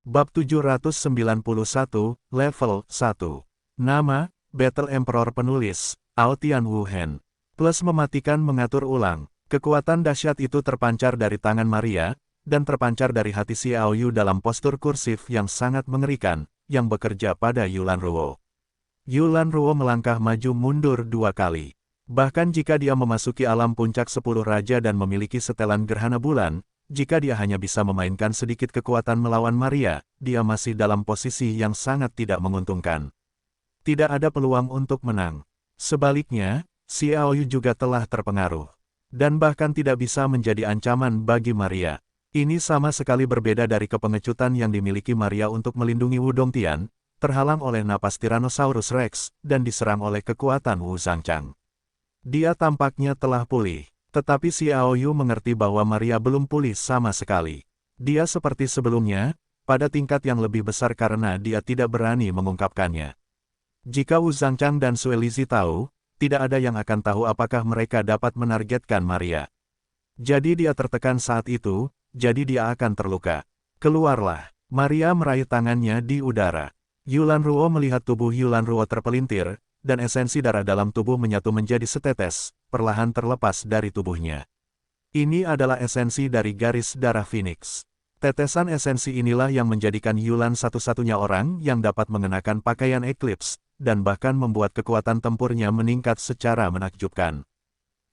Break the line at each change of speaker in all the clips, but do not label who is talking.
Bab 791, Level 1. Nama, Battle Emperor. Penulis, Aotian Wu Hen. Plus mematikan mengatur ulang. Kekuatan dahsyat itu terpancar dari tangan Maria, dan terpancar dari hati Xiao Yu dalam postur kursif yang sangat mengerikan, yang bekerja pada Yulan Ruo. Yulan Ruo melangkah maju mundur 2 kali. Bahkan jika dia memasuki alam puncak 10 raja dan memiliki setelan gerhana bulan, jika dia hanya bisa memainkan sedikit kekuatan melawan Maria, dia masih dalam posisi yang sangat tidak menguntungkan. Tidak ada peluang untuk menang. Sebaliknya, Xiao Yu juga telah terpengaruh. Dan bahkan tidak bisa menjadi ancaman bagi Maria. Ini sama sekali berbeda dari kepengecutan yang dimiliki Maria untuk melindungi Wu Dongtian, terhalang oleh napas Tyrannosaurus Rex, dan diserang oleh kekuatan Wu Zhangchang. Dia tampaknya telah pulih. Tetapi Xiao Yu mengerti bahwa Maria belum pulih sama sekali. Dia seperti sebelumnya, pada tingkat yang lebih besar karena dia tidak berani mengungkapkannya. Jika Wu Zhangchang dan Sue Lizhi tahu, tidak ada yang akan tahu apakah mereka dapat menargetkan Maria. Jadi dia tertekan saat itu, jadi dia akan terluka. Keluarlah. Maria meraih tangannya di udara. Yulan Ruo melihat tubuh Yulan Ruo terpelintir, dan esensi darah dalam tubuh menyatu menjadi setetes, perlahan terlepas dari tubuhnya. Ini adalah esensi dari garis darah Phoenix. Tetesan esensi inilah yang menjadikan Yulan satu-satunya orang yang dapat mengenakan pakaian Eclipse, dan bahkan membuat kekuatan tempurnya meningkat secara menakjubkan.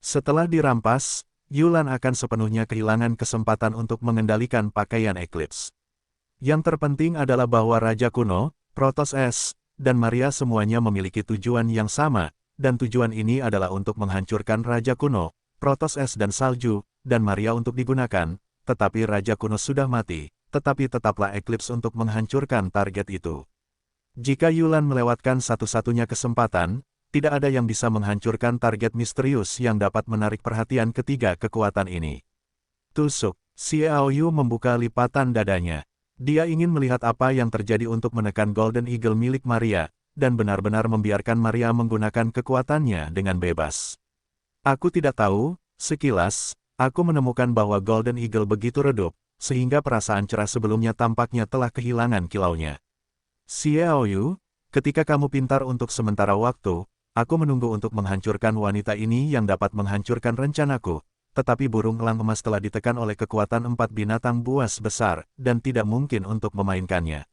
Setelah dirampas, Yulan akan sepenuhnya kehilangan kesempatan untuk mengendalikan pakaian Eclipse. Yang terpenting adalah bahwa Raja Kuno, Protoss S, dan Maria semuanya memiliki tujuan yang sama, dan tujuan ini adalah untuk menghancurkan Raja Kuno, Protoss Es dan Salju, dan Maria untuk digunakan, tetapi Raja Kuno sudah mati, tetapi tetaplah Eclipse untuk menghancurkan target itu. Jika Yulan melewatkan satu-satunya kesempatan, tidak ada yang bisa menghancurkan target misterius yang dapat menarik perhatian ketiga kekuatan ini. Tusuk, Xiao Yu membuka lipatan dadanya. Dia ingin melihat apa yang terjadi untuk menekan Golden Eagle milik Maria, dan benar-benar membiarkan Maria menggunakan kekuatannya dengan bebas. Aku tidak tahu, sekilas, aku menemukan bahwa Golden Eagle begitu redup, sehingga perasaan cerah sebelumnya tampaknya telah kehilangan kilaunya. Xiao Yu, ketika kamu pintar untuk sementara waktu, aku menunggu untuk menghancurkan wanita ini yang dapat menghancurkan rencanaku. Tetapi burung elang emas telah ditekan oleh kekuatan 4 binatang buas besar, dan tidak mungkin untuk memainkannya.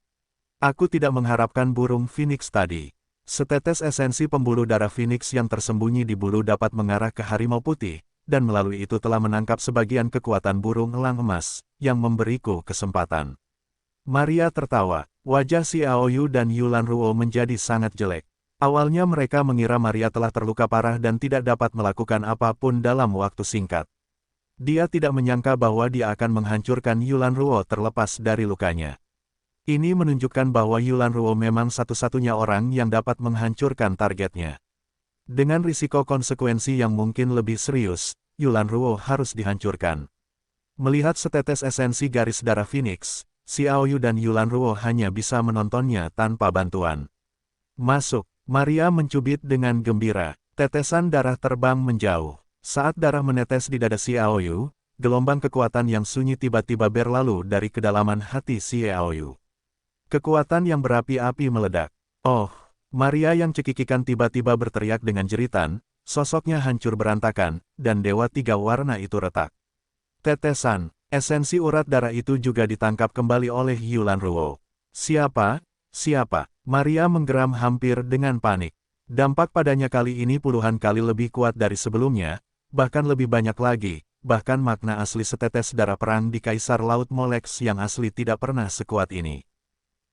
Aku tidak mengharapkan burung Phoenix tadi. Setetes esensi pembuluh darah Phoenix yang tersembunyi di bulu dapat mengarah ke harimau putih, dan melalui itu telah menangkap sebagian kekuatan burung elang emas, yang memberiku kesempatan. Maria tertawa. Wajah Xiao Yu dan Yulan Ruo menjadi sangat jelek. Awalnya mereka mengira Maria telah terluka parah dan tidak dapat melakukan apapun dalam waktu singkat. Dia tidak menyangka bahwa dia akan menghancurkan Yulan Ruo terlepas dari lukanya. Ini menunjukkan bahwa Yulan Ruo memang satu-satunya orang yang dapat menghancurkan targetnya. Dengan risiko konsekuensi yang mungkin lebih serius, Yulan Ruo harus dihancurkan. Melihat setetes esensi garis darah Phoenix, Xiao Yu dan Yulan Ruo hanya bisa menontonnya tanpa bantuan. Masuk. Maria mencubit dengan gembira. Tetesan darah terbang menjauh. Saat darah menetes di dada Xiao Yu, gelombang kekuatan yang sunyi tiba-tiba berlalu dari kedalaman hati Xiao Yu. Kekuatan yang berapi-api meledak. Oh, Maria yang cekikikan tiba-tiba berteriak dengan jeritan, sosoknya hancur berantakan, dan Dewa Tiga Warna itu retak. Tetesan, esensi urat darah itu juga ditangkap kembali oleh Yulan Ruo. Siapa? Siapa? Maria menggeram hampir dengan panik. Dampak padanya kali ini puluhan kali lebih kuat dari sebelumnya, bahkan lebih banyak lagi, bahkan makna asli setetes darah perang di Kaisar Laut Molex yang asli tidak pernah sekuat ini.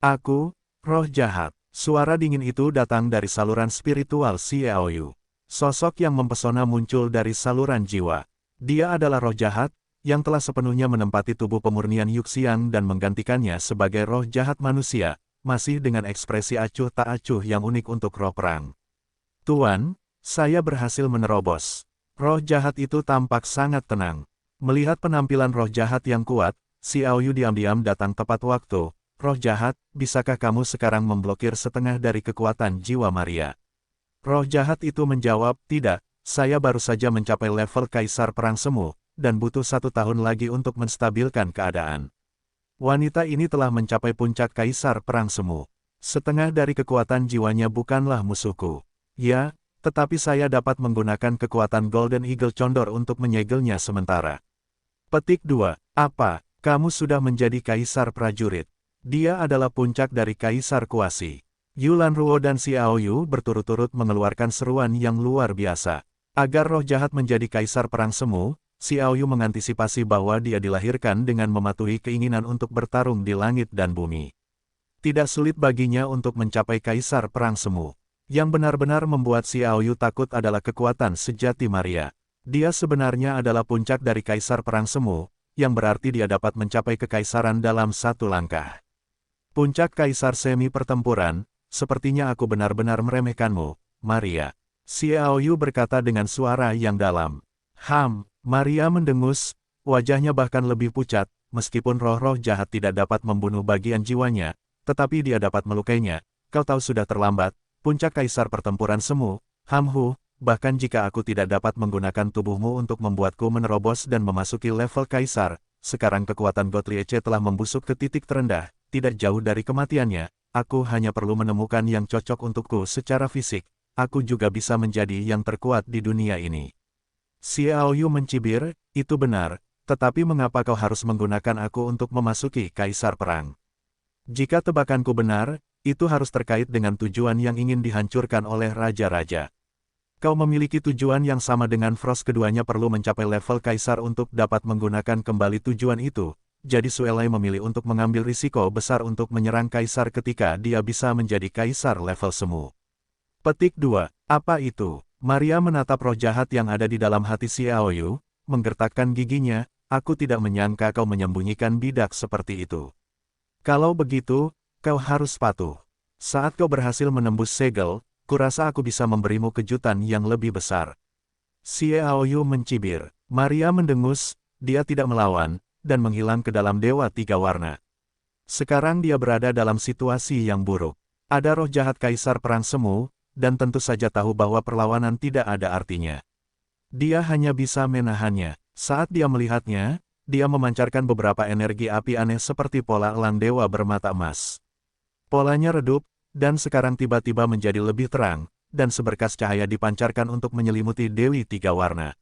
Aku, roh jahat. Suara dingin itu datang dari saluran spiritual Xiao Yu. Sosok yang mempesona muncul dari saluran jiwa. Dia adalah roh jahat, yang telah sepenuhnya menempati tubuh pemurnian Yuxiang dan menggantikannya sebagai roh jahat manusia, masih dengan ekspresi acuh tak acuh yang unik untuk roh perang. Tuan, saya berhasil menerobos. Roh jahat itu tampak sangat tenang. Melihat penampilan roh jahat yang kuat, Xiao Yu diam-diam datang tepat waktu. Roh jahat, bisakah kamu sekarang memblokir setengah dari kekuatan jiwa Maria? Roh jahat itu menjawab, tidak, saya baru saja mencapai level Kaisar Perang Semu, dan butuh 1 tahun lagi untuk menstabilkan keadaan. Wanita ini telah mencapai puncak Kaisar Perang Semu. Setengah dari kekuatan jiwanya bukanlah musuhku. Ya, tetapi saya dapat menggunakan kekuatan Golden Eagle Condor untuk menyegelnya sementara. Petik 2. Apa, kamu sudah menjadi Kaisar Prajurit? Dia adalah puncak dari Kaisar Kuasi. Yulan Ruo dan Xiao Yu berturut-turut mengeluarkan seruan yang luar biasa. Agar roh jahat menjadi Kaisar Perang Semu, Xiao Yu mengantisipasi bahwa dia dilahirkan dengan mematuhi keinginan untuk bertarung di langit dan bumi. Tidak sulit baginya untuk mencapai Kaisar Perang Semu. Yang benar-benar membuat Xiao Yu takut adalah kekuatan sejati Maria. Dia sebenarnya adalah puncak dari Kaisar Perang Semu, yang berarti dia dapat mencapai kekaisaran dalam satu langkah. Puncak Kaisar Semi Pertempuran, sepertinya aku benar-benar meremehkanmu, Maria. Xiao Yu berkata dengan suara yang dalam. Maria mendengus, wajahnya bahkan lebih pucat, meskipun roh-roh jahat tidak dapat membunuh bagian jiwanya, tetapi dia dapat melukainya. Kau tahu sudah terlambat, puncak Kaisar Pertempuran Semu, bahkan jika aku tidak dapat menggunakan tubuhmu untuk membuatku menerobos dan memasuki level Kaisar, sekarang kekuatan Gotriece telah membusuk ke titik terendah, tidak jauh dari kematiannya, aku hanya perlu menemukan yang cocok untukku secara fisik, aku juga bisa menjadi yang terkuat di dunia ini. Xiao Yu mencibir, itu benar, tetapi mengapa kau harus menggunakan aku untuk memasuki Kaisar Perang? Jika tebakanku benar, itu harus terkait dengan tujuan yang ingin dihancurkan oleh raja-raja. Kau memiliki tujuan yang sama dengan Frost, keduanya perlu mencapai level Kaisar untuk dapat menggunakan kembali tujuan itu, jadi Suelai memilih untuk mengambil risiko besar untuk menyerang Kaisar ketika dia bisa menjadi Kaisar level Semu. Petik 2. Apa itu? Maria menatap roh jahat yang ada di dalam hati Xiao Yu, menggertakkan giginya, aku tidak menyangka kau menyembunyikan bidak seperti itu. Kalau begitu, kau harus patuh. Saat kau berhasil menembus segel, kurasa aku bisa memberimu kejutan yang lebih besar. Xiao Yu mencibir. Maria mendengus, dia tidak melawan, dan menghilang ke dalam Dewa Tiga Warna. Sekarang dia berada dalam situasi yang buruk. Ada roh jahat Kaisar Perang Semu, dan tentu saja tahu bahwa perlawanan tidak ada artinya. Dia hanya bisa menahannya. Saat dia melihatnya, dia memancarkan beberapa energi api aneh seperti pola elang dewa bermata emas. Polanya redup, dan sekarang tiba-tiba menjadi lebih terang, dan seberkas cahaya dipancarkan untuk menyelimuti Dewi Tiga Warna.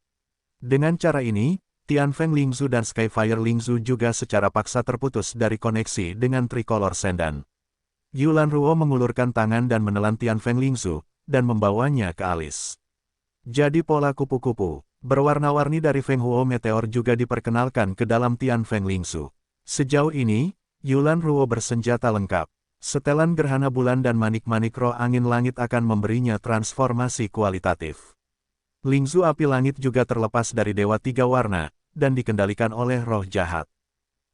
Dengan cara ini, Tianfeng Lingzu dan Skyfire Lingzu juga secara paksa terputus dari koneksi dengan Tricolor Sendan. Yulan Ruo mengulurkan tangan dan menelan Tianfeng Lingzu, dan membawanya ke alis. Jadi pola kupu-kupu berwarna-warni dari Feng Huo Meteor juga diperkenalkan ke dalam Tianfeng Lingzu. Sejauh ini, Yulan Ruo bersenjata lengkap. Setelan gerhana bulan dan manik-manik roh angin langit akan memberinya transformasi kualitatif. Lingzu api langit juga terlepas dari Dewa Tiga Warna, dan dikendalikan oleh roh jahat.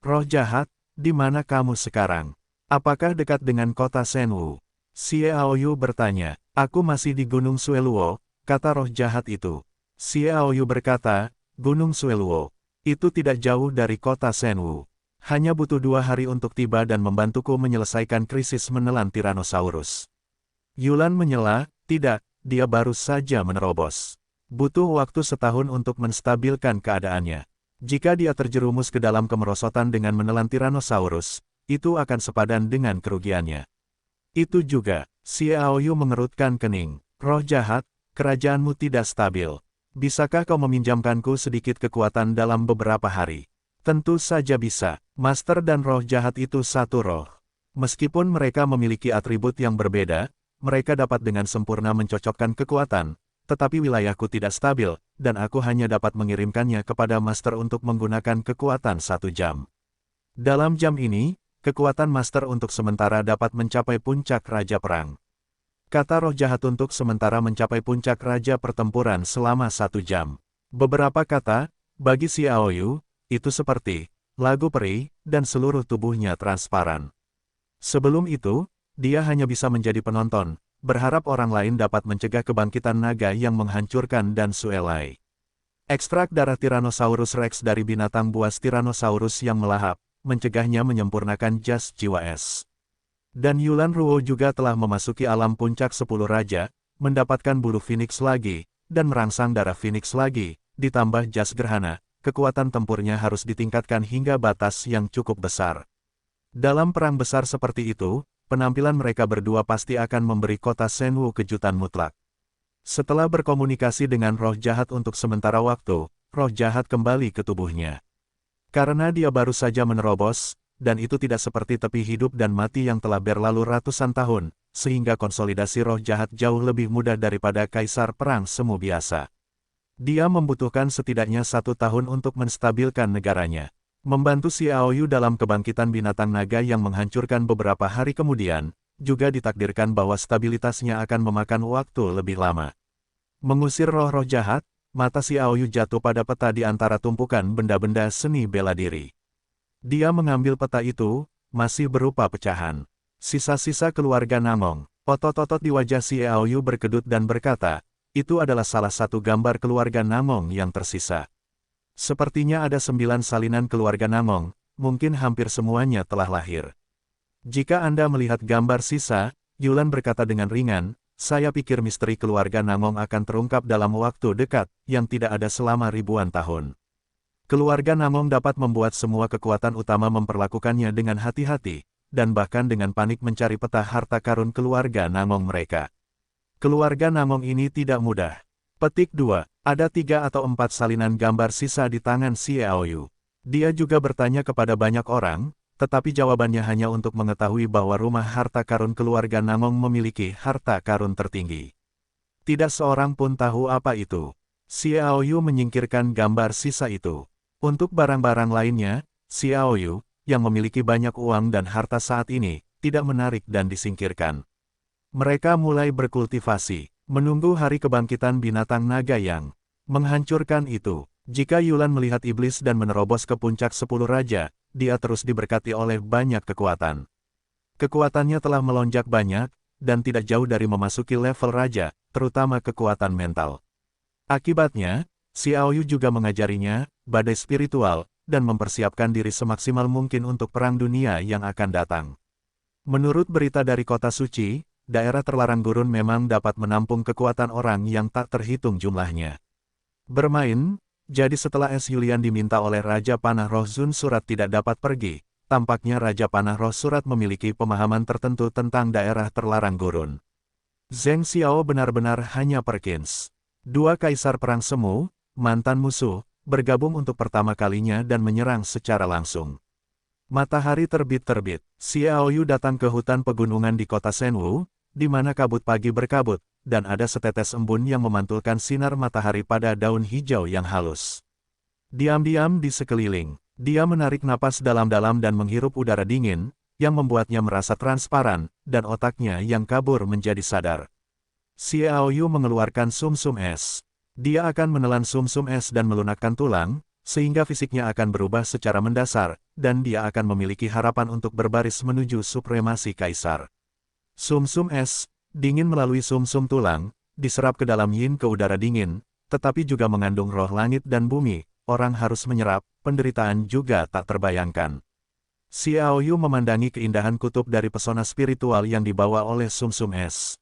Roh jahat, di mana kamu sekarang? Apakah dekat dengan kota Shenwu? Xiao Yu bertanya. Aku masih di Gunung Sueluo, kata roh jahat itu. Xiao Yu berkata, Gunung Sueluo, itu tidak jauh dari kota Shenwu. Hanya butuh 2 hari untuk tiba dan membantuku menyelesaikan krisis menelan Tyrannosaurus. Yulan menyela, tidak, dia baru saja menerobos. Butuh waktu setahun untuk menstabilkan keadaannya. Jika dia terjerumus ke dalam kemerosotan dengan menelan Tyrannosaurus, itu akan sepadan dengan kerugiannya. Itu juga, Xiao Yu mengerutkan kening. Roh jahat, kerajaanmu tidak stabil. Bisakah kau meminjamkanku sedikit kekuatan dalam beberapa hari? Tentu saja bisa. Master dan roh jahat itu satu roh. Meskipun mereka memiliki atribut yang berbeda, mereka dapat dengan sempurna mencocokkan kekuatan, tetapi wilayahku tidak stabil, dan aku hanya dapat mengirimkannya kepada Master untuk menggunakan kekuatan 1 jam. Dalam jam ini, kekuatan Master untuk sementara dapat mencapai puncak Raja Perang. Kata roh jahat untuk sementara mencapai puncak Raja Pertempuran selama 1 jam. Beberapa kata, bagi Xiao Yu, itu seperti lagu peri, dan seluruh tubuhnya transparan. Sebelum itu, dia hanya bisa menjadi penonton, berharap orang lain dapat mencegah kebangkitan naga yang menghancurkan dan Suelai. Ekstrak darah Tyrannosaurus Rex dari binatang buas Tyrannosaurus yang melahap, mencegahnya menyempurnakan jas jiwa es. Dan Yulan Ruo juga telah memasuki alam puncak 10 raja, mendapatkan bulu Phoenix lagi, dan merangsang darah Phoenix lagi, ditambah jas gerhana, kekuatan tempurnya harus ditingkatkan hingga batas yang cukup besar. Dalam perang besar seperti itu, penampilan mereka berdua pasti akan memberi kota Shenwu kejutan mutlak. Setelah berkomunikasi dengan roh jahat untuk sementara waktu, roh jahat kembali ke tubuhnya. Karena dia baru saja menerobos, dan itu tidak seperti tepi hidup dan mati yang telah berlalu ratusan tahun, sehingga konsolidasi roh jahat jauh lebih mudah daripada kaisar perang semu biasa. Dia membutuhkan setidaknya 1 tahun untuk menstabilkan negaranya. Membantu Xiaoyu dalam kebangkitan binatang naga yang menghancurkan beberapa hari kemudian, juga ditakdirkan bahwa stabilitasnya akan memakan waktu lebih lama. Mengusir roh-roh jahat, mata Xiaoyu jatuh pada peta di antara tumpukan benda-benda seni bela diri. Dia mengambil peta itu, masih berupa pecahan. Sisa-sisa keluarga Namong. Otot-otot di wajah Xiaoyu berkedut dan berkata, itu adalah salah satu gambar keluarga Namong yang tersisa. Sepertinya ada 9 salinan keluarga Namong, mungkin hampir semuanya telah lahir. Jika Anda melihat gambar sisa, Yulan berkata dengan ringan, saya pikir misteri keluarga Namong akan terungkap dalam waktu dekat, yang tidak ada selama ribuan tahun. Keluarga Namong dapat membuat semua kekuatan utama memperlakukannya dengan hati-hati, dan bahkan dengan panik mencari peta harta karun keluarga Namong mereka. Keluarga Namong ini tidak mudah. Petik 2. Ada 3 atau 4 salinan gambar sisa di tangan Xiaoyu. Dia juga bertanya kepada banyak orang, tetapi jawabannya hanya untuk mengetahui bahwa rumah harta karun keluarga Namong memiliki harta karun tertinggi. Tidak seorang pun tahu apa itu. Xiaoyu menyingkirkan gambar sisa itu. Untuk barang-barang lainnya, Xiaoyu, yang memiliki banyak uang dan harta saat ini, tidak menarik dan disingkirkan. Mereka mulai berkultivasi, menunggu hari kebangkitan binatang naga yang menghancurkan itu. Jika Yulan melihat iblis dan menerobos ke puncak 10 raja, dia terus diberkati oleh banyak kekuatan. Kekuatannya telah melonjak banyak, dan tidak jauh dari memasuki level raja, terutama kekuatan mental. Akibatnya, Xiaoyu juga mengajarinya, badai spiritual, dan mempersiapkan diri semaksimal mungkin untuk perang dunia yang akan datang. Menurut berita dari kota suci, daerah terlarang gurun memang dapat menampung kekuatan orang yang tak terhitung jumlahnya. Bermain, jadi setelah Es Yulian diminta oleh Raja Panah Roh Zun Surat tidak dapat pergi, tampaknya Raja Panah Roh Surat memiliki pemahaman tertentu tentang daerah terlarang gurun. Zheng Xiao benar-benar hanya Perkins. 2 kaisar perang semu, mantan musuh, bergabung untuk pertama kalinya dan menyerang secara langsung. Matahari terbit-terbit, Xiaoyu datang ke hutan pegunungan di kota Shenwu, di mana kabut pagi berkabut, dan ada setetes embun yang memantulkan sinar matahari pada daun hijau yang halus. Diam-diam di sekeliling, dia menarik napas dalam-dalam dan menghirup udara dingin, yang membuatnya merasa transparan, dan otaknya yang kabur menjadi sadar. Xiaoyu mengeluarkan sumsum es. Dia akan menelan sumsum es dan melunakkan tulang, sehingga fisiknya akan berubah secara mendasar, dan dia akan memiliki harapan untuk berbaris menuju supremasi kaisar. Sumsum es, dingin melalui sumsum tulang, diserap ke dalam yin ke udara dingin, tetapi juga mengandung roh langit dan bumi, orang harus menyerap, penderitaan juga tak terbayangkan. Xiaoyu memandangi keindahan kutub dari pesona spiritual yang dibawa oleh sumsum es.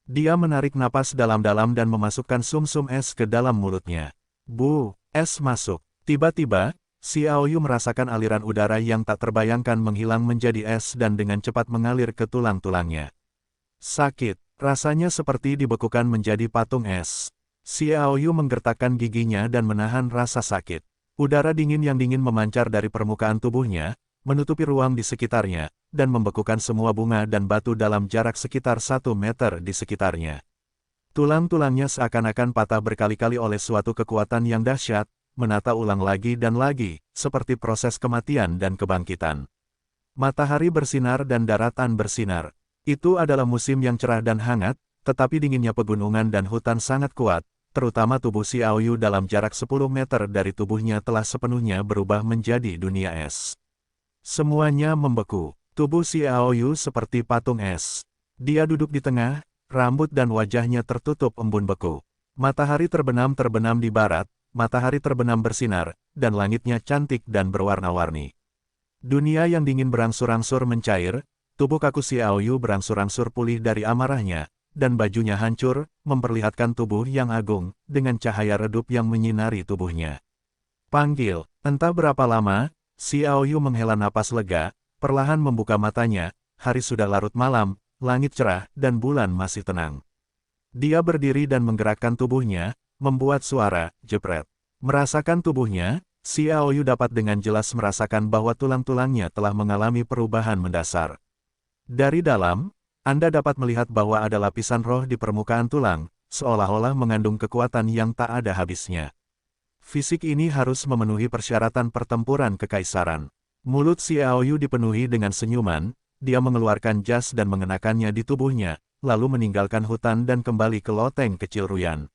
Dia menarik napas dalam-dalam dan memasukkan sumsum es ke dalam mulutnya. Bu, es masuk. Tiba-tiba, Xiaoyu merasakan aliran udara yang tak terbayangkan menghilang menjadi es dan dengan cepat mengalir ke tulang-tulangnya. Sakit, rasanya seperti dibekukan menjadi patung es. Xiaoyu menggertakkan giginya dan menahan rasa sakit. Udara dingin yang dingin memancar dari permukaan tubuhnya, menutupi ruang di sekitarnya, dan membekukan semua bunga dan batu dalam jarak sekitar 1 meter di sekitarnya. Tulang-tulangnya seakan-akan patah berkali-kali oleh suatu kekuatan yang dahsyat, menata ulang lagi dan lagi, seperti proses kematian dan kebangkitan. Matahari bersinar dan daratan bersinar. Itu adalah musim yang cerah dan hangat, tetapi dinginnya pegunungan dan hutan sangat kuat, terutama tubuh Xiaoyu dalam jarak 10 meter dari tubuhnya telah sepenuhnya berubah menjadi dunia es. Semuanya membeku. Tubuh Xiaoyu seperti patung es. Dia duduk di tengah, rambut dan wajahnya tertutup embun beku. Matahari terbenam di barat, matahari terbenam bersinar, dan langitnya cantik dan berwarna-warni. Dunia yang dingin berangsur-angsur mencair, tubuh kaku Xiaoyu berangsur-angsur pulih dari amarahnya, dan bajunya hancur, memperlihatkan tubuh yang agung, dengan cahaya redup yang menyinari tubuhnya. Panggil, entah berapa lama, Xiaoyu menghela napas lega, perlahan membuka matanya, hari sudah larut malam, langit cerah, dan bulan masih tenang. Dia berdiri dan menggerakkan tubuhnya, membuat suara, jepret. Merasakan tubuhnya, Xiao Yu dapat dengan jelas merasakan bahwa tulang-tulangnya telah mengalami perubahan mendasar. Dari dalam, Anda dapat melihat bahwa ada lapisan roh di permukaan tulang, seolah-olah mengandung kekuatan yang tak ada habisnya. Fisik ini harus memenuhi persyaratan pertempuran kekaisaran. Mulut Xiao Yu dipenuhi dengan senyuman, dia mengeluarkan jas dan mengenakannya di tubuhnya, lalu meninggalkan hutan dan kembali ke loteng kecil Ruyan.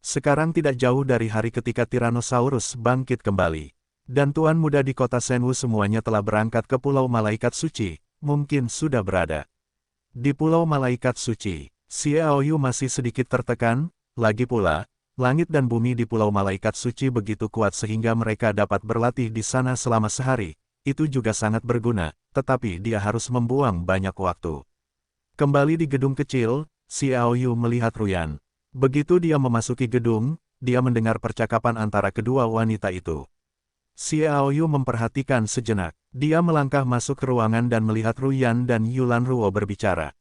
Sekarang tidak jauh dari hari ketika Tyrannosaurus bangkit kembali. Dan tuan muda di kota Shenwu semuanya telah berangkat ke Pulau Malaikat Suci, mungkin sudah berada di Pulau Malaikat Suci. Xiao Yu masih sedikit tertekan, lagi pula, langit dan bumi di Pulau Malaikat Suci begitu kuat sehingga mereka dapat berlatih di sana selama sehari. Itu juga sangat berguna, tetapi dia harus membuang banyak waktu. Kembali di gedung kecil, Xiao Yu melihat Ruyan. Begitu dia memasuki gedung, dia mendengar percakapan antara kedua wanita itu. Xiao Yu memperhatikan sejenak. Dia melangkah masuk ke ruangan dan melihat Ruyan dan Yulan Ruo berbicara.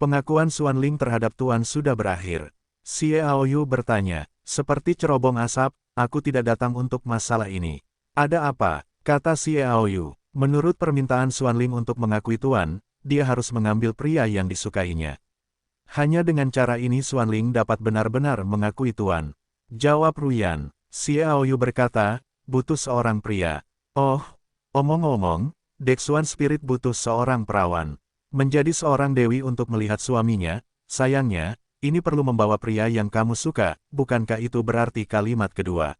Pengakuan Xuan Ling terhadap Tuan sudah berakhir. Xiao Yu bertanya, seperti cerobong asap, aku tidak datang untuk masalah ini. Ada apa? Kata Xiao Yu. Menurut permintaan Xuan Ling untuk mengakui Tuan, dia harus mengambil pria yang disukainya. Hanya dengan cara ini Xuan Ling dapat benar-benar mengakui Tuan. Jawab Ruyan. Xiao Yu berkata, butuh seorang pria. Oh, omong-omong, Dexuan Spirit butuh seorang perawan. Menjadi seorang dewi untuk melihat suaminya, sayangnya, ini perlu membawa pria yang kamu suka, bukankah itu berarti kalimat kedua?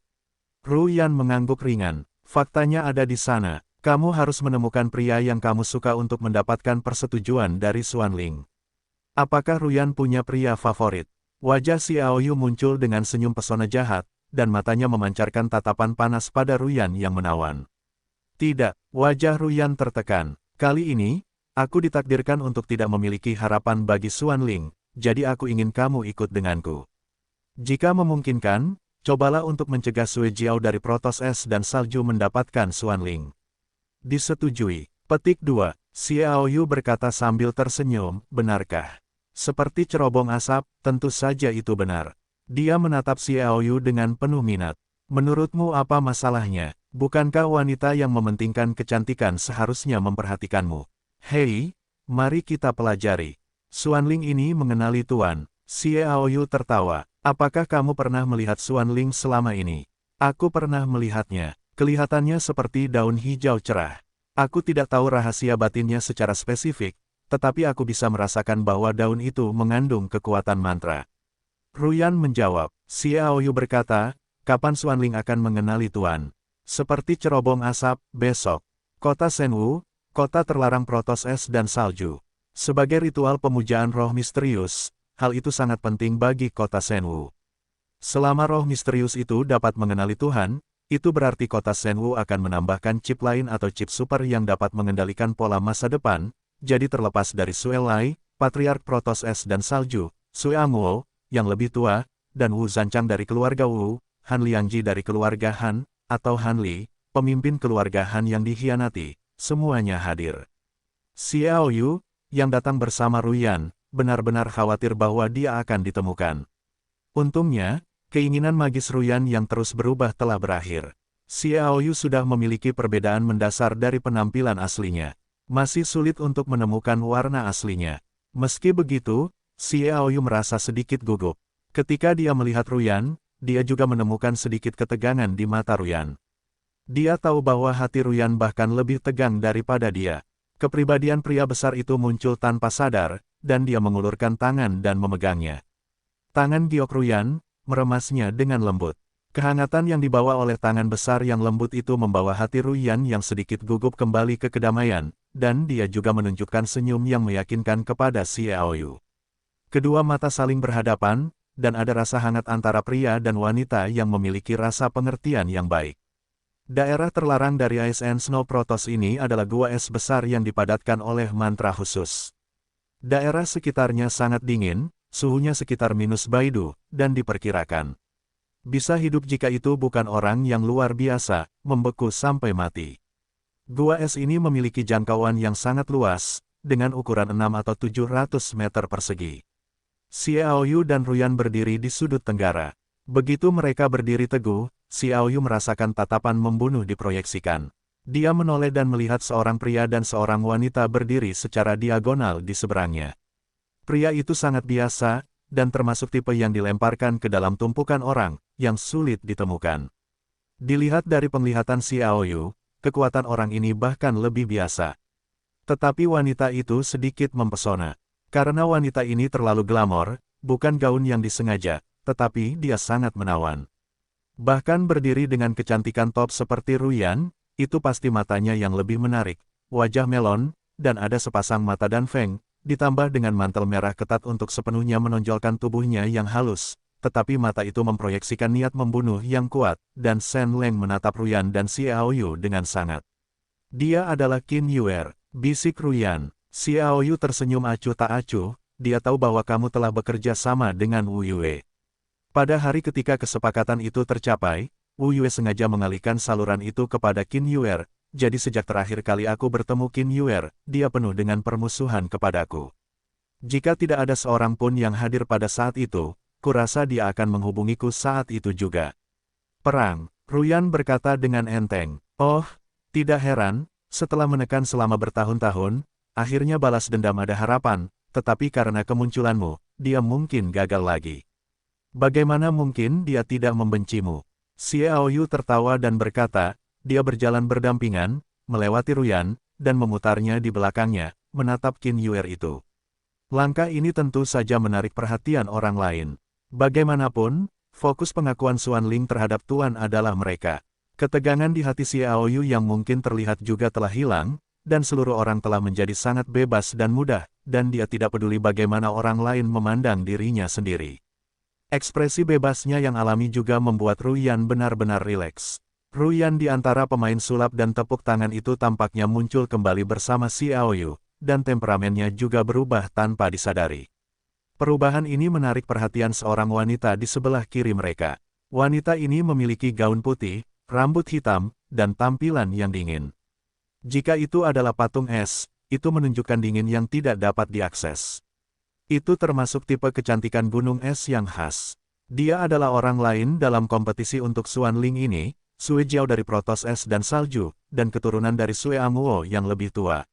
Ruyan mengangguk ringan. Faktanya ada di sana. Kamu harus menemukan pria yang kamu suka untuk mendapatkan persetujuan dari Xuan Ling. Apakah Ruyan punya pria favorit? Wajah Xiao Yu muncul dengan senyum pesona jahat, dan matanya memancarkan tatapan panas pada Ruyan yang menawan. Tidak, wajah Ruyan tertekan. Kali ini, aku ditakdirkan untuk tidak memiliki harapan bagi Xuan Ling, jadi aku ingin kamu ikut denganku. Jika memungkinkan, cobalah untuk mencegah Sui Jiao dari protos es dan salju mendapatkan Xuan Ling. Disetujui. Petik 2. Xiao Yu berkata sambil tersenyum, benarkah? Seperti cerobong asap, tentu saja itu benar. Dia menatap Xiao Yu dengan penuh minat. Menurutmu apa masalahnya? Bukankah wanita yang mementingkan kecantikan seharusnya memperhatikanmu? Hei, mari kita pelajari. Xuan Ling ini mengenali Tuan. Xiao Yu tertawa. Apakah kamu pernah melihat Xuan Ling selama ini? Aku pernah melihatnya. Kelihatannya seperti daun hijau cerah. Aku tidak tahu rahasia batinnya secara spesifik, tetapi aku bisa merasakan bahwa daun itu mengandung kekuatan mantra. Ruyan menjawab. Xiao Yu berkata, kapan Xuan Ling akan mengenali Tuan? Seperti cerobong asap, besok. Kota Shenwu, kota terlarang protos es dan salju. Sebagai ritual pemujaan roh misterius, hal itu sangat penting bagi kota Shenwu. Selama roh misterius itu dapat mengenali Tuhan, itu berarti kota Shenwu akan menambahkan chip lain atau chip super yang dapat mengendalikan pola masa depan, jadi terlepas dari Sui Lai, Patriark Protos Es dan Salju, Sui Angwo, yang lebih tua, dan Wu Zanchang dari keluarga Wu, Han Liangji dari keluarga Han, atau Han Li, pemimpin keluarga Han yang dikhianati, semuanya hadir. Xiao Yu, yang datang bersama Ruyan, benar-benar khawatir bahwa dia akan ditemukan. Untungnya, keinginan magis Ruyan yang terus berubah telah berakhir. Xiao Yu sudah memiliki perbedaan mendasar dari penampilan aslinya. Masih sulit untuk menemukan warna aslinya. Meski begitu, Xiao Yu merasa sedikit gugup. Ketika dia melihat Ruyan, dia juga menemukan sedikit ketegangan di mata Ruyan. Dia tahu bahwa hati Ruyan bahkan lebih tegang daripada dia. Kepribadian pria besar itu muncul tanpa sadar, dan dia mengulurkan tangan dan memegangnya. Tangan giok Ruyan, meremasnya dengan lembut. Kehangatan yang dibawa oleh tangan besar yang lembut itu membawa hati Ruyan yang sedikit gugup kembali ke kedamaian, dan dia juga menunjukkan senyum yang meyakinkan kepada Xiao Yu. Kedua mata saling berhadapan, dan ada rasa hangat antara pria dan wanita yang memiliki rasa pengertian yang baik. Daerah terlarang dari Ice and Snow Protoss ini adalah gua es besar yang dipadatkan oleh mantra khusus. Daerah sekitarnya sangat dingin, suhunya sekitar minus Baidu, dan diperkirakan bisa hidup jika itu bukan orang yang luar biasa, membeku sampai mati. Gua es ini memiliki jangkauan yang sangat luas, dengan ukuran 6 atau 700 meter persegi. Xiaoyu dan Ruyan berdiri di sudut tenggara. Begitu mereka berdiri teguh, Xiaoyu merasakan tatapan membunuh diproyeksikan. Dia menoleh dan melihat seorang pria dan seorang wanita berdiri secara diagonal di seberangnya. Pria itu sangat biasa, dan termasuk tipe yang dilemparkan ke dalam tumpukan orang, yang sulit ditemukan. Dilihat dari penglihatan Xiaoyu, kekuatan orang ini bahkan lebih biasa. Tetapi wanita itu sedikit mempesona. Karena wanita ini terlalu glamor, bukan gaun yang disengaja, tetapi dia sangat menawan. Bahkan berdiri dengan kecantikan top seperti Ruyan, itu pasti matanya yang lebih menarik, wajah melon, dan ada sepasang mata dan feng, ditambah dengan mantel merah ketat untuk sepenuhnya menonjolkan tubuhnya yang halus, tetapi mata itu memproyeksikan niat membunuh yang kuat, dan Shen Leng menatap Ruyan dan Xiaoyu dengan sangat. Dia adalah Qin Yuer, bisik Ruyan. Xiaoyu tersenyum acuh tak acuh, dia tahu bahwa kamu telah bekerja sama dengan Wu Yue. Pada hari ketika kesepakatan itu tercapai, Wu Yue sengaja mengalihkan saluran itu kepada Qin Yuer, jadi sejak terakhir kali aku bertemu Qin Yuer, dia penuh dengan permusuhan kepadaku. Jika tidak ada seorang pun yang hadir pada saat itu, kurasa dia akan menghubungiku saat itu juga. Perang, Ruyan berkata dengan enteng. Oh, tidak heran, setelah menekan selama bertahun-tahun, akhirnya balas dendam ada harapan, tetapi karena kemunculanmu, dia mungkin gagal lagi. Bagaimana mungkin dia tidak membencimu? Xiaoyu tertawa dan berkata, dia berjalan berdampingan, melewati Ruyan, dan memutarnya di belakangnya, menatap Qin Yuer itu. Langkah ini tentu saja menarik perhatian orang lain. Bagaimanapun, fokus pengakuan Xuan Ling terhadap Tuan adalah mereka. Ketegangan di hati Xiaoyu yang mungkin terlihat juga telah hilang, dan seluruh orang telah menjadi sangat bebas dan mudah, dan dia tidak peduli bagaimana orang lain memandang dirinya sendiri. Ekspresi bebasnya yang alami juga membuat Ruyan benar-benar rileks. Ruyan di antara pemain sulap dan tepuk tangan itu tampaknya muncul kembali bersama Xiaoyu, dan temperamennya juga berubah tanpa disadari. Perubahan ini menarik perhatian seorang wanita di sebelah kiri mereka. Wanita ini memiliki gaun putih, rambut hitam, dan tampilan yang dingin. Jika itu adalah patung es, itu menunjukkan dingin yang tidak dapat diakses. Itu termasuk tipe kecantikan gunung es yang khas. Dia adalah orang lain dalam kompetisi untuk Xuan Ling ini, Sui Jiao dari Protos Es dan Salju, dan keturunan dari Sui Amuo yang lebih tua.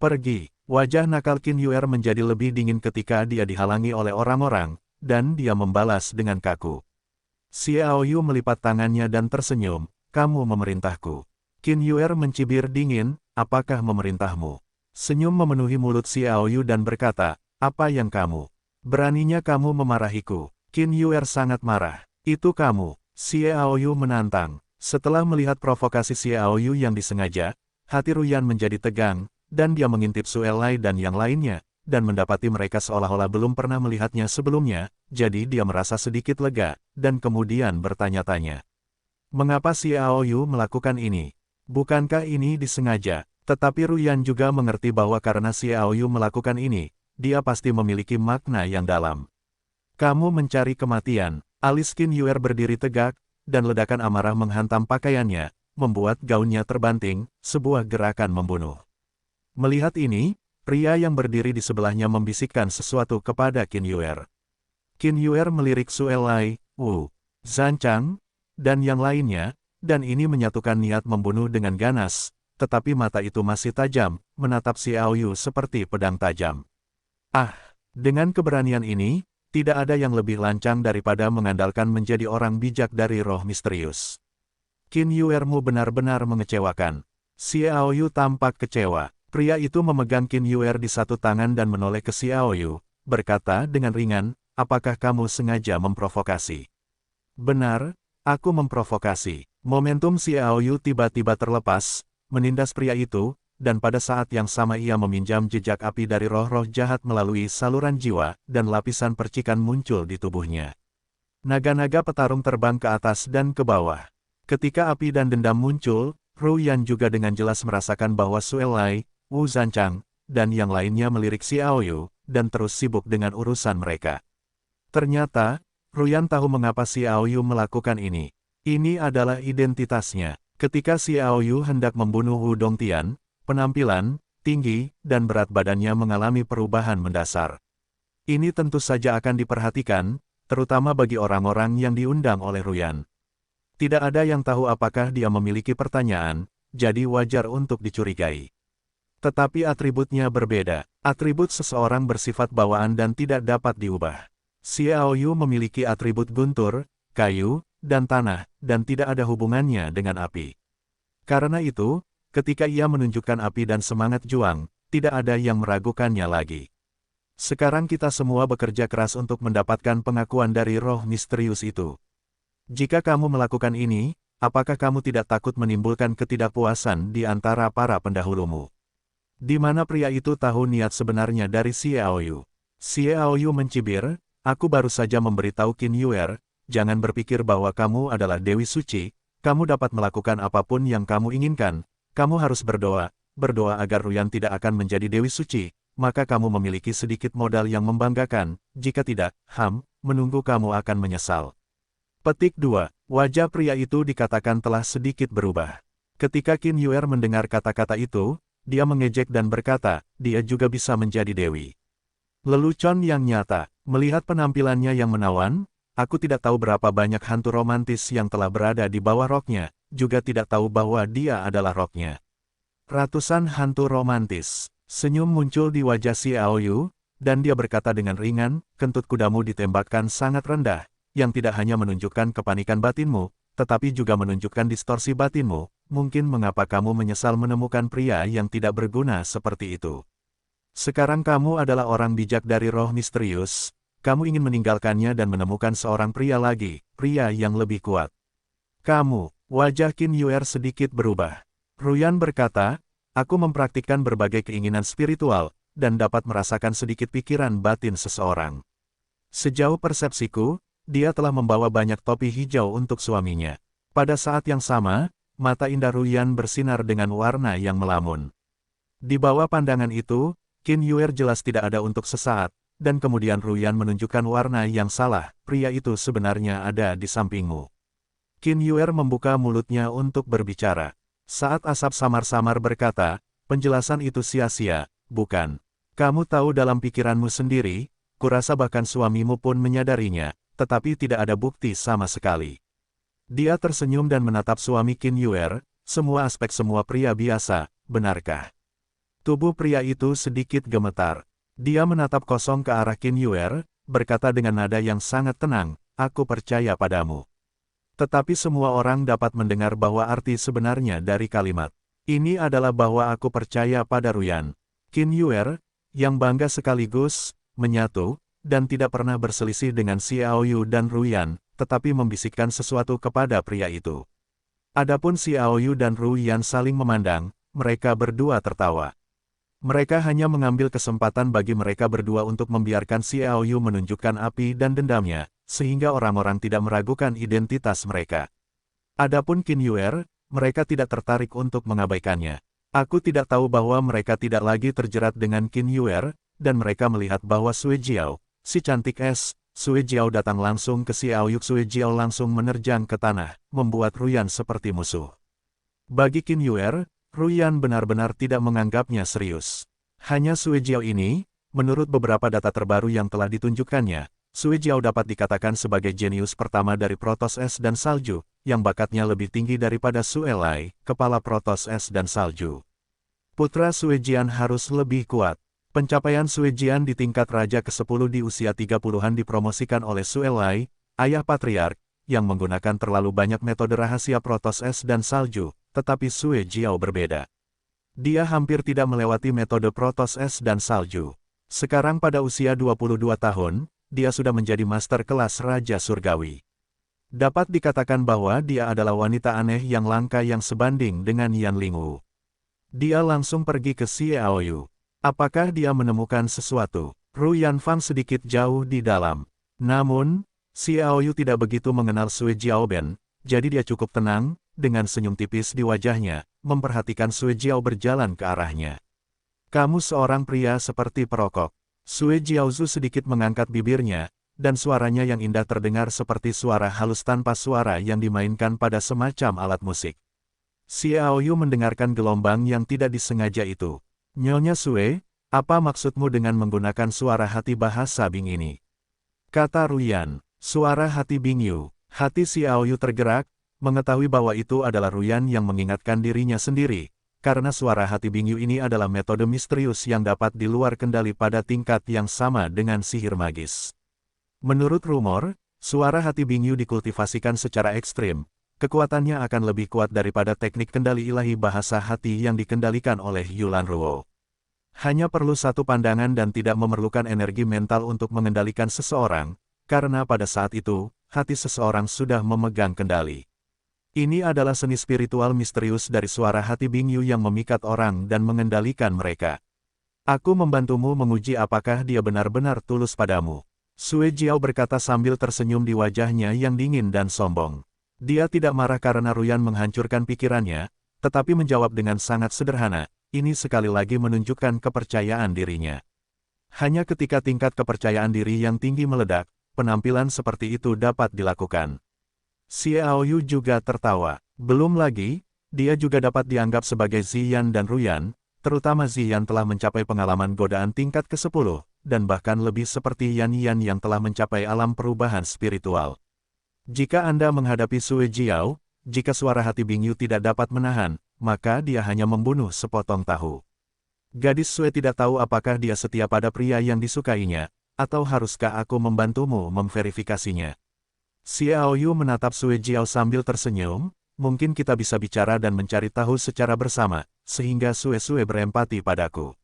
Pergi, wajah nakal Qin Yuer menjadi lebih dingin ketika dia dihalangi oleh orang-orang, dan dia membalas dengan kaku. Xiaoyu melipat tangannya dan tersenyum, kamu memerintahku. Qin Yuer mencibir dingin, apakah memerintahmu? Senyum memenuhi mulut Xiaoyu dan berkata, apa yang kamu? Beraninya kamu memarahiku. Qin Yuer sangat marah. Itu kamu. Xiaoyu menantang. Setelah melihat provokasi Xiaoyu yang disengaja, hati Ruyan menjadi tegang, dan dia mengintip Suelai dan yang lainnya, dan mendapati mereka seolah-olah belum pernah melihatnya sebelumnya, jadi dia merasa sedikit lega, dan kemudian bertanya-tanya. Mengapa Xiaoyu melakukan ini? Bukankah ini disengaja? Tetapi Ruyan juga mengerti bahwa karena Xiaoyu melakukan ini, dia pasti memiliki makna yang dalam. Kamu mencari kematian. Alis Qin Yuer berdiri tegak, dan ledakan amarah menghantam pakaiannya, membuat gaunnya terbanting, sebuah gerakan membunuh. Melihat ini, pria yang berdiri di sebelahnya membisikkan sesuatu kepada Qin Yuer. Qin Yuer melirik Suelai, Wu Zanchang, dan yang lainnya, dan ini menyatukan niat membunuh dengan ganas, tetapi mata itu masih tajam, menatap Xiaoyu seperti pedang tajam. Ah, dengan keberanian ini, tidak ada yang lebih lancang daripada mengandalkan menjadi orang bijak dari roh misterius. Qin Yuermu benar-benar mengecewakan. Xiaoyu tampak kecewa. Pria itu memegang Qin Yuer di satu tangan dan menoleh ke Xiaoyu, berkata dengan ringan, apakah kamu sengaja memprovokasi? Benar, aku memprovokasi. Momentum Xiaoyu tiba-tiba terlepas, menindas pria itu, dan pada saat yang sama ia meminjam jejak api dari roh-roh jahat melalui saluran jiwa, dan lapisan percikan muncul di tubuhnya. Naga-naga petarung terbang ke atas dan ke bawah. Ketika api dan dendam muncul, Ruyan juga dengan jelas merasakan bahwa Suelai, Wu Zanchang, dan yang lainnya melirik Xiaoyu, dan terus sibuk dengan urusan mereka. Ternyata, Ruyan tahu mengapa Xiaoyu melakukan ini. Ini adalah identitasnya. Ketika Xiao Yu hendak membunuh Wu Dongtian, penampilan, tinggi, dan berat badannya mengalami perubahan mendasar. Ini tentu saja akan diperhatikan, terutama bagi orang-orang yang diundang oleh Ruyan. Tidak ada yang tahu apakah dia memiliki pertanyaan, jadi wajar untuk dicurigai. Tetapi atributnya berbeda. Atribut seseorang bersifat bawaan dan tidak dapat diubah. Xiao Yu memiliki atribut guntur, kayu, dan tanah, dan tidak ada hubungannya dengan api. Karena itu, ketika ia menunjukkan api dan semangat juang, tidak ada yang meragukannya lagi. Sekarang kita semua bekerja keras untuk mendapatkan pengakuan dari roh misterius itu. Jika kamu melakukan ini, apakah kamu tidak takut menimbulkan ketidakpuasan di antara para pendahulumu? Di mana pria itu tahu niat sebenarnya dari Xiao Yu? Xiao Yu mencibir, aku baru saja memberitahu Qin Yuer, jangan berpikir bahwa kamu adalah Dewi Suci, kamu dapat melakukan apapun yang kamu inginkan, kamu harus berdoa agar Ruyan tidak akan menjadi Dewi Suci, maka kamu memiliki sedikit modal yang membanggakan, jika tidak, menunggu kamu akan menyesal. Petik 2. Wajah pria itu dikatakan telah sedikit berubah. Ketika Qin Yuer mendengar kata-kata itu, dia mengejek dan berkata, dia juga bisa menjadi dewi. Lelucon yang nyata, melihat penampilannya yang menawan, aku tidak tahu berapa banyak hantu romantis yang telah berada di bawah roknya, juga tidak tahu bahwa dia adalah roknya. Ratusan hantu romantis. Senyum muncul di wajah Xiao Yu, dan dia berkata dengan ringan, kentut kudamu ditembakkan sangat rendah, yang tidak hanya menunjukkan kepanikan batinmu, tetapi juga menunjukkan distorsi batinmu, mungkin mengapa kamu menyesal menemukan pria yang tidak berguna seperti itu. Sekarang kamu adalah orang bijak dari roh misterius, kamu ingin meninggalkannya dan menemukan seorang pria lagi, pria yang lebih kuat. Kamu, wajah Qin Yuer sedikit berubah. Ruyan berkata, aku mempraktikkan berbagai keinginan spiritual, dan dapat merasakan sedikit pikiran batin seseorang. Sejauh persepsiku, dia telah membawa banyak topi hijau untuk suaminya. Pada saat yang sama, mata indah Ruyan bersinar dengan warna yang melamun. Di bawah pandangan itu, Qin Yuer jelas tidak ada untuk sesaat, dan kemudian Ruyan menunjukkan warna yang salah, pria itu sebenarnya ada di sampingmu. Qin Yuer membuka mulutnya untuk berbicara. Saat asap samar-samar berkata, penjelasan itu sia-sia, bukan? Kamu tahu dalam pikiranmu sendiri, kurasa bahkan suamimu pun menyadarinya, tetapi tidak ada bukti sama sekali. Dia tersenyum dan menatap suami Qin Yuer, semua aspek semua pria biasa, benarkah? Tubuh pria itu sedikit gemetar. Dia menatap kosong ke arah Qin Yuer, berkata dengan nada yang sangat tenang, aku percaya padamu. Tetapi semua orang dapat mendengar bahwa arti sebenarnya dari kalimat ini adalah bahwa aku percaya pada Ruyan. Qin Yuer, yang bangga sekaligus, menyatu, dan tidak pernah berselisih dengan Xiao Yu dan Ruyan, tetapi membisikkan sesuatu kepada pria itu. Adapun Xiao Yu dan Ruyan saling memandang, mereka berdua tertawa. Mereka hanya mengambil kesempatan bagi mereka berdua untuk membiarkan Xiao Yu menunjukkan api dan dendamnya, sehingga orang-orang tidak meragukan identitas mereka. Adapun Qin Yuer, mereka tidak tertarik untuk mengabaikannya. Aku tidak tahu bahwa mereka tidak lagi terjerat dengan Qin Yuer, dan mereka melihat bahwa Sui Jiao, si cantik es, Sui Jiao datang langsung ke Xiao Yu. Sui Jiao langsung menerjang ke tanah, membuat Ruyan seperti musuh. Bagi Qin Yuer, Ruyan benar-benar tidak menganggapnya serius. Hanya Sui Jiao ini, menurut beberapa data terbaru yang telah ditunjukkannya, Sui Jiao dapat dikatakan sebagai jenius pertama dari Protos Es dan Salju, yang bakatnya lebih tinggi daripada Sui Lai, kepala Protos Es dan Salju. Putra Sui Jian harus lebih kuat. Pencapaian Sui Jian di tingkat Raja ke-10 di usia 30-an dipromosikan oleh Sui Lai, ayah patriark, yang menggunakan terlalu banyak metode rahasia Protos Es dan Salju, tetapi Sui Jiao berbeda. Dia hampir tidak melewati metode Protos Es dan Salju. Sekarang pada usia 22 tahun, dia sudah menjadi master kelas Raja Surgawi. Dapat dikatakan bahwa dia adalah wanita aneh yang langka yang sebanding dengan Yan Lingwu. Dia langsung pergi ke Xiao Yu. Apakah dia menemukan sesuatu? Ru Yanfang sedikit jauh di dalam. Namun, Xiao Yu tidak begitu mengenal Sui Jiaoben, jadi dia cukup tenang, dengan senyum tipis di wajahnya, memperhatikan Sui Jiao berjalan ke arahnya. Kamu seorang pria seperti perokok. Sui Jiaozu sedikit mengangkat bibirnya, dan suaranya yang indah terdengar seperti suara halus tanpa suara yang dimainkan pada semacam alat musik. Xiaoyu mendengarkan gelombang yang tidak disengaja itu. Nyonya Sue, apa maksudmu dengan menggunakan suara hati bahasa Bing ini? Kata Ruyan. Suara hati Bingyu. Hati Xiaoyu tergerak, mengetahui bahwa itu adalah Ruyan yang mengingatkan dirinya sendiri, karena suara hati Bingyu ini adalah metode misterius yang dapat di luar kendali pada tingkat yang sama dengan sihir magis. Menurut rumor, suara hati Bingyu dikultivasikan secara ekstrim. Kekuatannya akan lebih kuat daripada teknik kendali ilahi bahasa hati yang dikendalikan oleh Yulan Ruo. Hanya perlu satu pandangan dan tidak memerlukan energi mental untuk mengendalikan seseorang, karena pada saat itu, hati seseorang sudah memegang kendali. Ini adalah seni spiritual misterius dari suara hati Bingyu yang memikat orang dan mengendalikan mereka. Aku membantumu menguji apakah dia benar-benar tulus padamu. Sue Jiao berkata sambil tersenyum di wajahnya yang dingin dan sombong. Dia tidak marah karena Ruyan menghancurkan pikirannya, tetapi menjawab dengan sangat sederhana, ini sekali lagi menunjukkan kepercayaan dirinya. Hanya ketika tingkat kepercayaan diri yang tinggi meledak, penampilan seperti itu dapat dilakukan. Xiaoyu juga tertawa. Belum lagi, dia juga dapat dianggap sebagai Ziyan dan Ruyan, terutama Ziyan telah mencapai pengalaman godaan tingkat ke-10, dan bahkan lebih seperti Yan Yan yang telah mencapai alam perubahan spiritual. Jika Anda menghadapi Sue Jiao, jika suara hati Bingyu tidak dapat menahan, maka dia hanya membunuh sepotong tahu. Gadis Sue tidak tahu apakah dia setia pada pria yang disukainya, atau haruskah aku membantumu memverifikasinya. Xiaoyu menatap Sue Jiao sambil tersenyum, mungkin kita bisa bicara dan mencari tahu secara bersama, sehingga Sue berempati padaku.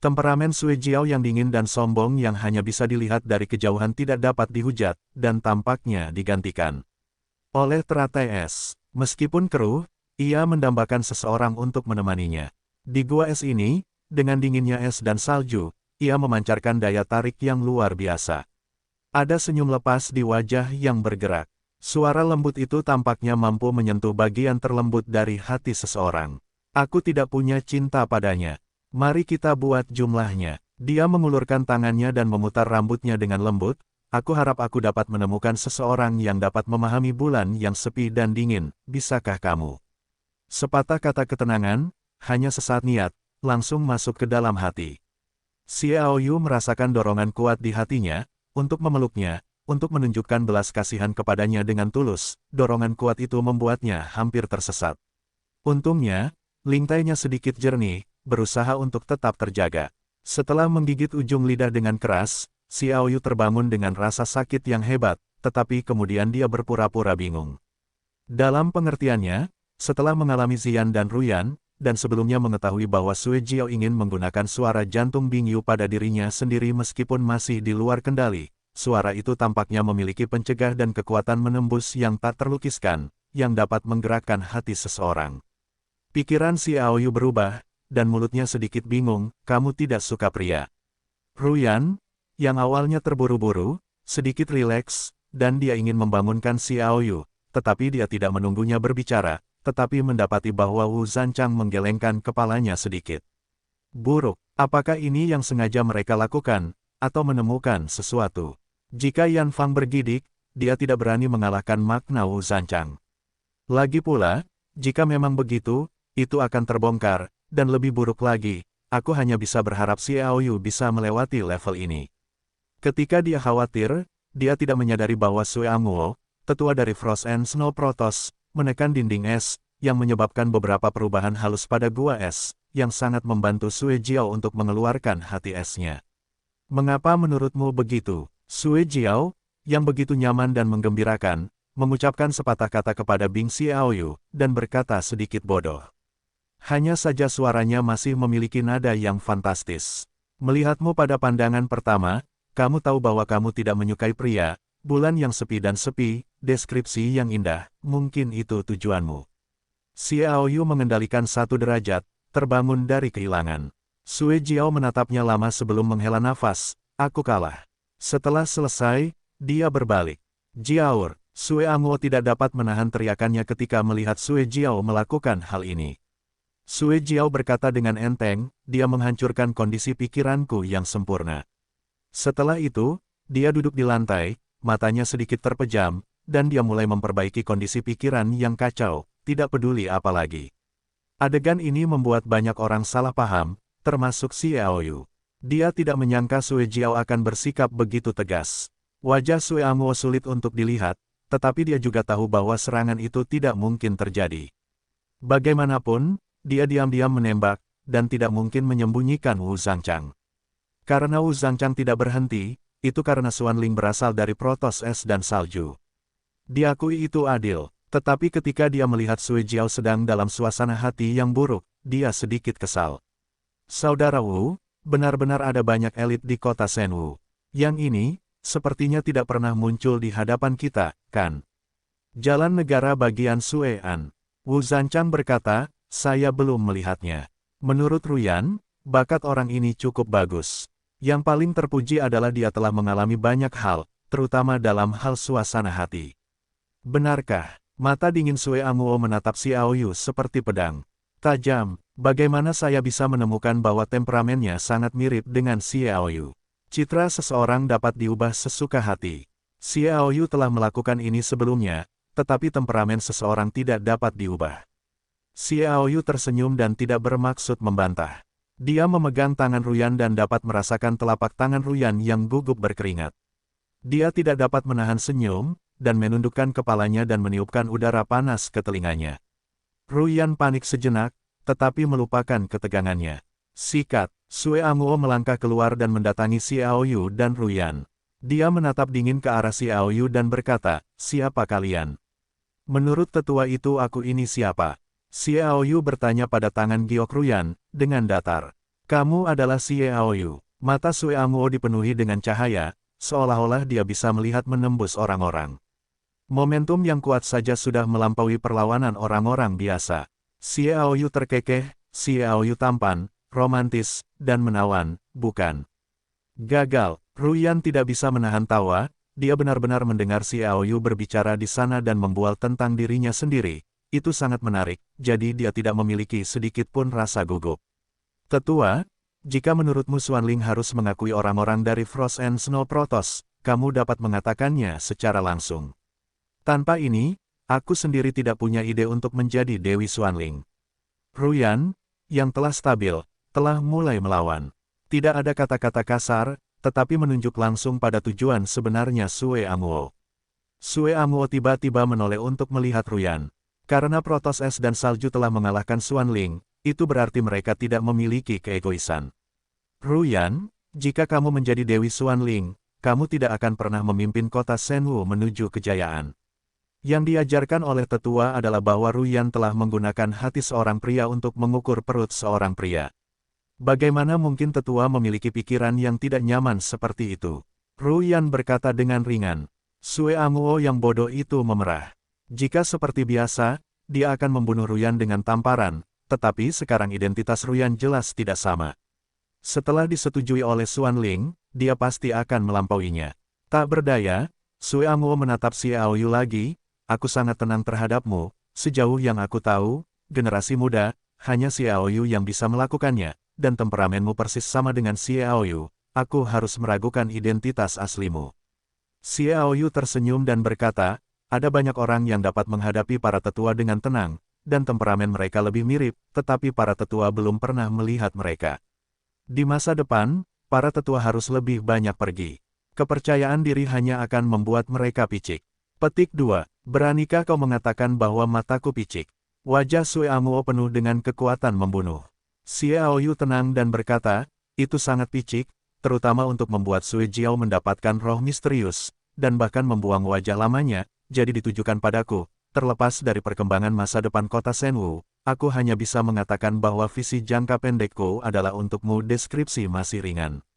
Temperamen Sue Jiao yang dingin dan sombong yang hanya bisa dilihat dari kejauhan tidak dapat dihujat, dan tampaknya digantikan oleh teratai es. Meskipun keruh, ia mendambakan seseorang untuk menemaninya. Di gua es ini, dengan dinginnya es dan salju, ia memancarkan daya tarik yang luar biasa. Ada senyum lepas di wajah yang bergerak. Suara lembut itu tampaknya mampu menyentuh bagian terlembut dari hati seseorang. Aku tidak punya cinta padanya. Mari kita buat jumlahnya. Dia mengulurkan tangannya dan memutar rambutnya dengan lembut. Aku harap aku dapat menemukan seseorang yang dapat memahami bulan yang sepi dan dingin. Bisakah kamu? Sepatah kata ketenangan, hanya sesaat niat, langsung masuk ke dalam hati. Xiaoyu merasakan dorongan kuat di hatinya, untuk memeluknya, untuk menunjukkan belas kasihan kepadanya dengan tulus. Dorongan kuat itu membuatnya hampir tersesat. Untungnya, lintainya sedikit jernih, berusaha untuk tetap terjaga. Setelah menggigit ujung lidah dengan keras, Xiaoyu terbangun dengan rasa sakit yang hebat, tetapi kemudian dia berpura-pura bingung. Dalam pengertiannya, setelah mengalami Ziyan dan Ruyan, dan sebelumnya mengetahui bahwa Sue Jiao ingin menggunakan suara jantung Bingyu pada dirinya sendiri meskipun masih di luar kendali, suara itu tampaknya memiliki pencegah dan kekuatan menembus yang tak terlukiskan, yang dapat menggerakkan hati seseorang. Pikiran Xiaoyu berubah, dan mulutnya sedikit bingung, kamu tidak suka pria. Ruyan, yang awalnya terburu-buru, sedikit rileks, dan dia ingin membangunkan Xiaoyu, tetapi dia tidak menunggunya berbicara, tetapi mendapati bahwa Wu Zanchang menggelengkan kepalanya sedikit. Buruk, apakah ini yang sengaja mereka lakukan, atau menemukan sesuatu? Jika Yan Fang bergidik, dia tidak berani mengalahkan makna Wu Zanchang. Lagi pula, jika memang begitu, itu akan terbongkar, dan lebih buruk lagi, aku hanya bisa berharap Xiaoyu bisa melewati level ini. Ketika dia khawatir, dia tidak menyadari bahwa Sue Angguo, tetua dari Frost and Snow Protoss, menekan dinding es, yang menyebabkan beberapa perubahan halus pada gua es, yang sangat membantu Sue Jiao untuk mengeluarkan hati esnya. Mengapa menurutmu begitu? Sue Jiao, yang begitu nyaman dan menggembirakan, mengucapkan sepatah kata kepada Bing Xiaoyu, dan berkata sedikit bodoh. Hanya saja suaranya masih memiliki nada yang fantastis. Melihatmu pada pandangan pertama, kamu tahu bahwa kamu tidak menyukai pria, bulan yang sepi dan sepi, deskripsi yang indah, mungkin itu tujuanmu. Xiaoyu mengendalikan 1 derajat, terbangun dari kehilangan. Sue Jiao menatapnya lama sebelum menghela nafas, aku kalah. Setelah selesai, dia berbalik. Jiaur, Sue Angguo tidak dapat menahan teriakannya ketika melihat Sue Jiao melakukan hal ini. Sue Jiao berkata dengan enteng, dia menghancurkan kondisi pikiranku yang sempurna. Setelah itu, dia duduk di lantai, matanya sedikit terpejam, dan dia mulai memperbaiki kondisi pikiran yang kacau. tidak peduli apa lagi. Adegan ini membuat banyak orang salah paham, termasuk Xiaoyu. Dia tidak menyangka Sue Jiao akan bersikap begitu tegas. Wajah Sue Amuo sulit untuk dilihat, tetapi dia juga tahu bahwa serangan itu tidak mungkin terjadi. Bagaimanapun, dia diam-diam menembak, dan tidak mungkin menyembunyikan Wu Zhangchang. Karena Wu Zhangchang tidak berhenti, itu karena Xuanling berasal dari protos es dan salju. Diakui itu adil, tetapi ketika dia melihat Sue Jiao sedang dalam suasana hati yang buruk, dia sedikit kesal. Saudara Wu, benar-benar ada banyak elit di kota Shenwu. Yang ini, sepertinya tidak pernah muncul di hadapan kita, kan? Jalan negara bagian Suean. Wu Zhangchang berkata, saya belum melihatnya. Menurut Ruyan, bakat orang ini cukup bagus. Yang paling terpuji adalah dia telah mengalami banyak hal, terutama dalam hal suasana hati. Benarkah? Mata dingin Sue Amuo menatap Xiaoyu seperti pedang tajam. Bagaimana saya bisa menemukan bahwa temperamennya sangat mirip dengan Xiaoyu? Citra seseorang dapat diubah sesuka hati. Xiaoyu telah melakukan ini sebelumnya, tetapi temperamen seseorang tidak dapat diubah. Xiaoyu tersenyum dan tidak bermaksud membantah. Dia memegang tangan Ruyan dan dapat merasakan telapak tangan Ruyan yang gugup berkeringat. Dia tidak dapat menahan senyum, dan menundukkan kepalanya dan meniupkan udara panas ke telinganya. Ruyan panik sejenak, tetapi melupakan ketegangannya. Sikat, Sue Amuo melangkah keluar dan mendatangi Xiaoyu dan Ruyan. Dia menatap dingin ke arah Xiaoyu dan berkata, siapa kalian? Menurut tetua itu aku ini siapa? Xiaoyu bertanya pada tangan giok Ruyan, dengan datar. Kamu adalah Xiaoyu. Mata Sue Amuo dipenuhi dengan cahaya, seolah-olah dia bisa melihat menembus orang-orang. Momentum yang kuat saja sudah melampaui perlawanan orang-orang biasa. Xiaoyu terkekeh, Xiaoyu tampan, romantis, dan menawan, bukan? Gagal, Ruyan tidak bisa menahan tawa, dia benar-benar mendengar Xiaoyu berbicara di sana dan membual tentang dirinya sendiri. Itu sangat menarik, jadi dia tidak memiliki sedikit pun rasa gugup. Tetua, jika menurutmu Xuanling harus mengakui orang-orang dari Frost and Snow Protoss, kamu dapat mengatakannya secara langsung. Tanpa ini, aku sendiri tidak punya ide untuk menjadi Dewi Xuanling. Ruyan, yang telah stabil, telah mulai melawan. Tidak ada kata-kata kasar, tetapi menunjuk langsung pada tujuan sebenarnya Sue Amuo. Sue Amuo tiba-tiba menoleh untuk melihat Ruyan. Karena Protoss es dan salju telah mengalahkan Xuanling, itu berarti mereka tidak memiliki keegoisan. Ruyan, jika kamu menjadi Dewi Xuanling, kamu tidak akan pernah memimpin kota Shenwu menuju kejayaan. Yang diajarkan oleh tetua adalah bahwa Ruyan telah menggunakan hati seorang pria untuk mengukur perut seorang pria. Bagaimana mungkin tetua memiliki pikiran yang tidak nyaman seperti itu? Ruyan berkata dengan ringan. Sue Amuo yang bodoh itu memerah. Jika seperti biasa, dia akan membunuh Ruyan dengan tamparan, tetapi sekarang identitas Ruyan jelas tidak sama. Setelah disetujui oleh Xuanling, dia pasti akan melampauinya. Tak berdaya, Sue Amuo menatap Xiaoyu lagi, aku sangat tenang terhadapmu, sejauh yang aku tahu, generasi muda, hanya Xiaoyu yang bisa melakukannya, dan temperamenmu persis sama dengan Xiaoyu, aku harus meragukan identitas aslimu. Xiaoyu tersenyum dan berkata, ada banyak orang yang dapat menghadapi para tetua dengan tenang, dan temperamen mereka lebih mirip, tetapi para tetua belum pernah melihat mereka. Di masa depan, para tetua harus lebih banyak pergi. Kepercayaan diri hanya akan membuat mereka picik. Petik 2. Beranikah kau mengatakan bahwa mataku picik? Wajah Sue Amuo penuh dengan kekuatan membunuh. Xiaoyu tenang dan berkata, itu sangat picik, terutama untuk membuat Sue Jiao mendapatkan roh misterius, dan bahkan membuang wajah lamanya, jadi ditujukan padaku. Terlepas dari perkembangan masa depan kota Shenwu, aku hanya bisa mengatakan bahwa visi jangka pendekku adalah untukmu. Deskripsi masih ringan.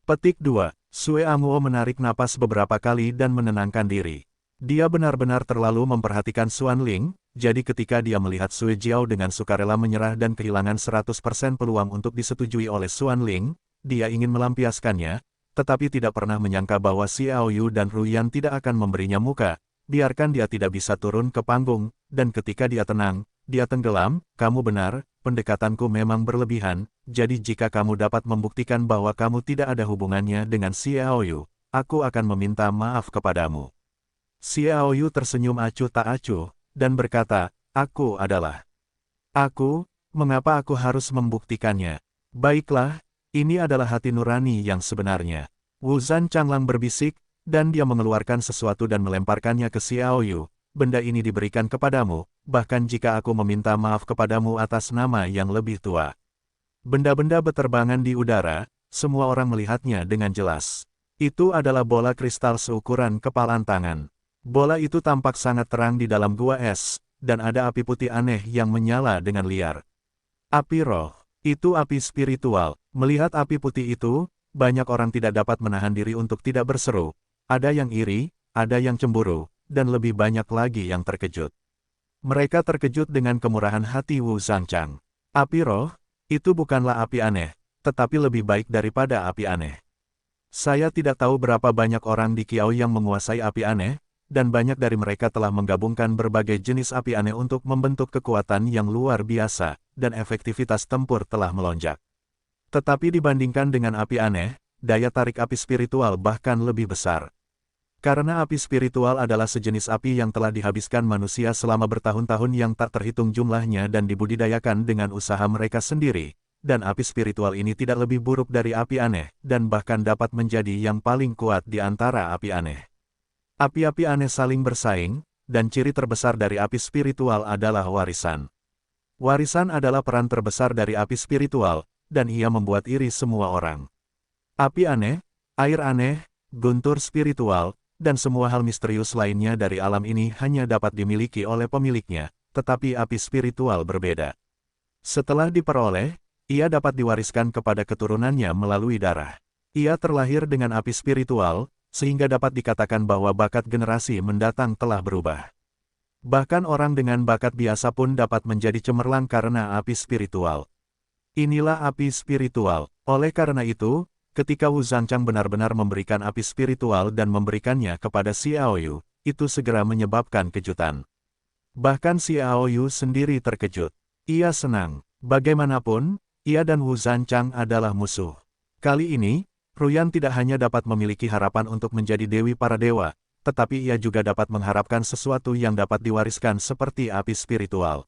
Petik 2. Sue Amuo menarik napas beberapa kali dan menenangkan diri. Dia benar-benar terlalu memperhatikan Xuanling, jadi ketika dia melihat Sue Jiao dengan sukarela menyerah dan kehilangan 100% peluang untuk disetujui oleh Xuanling, dia ingin melampiaskannya, tetapi tidak pernah menyangka bahwa Xiaoyu dan Ruyan tidak akan memberinya muka. Biarkan dia tidak bisa turun ke panggung, dan ketika dia tenang, dia tenggelam. Kamu benar, pendekatanku memang berlebihan, jadi jika kamu dapat membuktikan bahwa kamu tidak ada hubungannya dengan Xiaoyu, aku akan meminta maaf kepadamu. Xiaoyu tersenyum acuh tak acuh, dan berkata, Aku adalah. Aku, mengapa aku harus membuktikannya? Baiklah, ini adalah hati nurani yang sebenarnya. Wu Zhan Changlang berbisik, dan dia mengeluarkan sesuatu dan melemparkannya ke Xiao Yu. Benda ini diberikan kepadamu, bahkan jika aku meminta maaf kepadamu atas nama yang lebih tua. Benda-benda beterbangan di udara, semua orang melihatnya dengan jelas. Itu adalah bola kristal seukuran kepalan tangan. Bola itu tampak sangat terang di dalam gua es, dan ada api putih aneh yang menyala dengan liar. Api roh, itu api spiritual. Melihat api putih itu, banyak orang tidak dapat menahan diri untuk tidak berseru. Ada yang iri, ada yang cemburu, dan lebih banyak lagi yang terkejut. Mereka terkejut dengan kemurahan hati Wu Zhanchang. Api roh, itu bukanlah api aneh, tetapi lebih baik daripada api aneh. Saya tidak tahu berapa banyak orang di Kiao yang menguasai api aneh, dan banyak dari mereka telah menggabungkan berbagai jenis api aneh untuk membentuk kekuatan yang luar biasa, dan efektivitas tempur telah melonjak. Tetapi dibandingkan dengan api aneh, daya tarik api spiritual bahkan lebih besar. Karena api spiritual adalah sejenis api yang telah dihabiskan manusia selama bertahun-tahun yang tak terhitung jumlahnya dan dibudidayakan dengan usaha mereka sendiri, dan api spiritual ini tidak lebih buruk dari api aneh, dan bahkan dapat menjadi yang paling kuat di antara api aneh. Api-api aneh saling bersaing, dan ciri terbesar dari api spiritual adalah warisan. Warisan adalah peran terbesar dari api spiritual, dan ia membuat iri semua orang. Api aneh, air aneh, guntur spiritual, dan semua hal misterius lainnya dari alam ini hanya dapat dimiliki oleh pemiliknya, tetapi api spiritual berbeda. Setelah diperoleh, ia dapat diwariskan kepada keturunannya melalui darah. Ia terlahir dengan api spiritual, sehingga dapat dikatakan bahwa bakat generasi mendatang telah berubah. Bahkan orang dengan bakat biasa pun dapat menjadi cemerlang karena api spiritual. Inilah api spiritual. Oleh karena itu, ketika Wu Zhanchang benar-benar memberikan api spiritual dan memberikannya kepada Xiao Yu, itu segera menyebabkan kejutan. Bahkan Xiao Yu sendiri terkejut. Ia senang. Bagaimanapun, ia dan Wu Zhanchang adalah musuh. Kali ini, Ruyan tidak hanya dapat memiliki harapan untuk menjadi dewi para dewa, tetapi ia juga dapat mengharapkan sesuatu yang dapat diwariskan seperti api spiritual.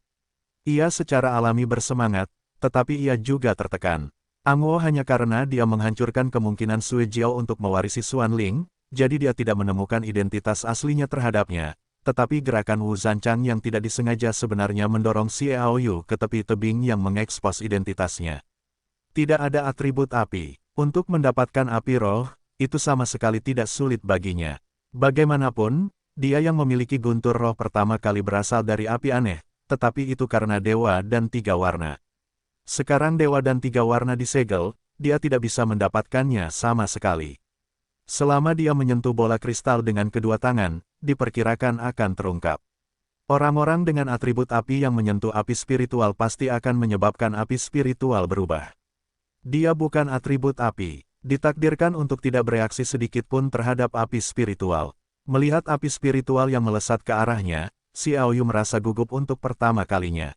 Ia secara alami bersemangat, tetapi ia juga tertekan. Angwo hanya karena dia menghancurkan kemungkinan Sui Jiao untuk mewarisi Xuan Ling, jadi dia tidak menemukan identitas aslinya terhadapnya, tetapi gerakan Wu Zhanchang yang tidak disengaja sebenarnya mendorong Xiao Yu ke tepi tebing yang mengekspos identitasnya. Tidak ada atribut api. Untuk mendapatkan api roh, itu sama sekali tidak sulit baginya. Bagaimanapun, dia yang memiliki guntur roh pertama kali berasal dari api aneh, tetapi itu karena dewa dan tiga warna. Sekarang dewa dan tiga warna disegel, dia tidak bisa mendapatkannya sama sekali. Selama dia menyentuh bola kristal dengan kedua tangan, diperkirakan akan terungkap. Orang-orang dengan atribut api yang menyentuh api spiritual pasti akan menyebabkan api spiritual berubah. Dia bukan atribut api, ditakdirkan untuk tidak bereaksi sedikit pun terhadap api spiritual. Melihat api spiritual yang melesat ke arahnya, Xiao Yu merasa gugup untuk pertama kalinya.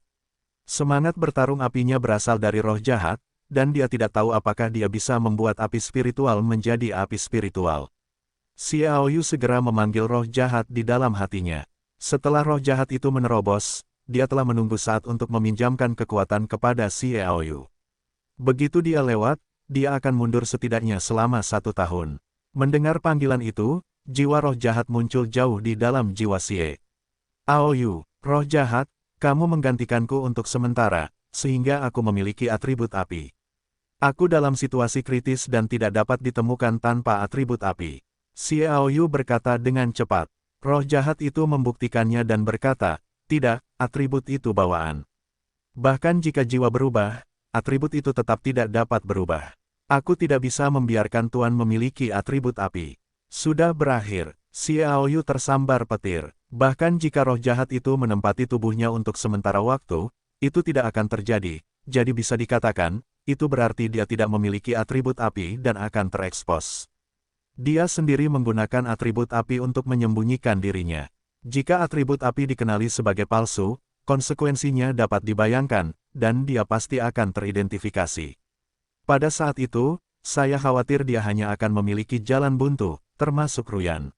Semangat bertarung apinya berasal dari roh jahat, dan dia tidak tahu apakah dia bisa membuat api spiritual menjadi api spiritual. Xiao Yu segera memanggil roh jahat di dalam hatinya. Setelah roh jahat itu menerobos, dia telah menunggu saat untuk meminjamkan kekuatan kepada Xiao Yu. Begitu dia lewat, dia akan mundur setidaknya selama 1 tahun. Mendengar panggilan itu, jiwa roh jahat muncul jauh di dalam jiwa Xie. Ao Yu, roh jahat, kamu menggantikanku untuk sementara, sehingga aku memiliki atribut api. Aku dalam situasi kritis dan tidak dapat ditemukan tanpa atribut api. Xiao Yu berkata dengan cepat. Roh jahat itu membuktikannya dan berkata, tidak, atribut itu bawaan. Bahkan jika jiwa berubah, atribut itu tetap tidak dapat berubah. Aku tidak bisa membiarkan Tuan memiliki atribut api. Sudah berakhir, Xiao Yu tersambar petir. Bahkan jika roh jahat itu menempati tubuhnya untuk sementara waktu, itu tidak akan terjadi. Jadi bisa dikatakan, itu berarti dia tidak memiliki atribut api dan akan terekspos. Dia sendiri menggunakan atribut api untuk menyembunyikan dirinya. Jika atribut api dikenali sebagai palsu, konsekuensinya dapat dibayangkan, dan dia pasti akan teridentifikasi. Pada saat itu, saya khawatir dia hanya akan memiliki jalan buntu, termasuk Ruyan.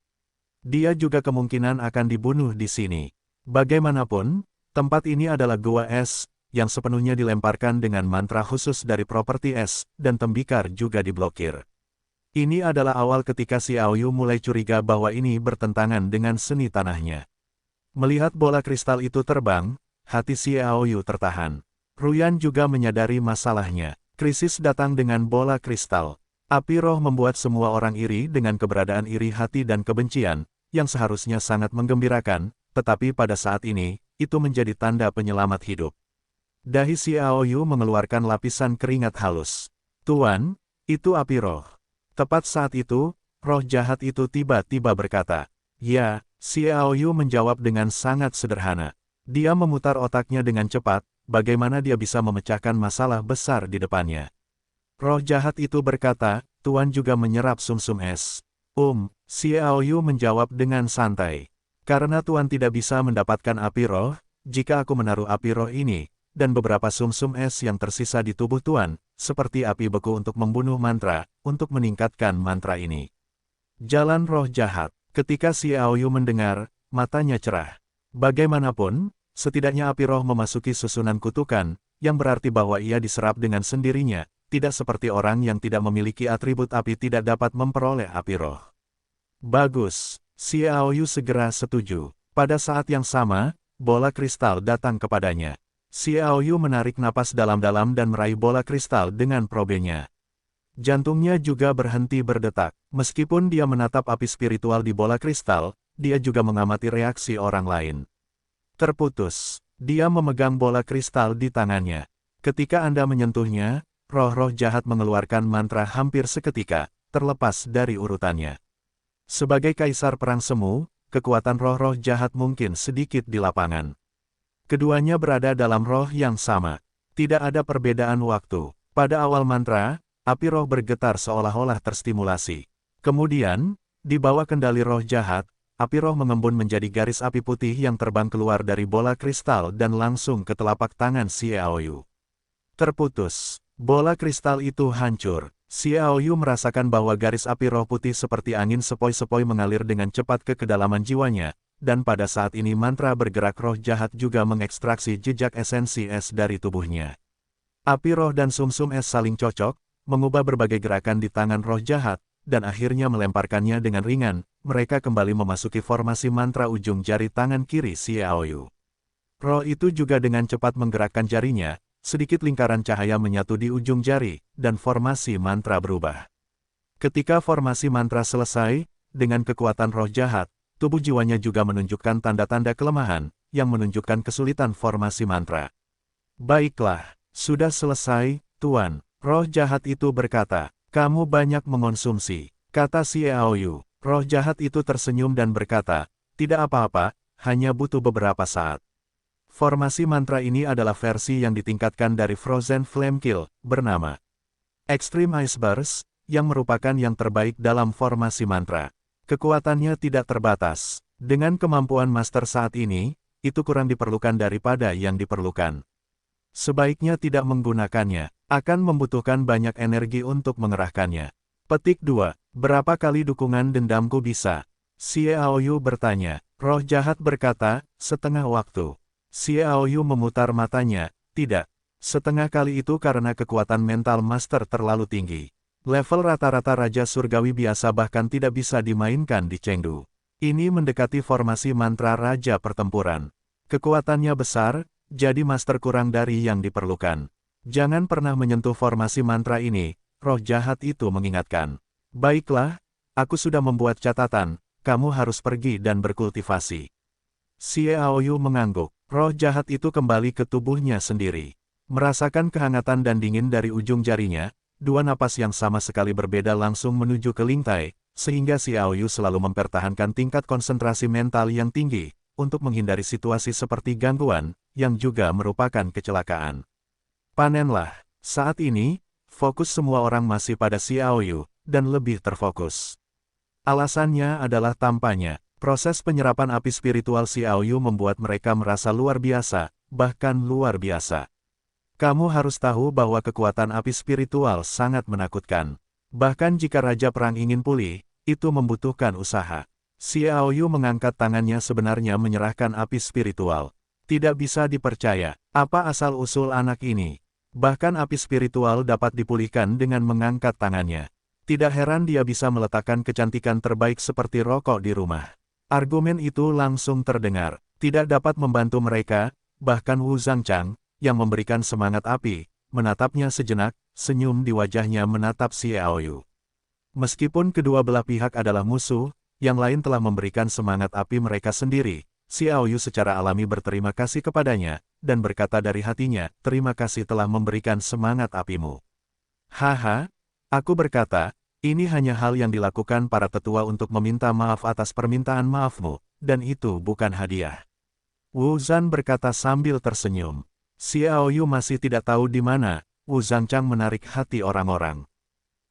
Dia juga kemungkinan akan dibunuh di sini. Bagaimanapun, Tempat ini adalah gua es, yang sepenuhnya dilemparkan dengan mantra khusus dari properti es, dan tembikar juga diblokir. Ini adalah awal ketika Xiao Yu mulai curiga bahwa ini bertentangan dengan seni tanahnya. Melihat bola kristal itu terbang, hati Xiao Yu tertahan. Ruyan juga menyadari masalahnya. Krisis datang dengan bola kristal. Api roh membuat semua orang iri dengan keberadaan iri hati dan kebencian, yang seharusnya sangat menggembirakan, tetapi pada saat ini, itu menjadi tanda penyelamat hidup. Dahi Xiao Yu mengeluarkan lapisan keringat halus. Tuan, itu api roh. Tepat saat itu, roh jahat itu tiba-tiba berkata, "Ya." Xiao Yu menjawab dengan sangat sederhana. Dia memutar otaknya dengan cepat, bagaimana dia bisa memecahkan masalah besar di depannya. Roh jahat itu berkata, "Tuan juga menyerap sumsum es." Xiao Yu menjawab dengan santai. "Karena Tuan tidak bisa mendapatkan api roh, jika aku menaruh api roh ini, dan beberapa sumsum es yang tersisa di tubuh Tuan, seperti api beku untuk membunuh mantra, untuk meningkatkan mantra ini." Jalan roh jahat. Ketika Xiao Yu mendengar, matanya cerah. Bagaimanapun, setidaknya api roh memasuki susunan kutukan, yang berarti bahwa ia diserap dengan sendirinya, tidak seperti orang yang tidak memiliki atribut api tidak dapat memperoleh api roh. Bagus, Xiao Yu segera setuju. Pada saat yang sama, bola kristal datang kepadanya. Xiao Yu menarik napas dalam-dalam dan meraih bola kristal dengan probenya. Jantungnya juga berhenti berdetak. Meskipun dia menatap api spiritual di bola kristal, dia juga mengamati reaksi orang lain. Terputus. Dia memegang bola kristal di tangannya. Ketika Anda menyentuhnya, roh-roh jahat mengeluarkan mantra hampir seketika, terlepas dari urutannya. Sebagai kaisar perang semu, kekuatan roh-roh jahat mungkin sedikit di lapangan. Keduanya berada dalam roh yang sama. Tidak ada perbedaan waktu. Pada awal mantra, api roh bergetar seolah-olah terstimulasi. Kemudian, di bawah kendali roh jahat, api roh mengembun menjadi garis api putih yang terbang keluar dari bola kristal dan langsung ke telapak tangan Xiao Yu. Terputus. Bola kristal itu hancur. Xiao Yu merasakan bahwa garis api roh putih seperti angin sepoi-sepoi mengalir dengan cepat ke kedalaman jiwanya, dan pada saat ini mantra bergerak roh jahat juga mengekstraksi jejak esensi es dari tubuhnya. Api roh dan sumsum es saling cocok, mengubah berbagai gerakan di tangan roh jahat, dan akhirnya melemparkannya dengan ringan. Mereka kembali memasuki formasi mantra ujung jari tangan kiri Xiao Yu. Roh itu juga dengan cepat menggerakkan jarinya, sedikit lingkaran cahaya menyatu di ujung jari, dan formasi mantra berubah. Ketika formasi mantra selesai, dengan kekuatan roh jahat, tubuh jiwanya juga menunjukkan tanda-tanda kelemahan, yang menunjukkan kesulitan formasi mantra. "Baiklah, sudah selesai, Tuan." Roh jahat itu berkata, "Kamu banyak mengonsumsi," kata Xiao Yu. Roh jahat itu tersenyum dan berkata, "Tidak apa-apa, hanya butuh beberapa saat." Formasi mantra ini adalah versi yang ditingkatkan dari Frozen Flame Kill, bernama Extreme Ice Burst, yang merupakan yang terbaik dalam formasi mantra. Kekuatannya tidak terbatas. Dengan kemampuan master saat ini, itu kurang diperlukan daripada yang diperlukan. Sebaiknya tidak menggunakannya, akan membutuhkan banyak energi untuk mengerahkannya. Petik 2. Berapa kali dukungan dendamku bisa? Xiao Yu bertanya. Roh jahat berkata, setengah waktu. Xiao Yu memutar matanya, tidak. Setengah kali itu karena kekuatan mental master terlalu tinggi. Level rata-rata Raja Surgawi biasa bahkan tidak bisa dimainkan di Chengdu. Ini mendekati formasi mantra Raja Pertempuran. Kekuatannya besar, jadi master kurang dari yang diperlukan. Jangan pernah menyentuh formasi mantra ini, roh jahat itu mengingatkan. Baiklah, aku sudah membuat catatan, kamu harus pergi dan berkultivasi. Xiao Yu mengangguk, roh jahat itu kembali ke tubuhnya sendiri. Merasakan kehangatan dan dingin dari ujung jarinya, dua napas yang sama sekali berbeda langsung menuju ke Lingtai, sehingga Xiao Yu selalu mempertahankan tingkat konsentrasi mental yang tinggi, untuk menghindari situasi seperti gangguan, yang juga merupakan kecelakaan. Panenlah, saat ini, fokus semua orang masih pada Xiao Yu, dan lebih terfokus. Alasannya adalah tampaknya, proses penyerapan api spiritual Xiao Yu membuat mereka merasa luar biasa, bahkan luar biasa. Kamu harus tahu bahwa kekuatan api spiritual sangat menakutkan. Bahkan jika Raja Perang ingin pulih, itu membutuhkan usaha. Xiao Yu mengangkat tangannya sebenarnya menyerahkan api spiritual. Tidak bisa dipercaya. Apa asal-usul anak ini? Bahkan api spiritual dapat dipulihkan dengan mengangkat tangannya. Tidak heran dia bisa meletakkan kecantikan terbaik seperti rokok di rumah. Argumen itu langsung terdengar. Tidak dapat membantu mereka, bahkan Wu Zhangchang, yang memberikan semangat api, menatapnya sejenak, senyum di wajahnya menatap Xiao Yu. Meskipun kedua belah pihak adalah musuh, yang lain telah memberikan semangat api mereka sendiri. Xiao Yu secara alami berterima kasih kepadanya, dan berkata dari hatinya, terima kasih telah memberikan semangat apimu. Haha, aku berkata, ini hanya hal yang dilakukan para tetua untuk meminta maaf atas permintaan maafmu, dan itu bukan hadiah. Wu Zhan berkata sambil tersenyum. Xiao Yu masih tidak tahu di mana, Wu Zhangchang menarik hati orang-orang.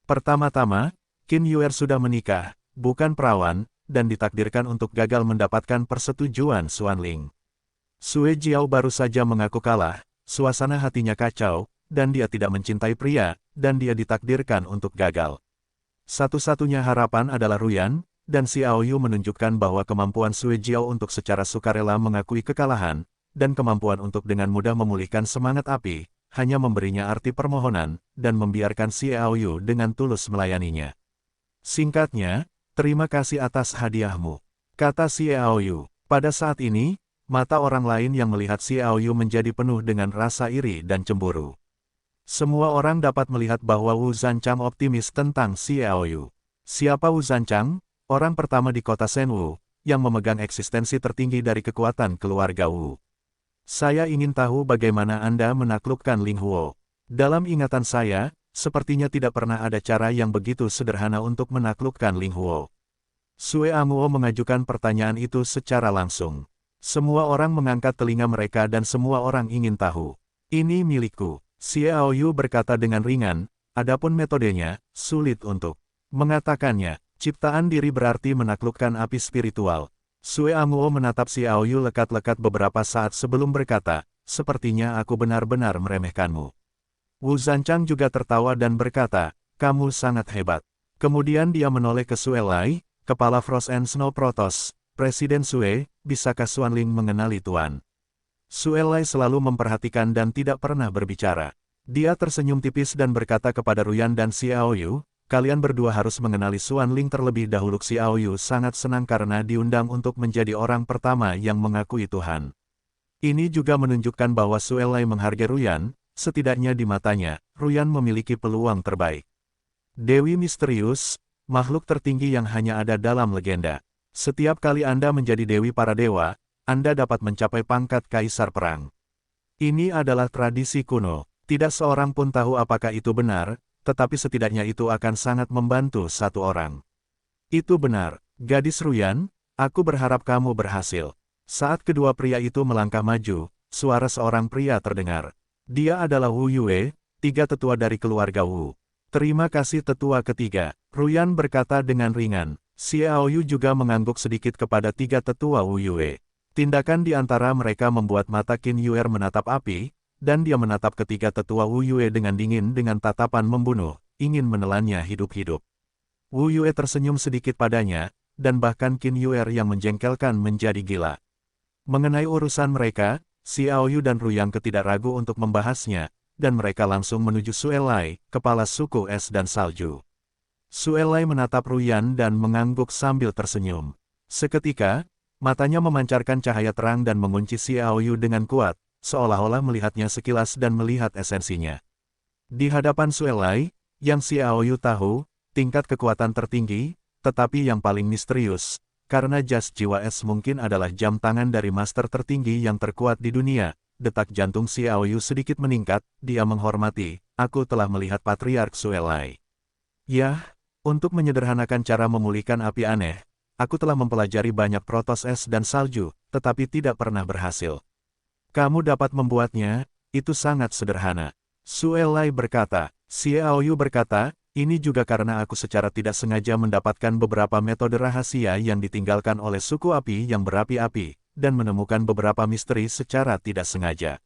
Pertama-tama, Qin Yuer sudah menikah, bukan perawan, dan ditakdirkan untuk gagal mendapatkan persetujuan Xuan Ling. Sue Jiao baru saja mengaku kalah, suasana hatinya kacau, dan dia tidak mencintai pria, dan dia ditakdirkan untuk gagal. Satu-satunya harapan adalah Ruyan, dan Xiao Yu menunjukkan bahwa kemampuan Sue Jiao untuk secara sukarela mengakui kekalahan, dan kemampuan untuk dengan mudah memulihkan semangat api, hanya memberinya arti permohonan, dan membiarkan Xiao Yu dengan tulus melayaninya. Singkatnya, terima kasih atas hadiahmu, kata Xiao Yu. Pada saat ini, mata orang lain yang melihat Xiao Yu menjadi penuh dengan rasa iri dan cemburu. Semua orang dapat melihat bahwa Wu Zhanchang optimis tentang Xiao Yu. Siapa Wu Zhanchang? Orang pertama di kota Shenwu, yang memegang eksistensi tertinggi dari kekuatan keluarga Wu. Saya ingin tahu bagaimana Anda menaklukkan Ling Huo. Dalam ingatan saya, sepertinya tidak pernah ada cara yang begitu sederhana untuk menaklukkan Ling Huo. Sue Amuo mengajukan pertanyaan itu secara langsung. Semua orang mengangkat telinga mereka dan semua orang ingin tahu. Ini milikku. Xiao Yu berkata dengan ringan, adapun metodenya, sulit untuk mengatakannya. Ciptaan diri berarti menaklukkan api spiritual. Sue Amuo menatap Xiao Yu lekat-lekat beberapa saat sebelum berkata, sepertinya aku benar-benar meremehkanmu. Wu Zhanchang juga tertawa dan berkata, kamu sangat hebat. Kemudian dia menoleh ke Sue Lai, kepala Frost and Snow Protoss, Presiden Sue, bisakah Xuan Ling mengenali Tuan? Sue Lai selalu memperhatikan dan tidak pernah berbicara. Dia tersenyum tipis dan berkata kepada Ruyan dan Xiao Yu, kalian berdua harus mengenali Xuan Ling terlebih dahulu. Xiao Yu sangat senang karena diundang untuk menjadi orang pertama yang mengakui Tuhan. Ini juga menunjukkan bahwa Sue Lai menghargai Ruyan, setidaknya di matanya, Ruyan memiliki peluang terbaik. Dewi misterius, makhluk tertinggi yang hanya ada dalam legenda. Setiap kali Anda menjadi Dewi para dewa, Anda dapat mencapai pangkat Kaisar Perang. Ini adalah tradisi kuno, tidak seorang pun tahu apakah itu benar, tetapi setidaknya itu akan sangat membantu satu orang. Itu benar, gadis Ruyan, aku berharap kamu berhasil. Saat kedua pria itu melangkah maju, suara seorang pria terdengar. Dia adalah Wu Yue, tiga tetua dari keluarga Wu. Terima kasih tetua ketiga, Ruyan berkata dengan ringan. Xiao Yu juga mengangguk sedikit kepada tiga tetua Wu Yue. Tindakan di antara mereka membuat mata Qin Yuer menatap api, dan dia menatap ketiga tetua Wu Yue dengan dingin dengan tatapan membunuh, ingin menelannya hidup-hidup. Wu Yue tersenyum sedikit padanya, dan bahkan Qin Yuer yang menjengkelkan menjadi gila. Mengenai urusan mereka, Xiao Yu dan Ruyang tidak ragu untuk membahasnya, dan mereka langsung menuju Sue Lai, kepala suku es dan salju. Sue Lai menatap Ruyan dan mengangguk sambil tersenyum. Seketika, matanya memancarkan cahaya terang dan mengunci Xiao Yu dengan kuat, seolah-olah melihatnya sekilas dan melihat esensinya. Di hadapan Sue Lai, yang Xiao Yu tahu, tingkat kekuatan tertinggi, tetapi yang paling misterius, karena jas jiwa es mungkin adalah jam tangan dari master tertinggi yang terkuat di dunia. Detak jantung Xiao Yu sedikit meningkat, dia menghormati, aku telah melihat Patriark Sue Lai. Yah, untuk menyederhanakan cara memulihkan api aneh, aku telah mempelajari banyak protos es dan salju, tetapi tidak pernah berhasil. Kamu dapat membuatnya, itu sangat sederhana. Sue Lai berkata. Xiao Yu berkata, ini juga karena aku secara tidak sengaja mendapatkan beberapa metode rahasia yang ditinggalkan oleh suku api yang berapi-api, dan menemukan beberapa misteri secara tidak sengaja.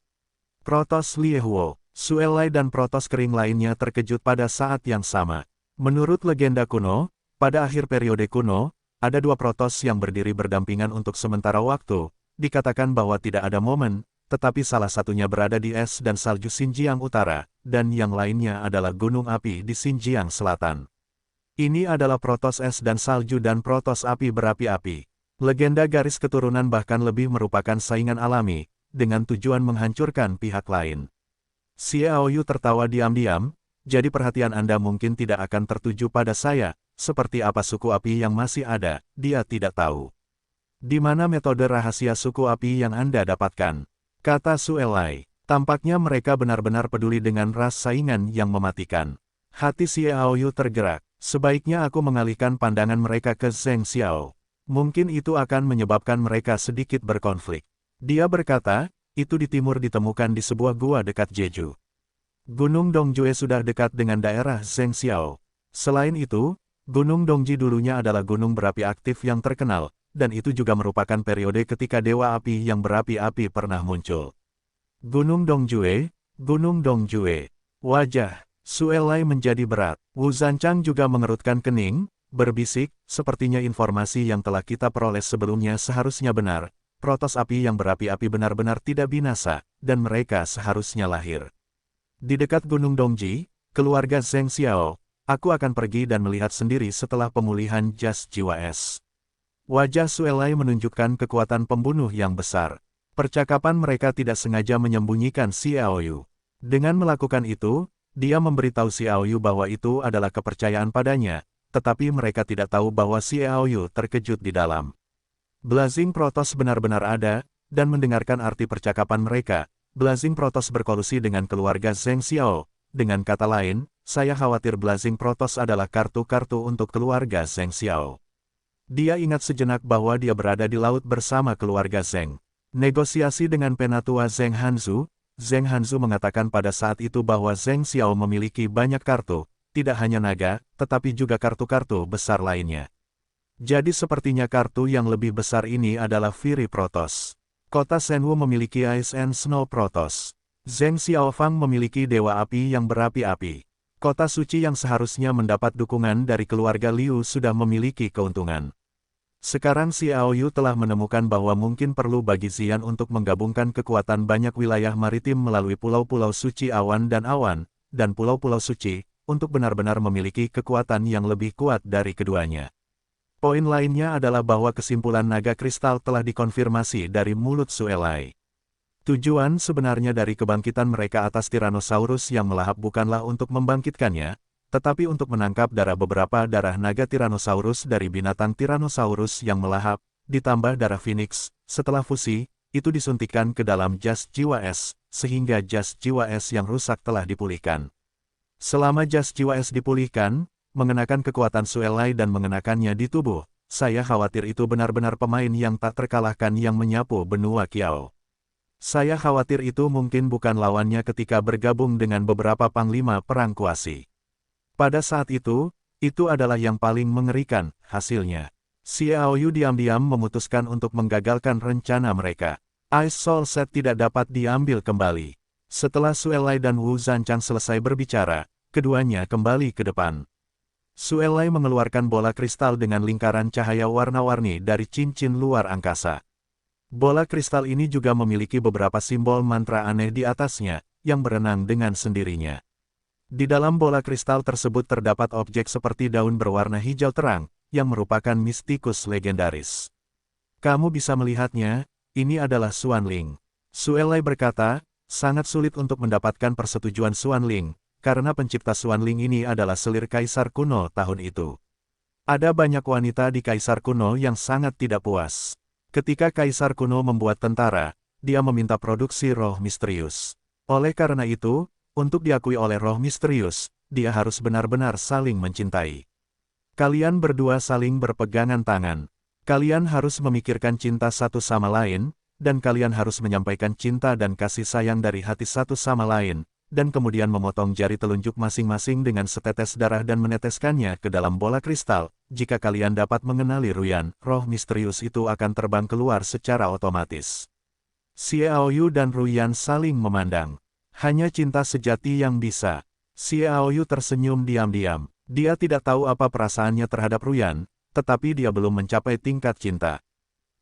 Protos Liehuo, Sue Lai dan protos kering lainnya terkejut pada saat yang sama. Menurut legenda kuno, pada akhir periode kuno, ada dua protos yang berdiri berdampingan untuk sementara waktu, dikatakan bahwa tidak ada momen, tetapi salah satunya berada di es dan salju Xinjiang Utara, dan yang lainnya adalah gunung api di Xinjiang Selatan. Ini adalah protos es dan salju dan protos api berapi-api. Legenda garis keturunan bahkan lebih merupakan saingan alami, dengan tujuan menghancurkan pihak lain. Xiaoyu tertawa diam-diam, jadi perhatian Anda mungkin tidak akan tertuju pada saya, seperti apa suku api yang masih ada, dia tidak tahu. Di mana metode rahasia suku api yang Anda dapatkan? Kata Suelai. Tampaknya mereka benar-benar peduli dengan ras saingan yang mematikan. Hati Xiaoyu tergerak. Sebaiknya aku mengalihkan pandangan mereka ke Zheng Xiao. Mungkin itu akan menyebabkan mereka sedikit berkonflik. Dia berkata, itu di timur ditemukan di sebuah gua dekat Jeju. Gunung Dongjue sudah dekat dengan daerah Zheng Xiao. Selain itu, Gunung Dongji dulunya adalah gunung berapi aktif yang terkenal, dan itu juga merupakan periode ketika dewa api yang berapi-api pernah muncul. Gunung Dongjue, Gunung Dongjue. Wajah Suelai menjadi berat. Wu Zanchang juga mengerutkan kening, berbisik, sepertinya informasi yang telah kita peroleh sebelumnya seharusnya benar. Protos api yang berapi-api benar-benar tidak binasa, dan mereka seharusnya lahir. Di dekat Gunung Dongji, keluarga Zheng Xiao, aku akan pergi dan melihat sendiri setelah pemulihan jas jiwa es. Wajah Suelai menunjukkan kekuatan pembunuh yang besar. Percakapan mereka tidak sengaja menyembunyikan Xiaoyu. Dengan melakukan itu, dia memberitahu Xiaoyu bahwa itu adalah kepercayaan padanya, tetapi mereka tidak tahu bahwa Xiaoyu terkejut di dalam. Blazing Protoss benar-benar ada, dan mendengarkan arti percakapan mereka, Blazing Protoss berkolusi dengan keluarga Zheng Xiao. Dengan kata lain, saya khawatir Blazing Protoss adalah kartu-kartu untuk keluarga Zheng Xiao. Dia ingat sejenak bahwa dia berada di laut bersama keluarga Zheng. Negosiasi dengan penatua Zheng Hanzu mengatakan pada saat itu bahwa Zheng Xiao memiliki banyak kartu, tidak hanya naga, tetapi juga kartu-kartu besar lainnya. Jadi sepertinya kartu yang lebih besar ini adalah Fury Protoss. Kota Shenwu memiliki Ice and Snow Protoss. Zheng Xiaofang memiliki dewa api yang berapi-api. Kota suci yang seharusnya mendapat dukungan dari keluarga Liu sudah memiliki keuntungan. Sekarang Xiaoyu telah menemukan bahwa mungkin perlu bagi Xian untuk menggabungkan kekuatan banyak wilayah maritim melalui pulau-pulau suci awan, dan pulau-pulau suci, untuk benar-benar memiliki kekuatan yang lebih kuat dari keduanya. Poin lainnya adalah bahwa kesimpulan naga kristal telah dikonfirmasi dari mulut Suelai. Tujuan sebenarnya dari kebangkitan mereka atas Tyrannosaurus yang melahap bukanlah untuk membangkitkannya, tetapi untuk menangkap beberapa darah naga Tyrannosaurus dari binatang Tyrannosaurus yang melahap, ditambah darah Phoenix. Setelah fusi, itu disuntikkan ke dalam jas jiwa es, sehingga jas jiwa es yang rusak telah dipulihkan. Selama jas jiwa es dipulihkan, mengenakan kekuatan Suelai dan mengenakannya di tubuh, saya khawatir itu benar-benar pemain yang tak terkalahkan yang menyapu benua Kiao. Saya khawatir itu mungkin bukan lawannya ketika bergabung dengan beberapa panglima perang kuasi. Pada saat itu adalah yang paling mengerikan, hasilnya. Xiaoyu diam-diam memutuskan untuk menggagalkan rencana mereka. Ice Soul Set tidak dapat diambil kembali. Setelah Suelai dan Wu Zanchang selesai berbicara, keduanya kembali ke depan. Suelai mengeluarkan bola kristal dengan lingkaran cahaya warna-warni dari cincin luar angkasa. Bola kristal ini juga memiliki beberapa simbol mantra aneh di atasnya, yang berenang dengan sendirinya. Di dalam bola kristal tersebut terdapat objek seperti daun berwarna hijau terang, yang merupakan mistikus legendaris. Kamu bisa melihatnya, ini adalah Xuanling. Suelai berkata, sangat sulit untuk mendapatkan persetujuan Xuanling, karena pencipta Xuanling ini adalah selir kaisar kuno tahun itu. Ada banyak wanita di kaisar kuno yang sangat tidak puas. Ketika kaisar kuno membuat tentara, dia meminta produksi roh misterius. Oleh karena itu, untuk diakui oleh roh misterius, dia harus benar-benar saling mencintai. Kalian berdua saling berpegangan tangan. Kalian harus memikirkan cinta satu sama lain, dan kalian harus menyampaikan cinta dan kasih sayang dari hati satu sama lain, dan kemudian memotong jari telunjuk masing-masing dengan setetes darah dan meneteskannya ke dalam bola kristal. Jika kalian dapat mengenali Ruyan, roh misterius itu akan terbang keluar secara otomatis. Xiaoyu dan Ruyan saling memandang. Hanya cinta sejati yang bisa. Xiaoyu tersenyum diam-diam. Dia tidak tahu apa perasaannya terhadap Ruyan, tetapi dia belum mencapai tingkat cinta.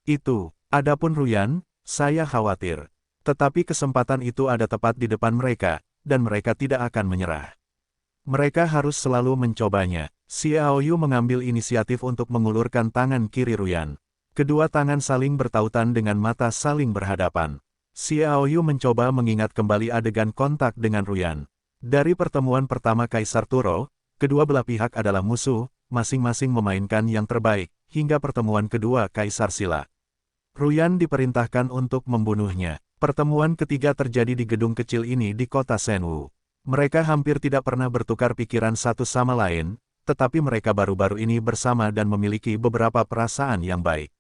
Itu Adapun Ruyan, saya khawatir. Tetapi kesempatan itu ada tepat di depan mereka, dan mereka tidak akan menyerah. Mereka harus selalu mencobanya. Xiaoyu mengambil inisiatif untuk mengulurkan tangan kiri Ruyan. Kedua tangan saling bertautan dengan mata saling berhadapan. Xiaoyu mencoba mengingat kembali adegan kontak dengan Ruyan. Dari pertemuan pertama Kaisar Turo, kedua belah pihak adalah musuh, masing-masing memainkan yang terbaik, hingga pertemuan kedua Kaisar Sila. Ruyan diperintahkan untuk membunuhnya. Pertemuan ketiga terjadi di gedung kecil ini di kota Shenwu. Mereka hampir tidak pernah bertukar pikiran satu sama lain, tetapi mereka baru-baru ini bersama dan memiliki beberapa perasaan yang baik.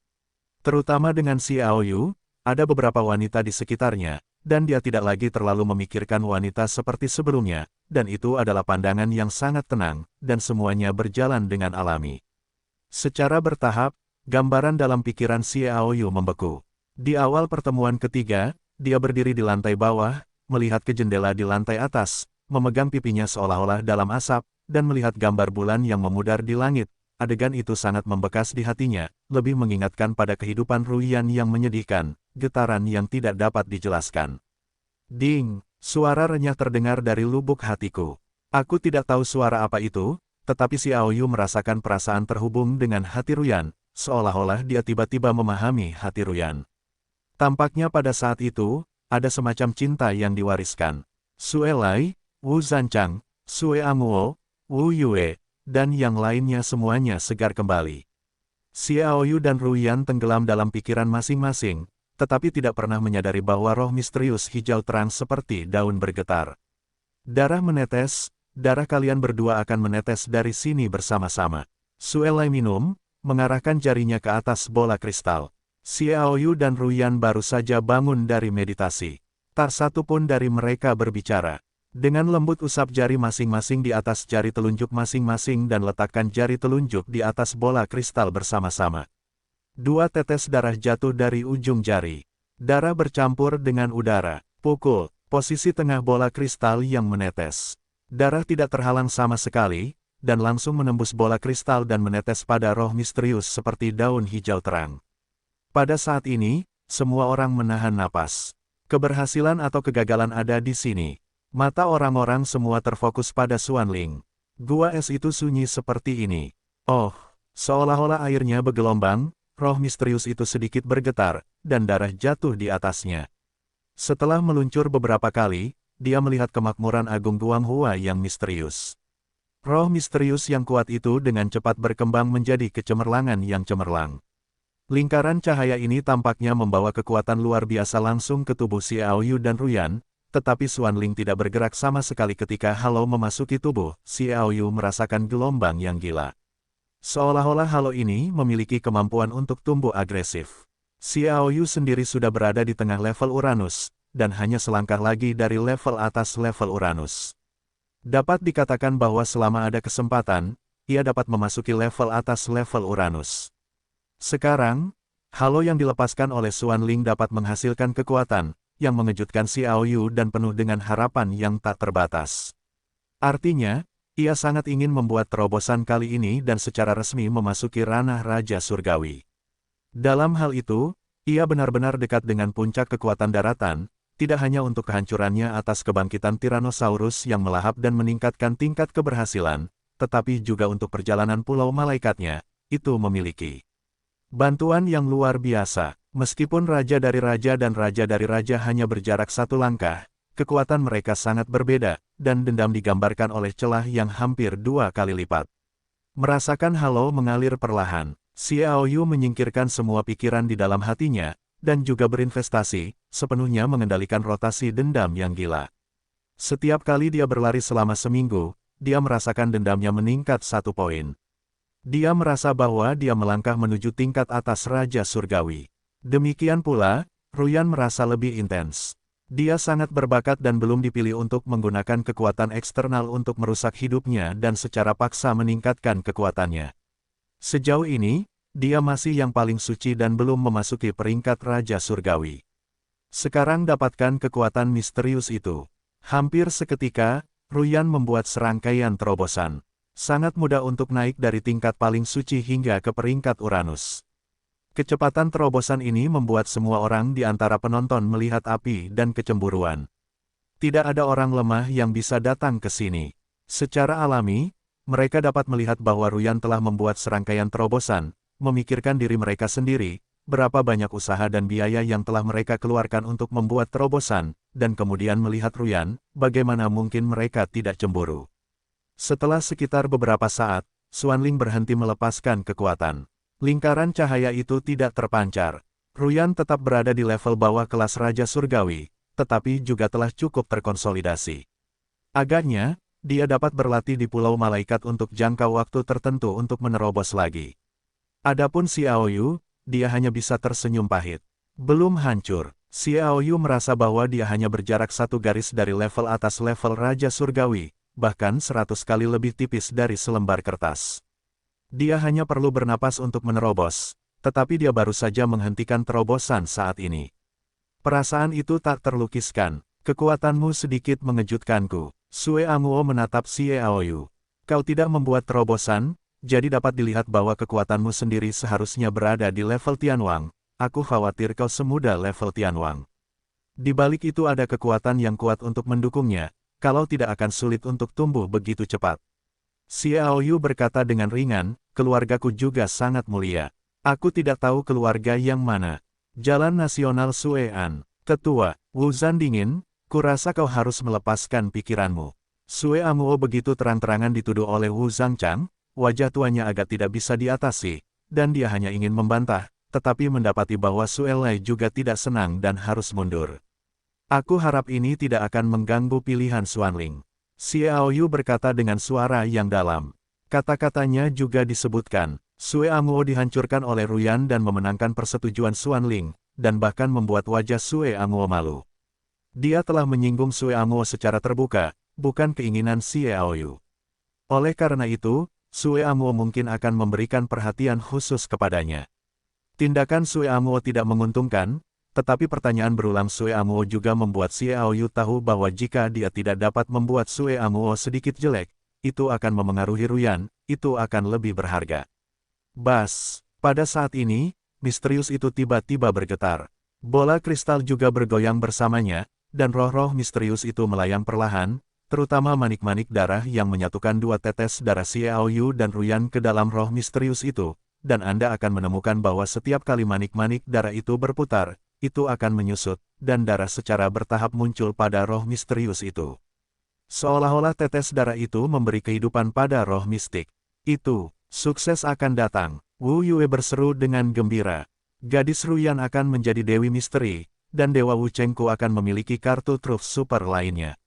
Terutama dengan Xiaoyu, ada beberapa wanita di sekitarnya, dan dia tidak lagi terlalu memikirkan wanita seperti sebelumnya, dan itu adalah pandangan yang sangat tenang, dan semuanya berjalan dengan alami. Secara bertahap, gambaran dalam pikiran Xiaoyu membeku. Di awal pertemuan ketiga, dia berdiri di lantai bawah, melihat ke jendela di lantai atas, memegang pipinya seolah-olah dalam asap, dan melihat gambar bulan yang memudar di langit. Adegan itu sangat membekas di hatinya, lebih mengingatkan pada kehidupan Ruyan yang menyedihkan, getaran yang tidak dapat dijelaskan. Ding, suara renyah terdengar dari lubuk hatiku. Aku tidak tahu suara apa itu, tetapi Xiaoyu merasakan perasaan terhubung dengan hati Ruyan, seolah-olah dia tiba-tiba memahami hati Ruyan. Tampaknya pada saat itu, ada semacam cinta yang diwariskan. Sue Lai, Wu Zanchang, Sue Amuo, Wu Yue, dan yang lainnya semuanya segar kembali. Xiaoyu dan Ruyan tenggelam dalam pikiran masing-masing, tetapi tidak pernah menyadari bahwa roh misterius hijau terang seperti daun bergetar. Darah menetes, darah kalian berdua akan menetes dari sini bersama-sama. Sue Lai minum, mengarahkan jarinya ke atas bola kristal. Xiaoyu dan Ruyan baru saja bangun dari meditasi. Tak satu pun dari mereka berbicara. Dengan lembut usap jari masing-masing di atas jari telunjuk masing-masing dan letakkan jari telunjuk di atas bola kristal bersama-sama. Dua tetes darah jatuh dari ujung jari. Darah bercampur dengan udara. Pukul, posisi tengah bola kristal yang menetes. Darah tidak terhalang sama sekali, dan langsung menembus bola kristal dan menetes pada roh misterius seperti daun hijau terang. Pada saat ini, semua orang menahan napas. Keberhasilan atau kegagalan ada di sini. Mata orang-orang semua terfokus pada Xuanling. Gua es itu sunyi seperti ini. Oh, seolah-olah airnya bergelombang, roh misterius itu sedikit bergetar, dan darah jatuh di atasnya. Setelah meluncur beberapa kali, dia melihat kemakmuran agung Guanghua yang misterius. Roh misterius yang kuat itu dengan cepat berkembang menjadi kecemerlangan yang cemerlang. Lingkaran cahaya ini tampaknya membawa kekuatan luar biasa langsung ke tubuh Xiaoyu dan Ruyan, tetapi Xuanling tidak bergerak sama sekali ketika halo memasuki tubuh. Xiaoyu merasakan gelombang yang gila. Seolah-olah halo ini memiliki kemampuan untuk tumbuh agresif. Xiaoyu sendiri sudah berada di tengah level Uranus, dan hanya selangkah lagi dari level atas level Uranus. Dapat dikatakan bahwa selama ada kesempatan, ia dapat memasuki level atas level Uranus. Sekarang, halo yang dilepaskan oleh Xuanling dapat menghasilkan kekuatan, yang mengejutkan Xiaoyu dan penuh dengan harapan yang tak terbatas. Artinya, ia sangat ingin membuat terobosan kali ini dan secara resmi memasuki ranah Raja Surgawi. Dalam hal itu, ia benar-benar dekat dengan puncak kekuatan daratan, tidak hanya untuk kehancurannya atas kebangkitan Tyrannosaurus yang melahap dan meningkatkan tingkat keberhasilan, tetapi juga untuk perjalanan pulau malaikatnya, itu memiliki bantuan yang luar biasa. Meskipun raja dari raja dan raja dari raja hanya berjarak satu langkah, kekuatan mereka sangat berbeda, dan dendam digambarkan oleh celah yang hampir 2 kali lipat. Merasakan halo mengalir perlahan, Xiaoyu menyingkirkan semua pikiran di dalam hatinya, dan juga berinvestasi, sepenuhnya mengendalikan rotasi dendam yang gila. Setiap kali dia berlari selama seminggu, dia merasakan dendamnya meningkat 1 poin. Dia merasa bahwa dia melangkah menuju tingkat atas Raja Surgawi. Demikian pula, Ruyan merasa lebih intens. Dia sangat berbakat dan belum dipilih untuk menggunakan kekuatan eksternal untuk merusak hidupnya dan secara paksa meningkatkan kekuatannya. Sejauh ini, dia masih yang paling suci dan belum memasuki peringkat Raja Surgawi. Sekarang dapatkan kekuatan misterius itu. Hampir seketika, Ruyan membuat serangkaian terobosan. Sangat mudah untuk naik dari tingkat paling suci hingga ke peringkat Uranus. Kecepatan terobosan ini membuat semua orang di antara penonton melihat api dan kecemburuan. Tidak ada orang lemah yang bisa datang ke sini. Secara alami, mereka dapat melihat bahwa Ruyan telah membuat serangkaian terobosan, memikirkan diri mereka sendiri, berapa banyak usaha dan biaya yang telah mereka keluarkan untuk membuat terobosan, dan kemudian melihat Ruyan, bagaimana mungkin mereka tidak cemburu. Setelah sekitar beberapa saat, Xuanling berhenti melepaskan kekuatan. Lingkaran cahaya itu tidak terpancar. Ruyan tetap berada di level bawah kelas Raja Surgawi, tetapi juga telah cukup terkonsolidasi. Agaknya, dia dapat berlatih di Pulau Malaikat untuk jangka waktu tertentu untuk menerobos lagi. Adapun Xiaoyu, dia hanya bisa tersenyum pahit. Belum hancur. Xiaoyu merasa bahwa dia hanya berjarak satu garis dari level atas level Raja Surgawi, bahkan 100 kali lebih tipis dari selembar kertas. Dia hanya perlu bernapas untuk menerobos, tetapi dia baru saja menghentikan terobosan saat ini. Perasaan itu tak terlukiskan. Kekuatanmu sedikit mengejutkanku. Sue Amuo menatap Xiaoyu. Kau tidak membuat terobosan, jadi dapat dilihat bahwa kekuatanmu sendiri seharusnya berada di level Tianwang. Aku khawatir kau semudah level Tianwang. Di balik itu ada kekuatan yang kuat untuk mendukungnya, kalau tidak akan sulit untuk tumbuh begitu cepat. Xiaoyu berkata dengan ringan, keluargaku juga sangat mulia. Aku tidak tahu keluarga yang mana. Jalan Nasional Suean. Ketua, Wu Zandingin, kurasa kau harus melepaskan pikiranmu. Sue Amuo begitu terang-terangan dituduh oleh Wu Zhangchang, wajah tuanya agak tidak bisa diatasi, dan dia hanya ingin membantah, tetapi mendapati bahwa Sue Lai juga tidak senang dan harus mundur. Aku harap ini tidak akan mengganggu pilihan Xuanling. Xiaoyu berkata dengan suara yang dalam. Kata-katanya juga disebutkan, Sue Amuo dihancurkan oleh Ruyan dan memenangkan persetujuan Xuanling, dan bahkan membuat wajah Sue Amuo malu. Dia telah menyinggung Sue Amuo secara terbuka, bukan keinginan Xiaoyu. Oleh karena itu, Sue Amuo mungkin akan memberikan perhatian khusus kepadanya. Tindakan Sue Amuo tidak menguntungkan, tetapi pertanyaan berulang Sue Amuo juga membuat Xiaoyu tahu bahwa jika dia tidak dapat membuat Sue Amuo sedikit jelek, itu akan memengaruhi Ruyan, itu akan lebih berharga. Bas, pada saat ini, misterius itu tiba-tiba bergetar. Bola kristal juga bergoyang bersamanya, dan roh-roh misterius itu melayang perlahan, terutama manik-manik darah yang menyatukan dua tetes darah Xiaoyu dan Ruyan ke dalam roh misterius itu, dan Anda akan menemukan bahwa setiap kali manik-manik darah itu berputar, itu akan menyusut, dan darah secara bertahap muncul pada roh misterius itu. Seolah-olah tetes darah itu memberi kehidupan pada roh mistik. Itu, sukses akan datang. Wu Yue berseru dengan gembira. Gadis Ruyan akan menjadi Dewi Misteri, dan Dewa Wu Chengku akan memiliki kartu truf super lainnya.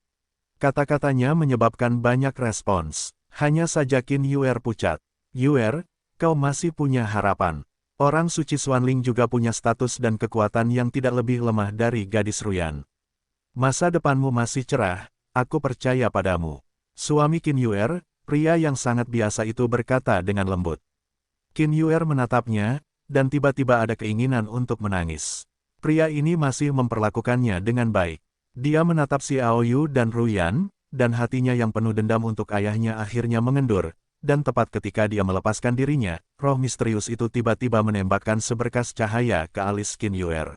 Kata-katanya menyebabkan banyak respons. Hanya saja Qin Yuer pucat. Yuer, kau masih punya harapan. Orang suci Xuanling juga punya status dan kekuatan yang tidak lebih lemah dari gadis Ruyan. Masa depanmu masih cerah, aku percaya padamu. Suami Qin Yuer, pria yang sangat biasa itu berkata dengan lembut. Qin Yuer menatapnya, dan tiba-tiba ada keinginan untuk menangis. Pria ini masih memperlakukannya dengan baik. Dia menatap Xiaoyu dan Ruyan, dan hatinya yang penuh dendam untuk ayahnya akhirnya mengendur. Dan tepat ketika dia melepaskan dirinya, roh misterius itu tiba-tiba menembakkan seberkas cahaya ke alis Qin Yuer.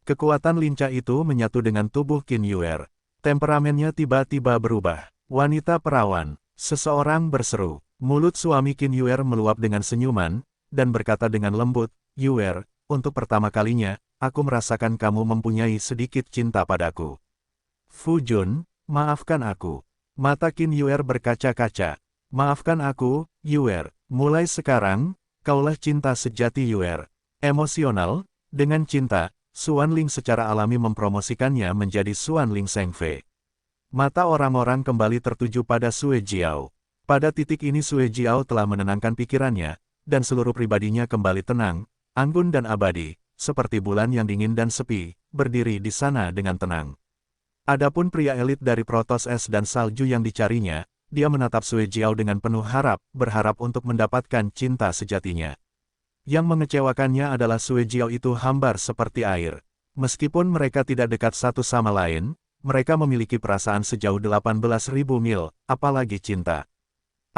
Kekuatan lincah itu menyatu dengan tubuh Qin Yuer. Temperamennya tiba-tiba berubah. Wanita perawan, seseorang berseru. Mulut suami Qin Yuer meluap dengan senyuman, dan berkata dengan lembut, Yuer, untuk pertama kalinya, aku merasakan kamu mempunyai sedikit cinta padaku. Fu Jun, maafkan aku. Mata Qin Yuer berkaca-kaca. Maafkan aku, Yuer. Mulai sekarang, kaulah cinta sejati Yuer. Emosional, dengan cinta, Xuanling secara alami mempromosikannya menjadi Xuanling Shengfei. Mata orang-orang kembali tertuju pada Sue Jiao. Pada titik ini Sue Jiao telah menenangkan pikirannya, dan seluruh pribadinya kembali tenang, anggun dan abadi, seperti bulan yang dingin dan sepi, berdiri di sana dengan tenang. Adapun pria elit dari Protos Es dan Salju yang dicarinya, dia menatap Sue Jiao dengan penuh harap, berharap untuk mendapatkan cinta sejatinya. Yang mengecewakannya adalah Sue Jiao itu hambar seperti air. Meskipun mereka tidak dekat satu sama lain, mereka memiliki perasaan sejauh 18.000 mil, apalagi cinta.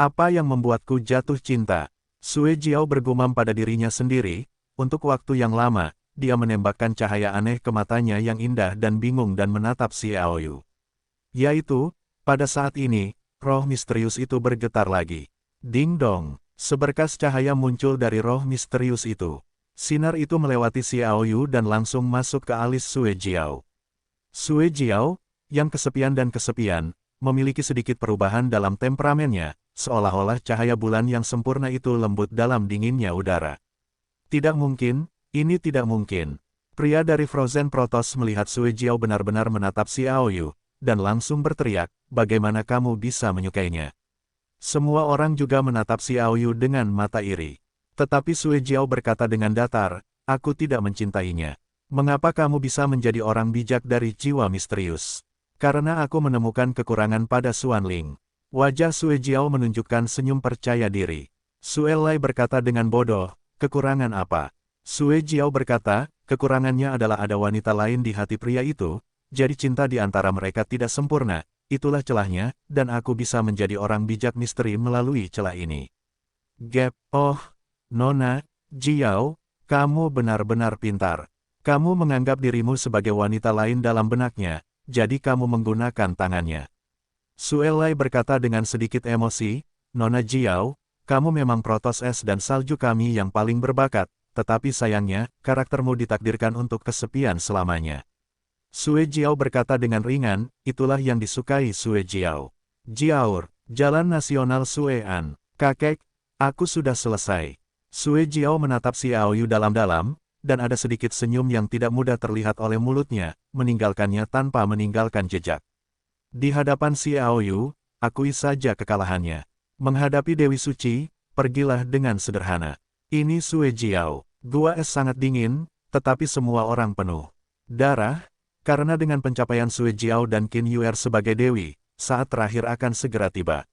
Apa yang membuatku jatuh cinta? Sue Jiao bergumam pada dirinya sendiri, untuk waktu yang lama, dia menembakkan cahaya aneh ke matanya yang indah dan bingung dan menatap Xiaoyu. Yaitu, pada saat ini, roh misterius itu bergetar lagi. Ding dong, seberkas cahaya muncul dari roh misterius itu. Sinar itu melewati Xiaoyu dan langsung masuk ke alis Sue Jiao. Sue Jiao, yang kesepian dan kesepian, memiliki sedikit perubahan dalam temperamennya, seolah-olah cahaya bulan yang sempurna itu lembut dalam dinginnya udara. Tidak mungkin, ini tidak mungkin. Pria dari Frozen Protoss melihat Sue Jiao benar-benar menatap Xiaoyu, dan langsung berteriak, bagaimana kamu bisa menyukainya? Semua orang juga menatap Xiaoyu dengan mata iri. Tetapi Sue Jiao berkata dengan datar, aku tidak mencintainya. Mengapa kamu bisa menjadi orang bijak dari jiwa misterius? Karena aku menemukan kekurangan pada Xuan Ling. Wajah Sue Jiao menunjukkan senyum percaya diri. Sue Lai berkata dengan bodoh, kekurangan apa? Sue Jiao berkata, kekurangannya adalah ada wanita lain di hati pria itu, jadi cinta di antara mereka tidak sempurna, itulah celahnya, dan aku bisa menjadi orang bijak misteri melalui celah ini. Gap, oh, Nona, Jiao, kamu benar-benar pintar. Kamu menganggap dirimu sebagai wanita lain dalam benaknya, jadi kamu menggunakan tangannya. Sue Lai berkata dengan sedikit emosi, Nona Jiao, kamu memang Protoss es dan salju kami yang paling berbakat, tetapi sayangnya, karaktermu ditakdirkan untuk kesepian selamanya. Sue Jiao berkata dengan ringan, itulah yang disukai Sue Jiao. Jiaur, Jalan Nasional Suean. Kakek, aku sudah selesai. Sue Jiao menatap Xiaoyu dalam-dalam, dan ada sedikit senyum yang tidak mudah terlihat oleh mulutnya, meninggalkannya tanpa meninggalkan jejak. Di hadapan Xiaoyu, akui saja kekalahannya. Menghadapi Dewi Suci, pergilah dengan sederhana. Ini Sue Jiao. Gua es sangat dingin, tetapi semua orang penuh darah, karena dengan pencapaian Sue Jiao dan Qin Yuer sebagai dewi, saat terakhir akan segera tiba.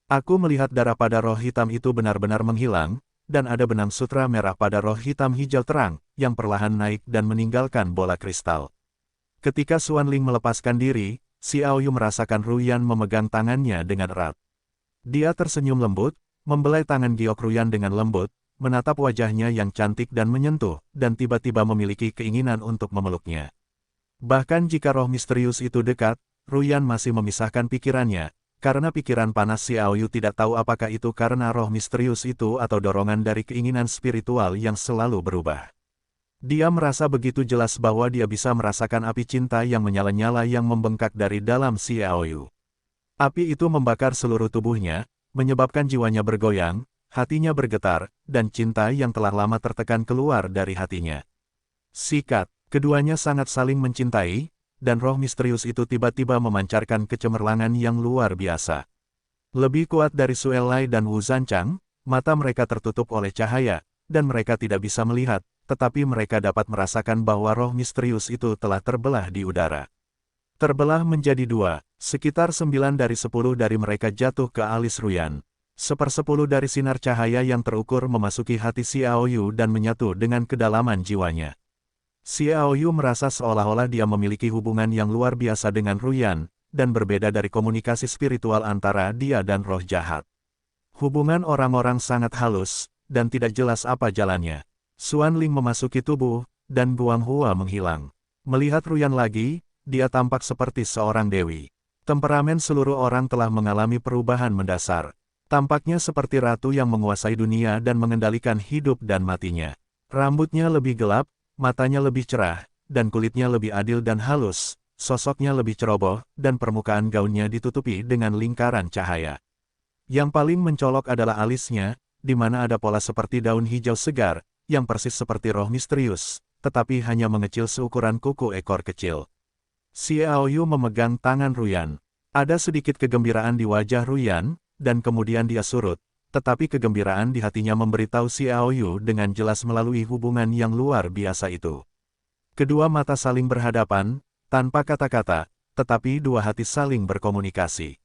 Aku melihat darah pada roh hitam itu benar-benar menghilang, dan ada benang sutra merah pada roh hitam hijau terang, yang perlahan naik dan meninggalkan bola kristal. Ketika Xuan Ling melepaskan diri, Xiaoyu merasakan Ruyan memegang tangannya dengan erat. Dia tersenyum lembut, membelai tangan Giok Ruyan dengan lembut, menatap wajahnya yang cantik dan menyentuh, dan tiba-tiba memiliki keinginan untuk memeluknya. Bahkan jika roh misterius itu dekat, Ruyan masih memisahkan pikirannya, karena pikiran panas Xiaoyu tidak tahu apakah itu karena roh misterius itu atau dorongan dari keinginan spiritual yang selalu berubah. Dia merasa begitu jelas bahwa dia bisa merasakan api cinta yang menyala-nyala yang membengkak dari dalam Xiaoyu. Api itu membakar seluruh tubuhnya, menyebabkan jiwanya bergoyang, hatinya bergetar, dan cinta yang telah lama tertekan keluar dari hatinya. Sikat, keduanya sangat saling mencintai, dan roh misterius itu tiba-tiba memancarkan kecemerlangan yang luar biasa. Lebih kuat dari Sue Lai dan Wu Zanchang, mata mereka tertutup oleh cahaya, dan mereka tidak bisa melihat, tetapi mereka dapat merasakan bahwa roh misterius itu telah terbelah di udara. Terbelah menjadi dua, sekitar 9 dari 10 dari mereka jatuh ke alis Ruyan. 1/10 dari sinar cahaya yang terukur memasuki hati Xiaoyu dan menyatu dengan kedalaman jiwanya. Xiaoyu merasa seolah-olah dia memiliki hubungan yang luar biasa dengan Ruyan, dan berbeda dari komunikasi spiritual antara dia dan roh jahat. Hubungan orang-orang sangat halus, dan tidak jelas apa jalannya. Xuan Ling memasuki tubuh, dan Guang Hua menghilang. Melihat Ruyan lagi, dia tampak seperti seorang dewi. Temperamen seluruh orang telah mengalami perubahan mendasar. Tampaknya seperti ratu yang menguasai dunia dan mengendalikan hidup dan matinya. Rambutnya lebih gelap, matanya lebih cerah, dan kulitnya lebih adil dan halus, sosoknya lebih ceroboh, dan permukaan gaunnya ditutupi dengan lingkaran cahaya. Yang paling mencolok adalah alisnya, di mana ada pola seperti daun hijau segar, yang persis seperti roh misterius, tetapi hanya mengecil seukuran kuku ekor kecil. Xiaoyu memegang tangan Ruyan. Ada sedikit kegembiraan di wajah Ruyan, dan kemudian dia surut, tetapi kegembiraan di hatinya memberitahu Xiaoyu dengan jelas melalui hubungan yang luar biasa itu. Kedua mata saling berhadapan, tanpa kata-kata, tetapi dua hati saling berkomunikasi.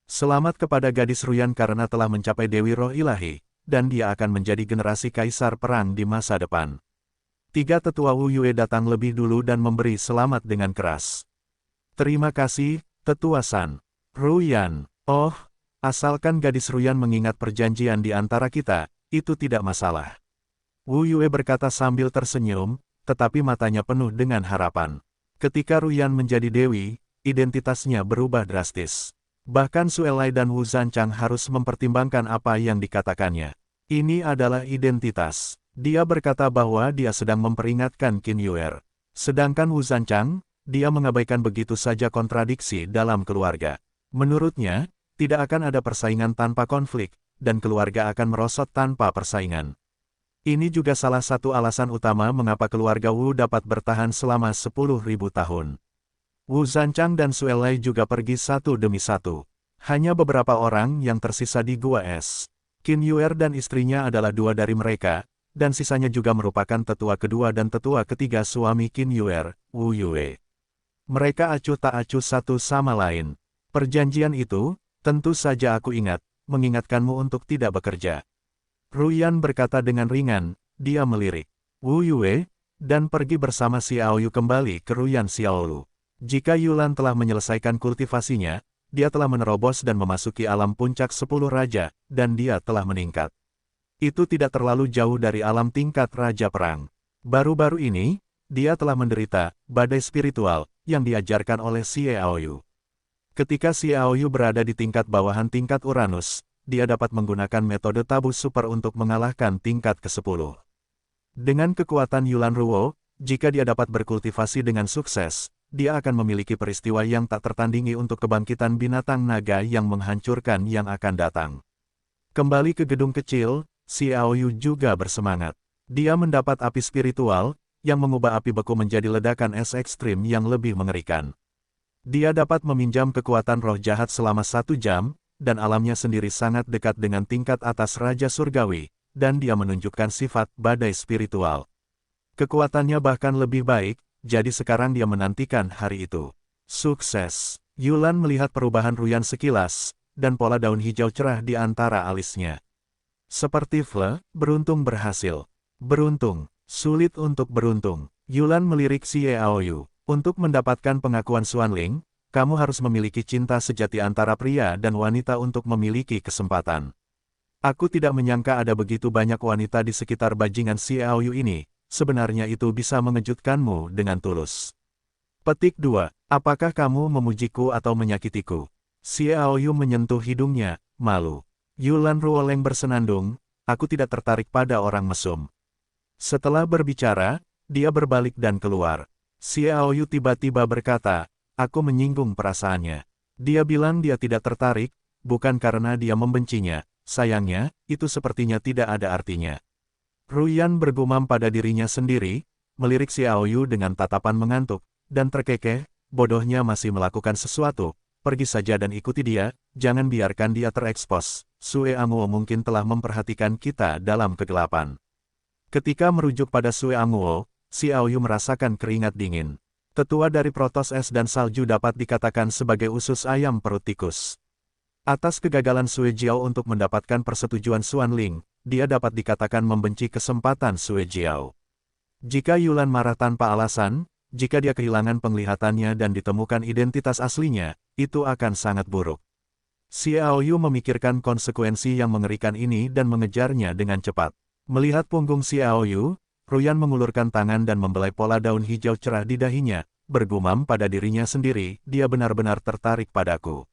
Selamat kepada gadis Ruyan karena telah mencapai Dewi Roh Ilahi, dan dia akan menjadi generasi kaisar perang di masa depan. 3 tetua Wu Yue datang lebih dulu dan memberi selamat dengan keras. Terima kasih, Tetua San. Ruyan, oh, asalkan gadis Ruyan mengingat perjanjian di antara kita, itu tidak masalah. Wu Yue berkata sambil tersenyum, tetapi matanya penuh dengan harapan. Ketika Ruyan menjadi dewi, identitasnya berubah drastis. Bahkan Suelai dan Wu Zanchang harus mempertimbangkan apa yang dikatakannya. Ini adalah identitas. Dia berkata bahwa dia sedang memperingatkan Qin Yuer. Sedangkan Wu Zanchang, dia mengabaikan begitu saja kontradiksi dalam keluarga. Menurutnya, tidak akan ada persaingan tanpa konflik, dan keluarga akan merosot tanpa persaingan. Ini juga salah satu alasan utama mengapa keluarga Wu dapat bertahan selama 10.000 tahun. Wu Zanchang dan Suelai juga pergi satu demi satu. Hanya beberapa orang yang tersisa di Gua Es. Qin Yuer dan istrinya adalah dua dari mereka, dan sisanya juga merupakan tetua kedua dan tetua ketiga suami Qin Yuer, Wu Yue. Mereka acuh tak acuh satu sama lain. Perjanjian itu, tentu saja aku ingat, mengingatkanmu untuk tidak bekerja. Ruyan berkata dengan ringan, dia melirik Wu Yue, dan pergi bersama Xiaoyu kembali ke Ruyan Xiaolu. Jika Yulan telah menyelesaikan kultivasinya, dia telah menerobos dan memasuki alam puncak 10 raja, dan dia telah meningkat. Itu tidak terlalu jauh dari alam tingkat Raja Perang. Baru-baru ini, dia telah menderita badai spiritual yang diajarkan oleh Xiaoyu. Ketika Xiaoyu berada di tingkat bawahan tingkat Uranus, dia dapat menggunakan metode tabu super untuk mengalahkan tingkat ke-10. Dengan kekuatan Yulan Ruo, jika dia dapat berkultivasi dengan sukses, dia akan memiliki peristiwa yang tak tertandingi untuk kebangkitan binatang naga yang menghancurkan yang akan datang. Kembali ke gedung kecil, Xiaoyu juga bersemangat. Dia mendapat api spiritual, yang mengubah api beku menjadi ledakan es ekstrim yang lebih mengerikan. Dia dapat meminjam kekuatan roh jahat selama 1 jam, dan alamnya sendiri sangat dekat dengan tingkat atas Raja Surgawi, dan dia menunjukkan sifat badai spiritual. Kekuatannya bahkan lebih baik, jadi sekarang dia menantikan hari itu. Sukses! Yulan melihat perubahan Ruyan sekilas, dan pola daun hijau cerah di antara alisnya. Seperti Fle, beruntung berhasil. Beruntung, sulit untuk beruntung. Yulan melirik Xiaoyu. Untuk mendapatkan pengakuan Xuanling, kamu harus memiliki cinta sejati antara pria dan wanita untuk memiliki kesempatan. Aku tidak menyangka ada begitu banyak wanita di sekitar bajingan Xiaoyu ini, sebenarnya itu bisa mengejutkanmu dengan tulus. Petik 2. Apakah kamu memujiku atau menyakitiku? Xiaoyu menyentuh hidungnya, malu. Yulan Ruoleng bersenandung, aku tidak tertarik pada orang mesum. Setelah berbicara, dia berbalik dan keluar. Xiaoyu tiba-tiba berkata, aku menyinggung perasaannya. Dia bilang dia tidak tertarik, bukan karena dia membencinya, sayangnya, itu sepertinya tidak ada artinya. Ruyan bergumam pada dirinya sendiri, melirik Xiaoyu dengan tatapan mengantuk, dan terkekeh, bodohnya masih melakukan sesuatu, pergi saja dan ikuti dia, jangan biarkan dia terekspos, Sue Anguo mungkin telah memperhatikan kita dalam kegelapan. Ketika merujuk pada Sue Anguo, Xiaoyu merasakan keringat dingin. Tetua dari Protos Es dan Salju dapat dikatakan sebagai usus ayam perut tikus. Atas kegagalan Sue Jiao untuk mendapatkan persetujuan Xuanling, dia dapat dikatakan membenci kesempatan Sue Jiao. Jika Yulan marah tanpa alasan, jika dia kehilangan penglihatannya dan ditemukan identitas aslinya, itu akan sangat buruk. Xiaoyu memikirkan konsekuensi yang mengerikan ini dan mengejarnya dengan cepat. Melihat punggung Xiaoyu, Ruyan mengulurkan tangan dan membelai pola daun hijau cerah di dahinya, bergumam pada dirinya sendiri, dia benar-benar tertarik padaku.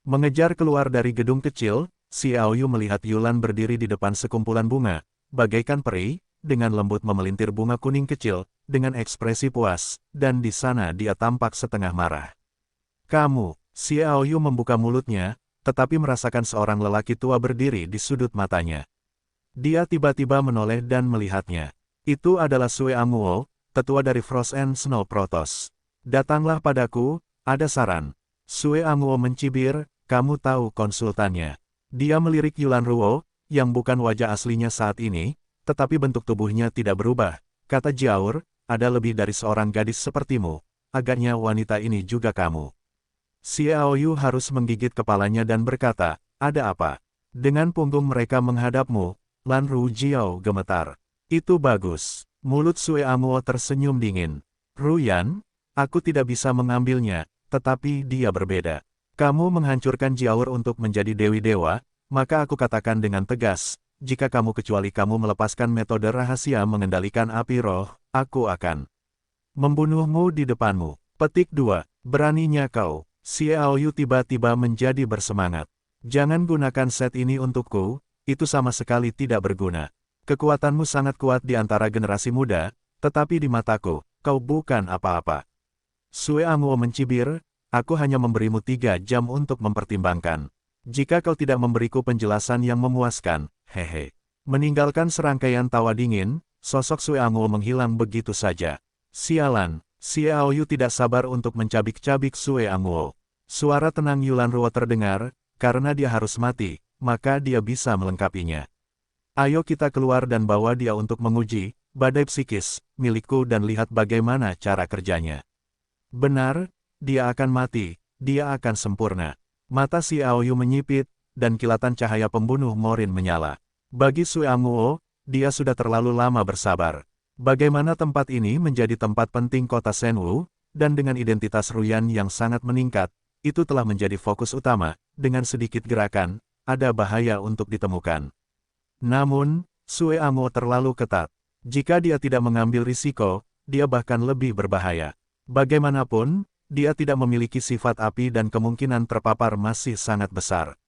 Mengejar keluar dari gedung kecil, Xiaoyu melihat Yulan berdiri di depan sekumpulan bunga, bagaikan peri, dengan lembut memelintir bunga kuning kecil, dengan ekspresi puas, dan di sana dia tampak setengah marah. Kamu, Xiaoyu membuka mulutnya, tetapi merasakan seorang lelaki tua berdiri di sudut matanya. Dia tiba-tiba menoleh dan melihatnya. Itu adalah Sue Anguo, tetua dari Frost and Snow Protoss. Datanglah padaku, ada saran. Sue Anguo mencibir, kamu tahu konsultannya. Dia melirik Yulan Ruo, yang bukan wajah aslinya saat ini, tetapi bentuk tubuhnya tidak berubah. Kata Jiaur, ada lebih dari seorang gadis sepertimu, agaknya wanita ini juga kamu. Xiaoyu harus menggigit kepalanya dan berkata, ada apa? Dengan punggung mereka menghadapmu, Lan Ru Jiao gemetar. Itu bagus. Mulut Sue Anguo tersenyum dingin. Ruyan, aku tidak bisa mengambilnya, tetapi dia berbeda. Kamu menghancurkan Jiaur untuk menjadi Dewi Dewa, maka aku katakan dengan tegas, jika kecuali kamu melepaskan metode rahasia mengendalikan api roh, aku akan membunuhmu di depanmu. Petik 2. Beraninya kau. Xiaoyu tiba-tiba menjadi bersemangat. Jangan gunakan set ini untukku, itu sama sekali tidak berguna. Kekuatanmu sangat kuat di antara generasi muda, tetapi di mataku, kau bukan apa-apa. Sue Anguo mencibir, aku hanya memberimu 3 jam untuk mempertimbangkan. Jika kau tidak memberiku penjelasan yang memuaskan, hehe. Meninggalkan serangkaian tawa dingin, sosok Sue Anguo menghilang begitu saja. Sialan, Xiaoyu tidak sabar untuk mencabik-cabik Sue Anguo. Suara tenang Yulan Ruo terdengar, karena dia harus mati, maka dia bisa melengkapinya. Ayo kita keluar dan bawa dia untuk menguji badai psikis milikku dan lihat bagaimana cara kerjanya. Benar, dia akan mati, dia akan sempurna. Mata Xiaoyu menyipit, dan kilatan cahaya pembunuh Morin menyala. Bagi Sue Anguo, dia sudah terlalu lama bersabar. Bagaimana tempat ini menjadi tempat penting kota Shenwu, dan dengan identitas Ruyan yang sangat meningkat, itu telah menjadi fokus utama, dengan sedikit gerakan, ada bahaya untuk ditemukan. Namun, Sue Anguo terlalu ketat. Jika dia tidak mengambil risiko, dia bahkan lebih berbahaya. Bagaimanapun, dia tidak memiliki sifat api dan kemungkinan terpapar masih sangat besar.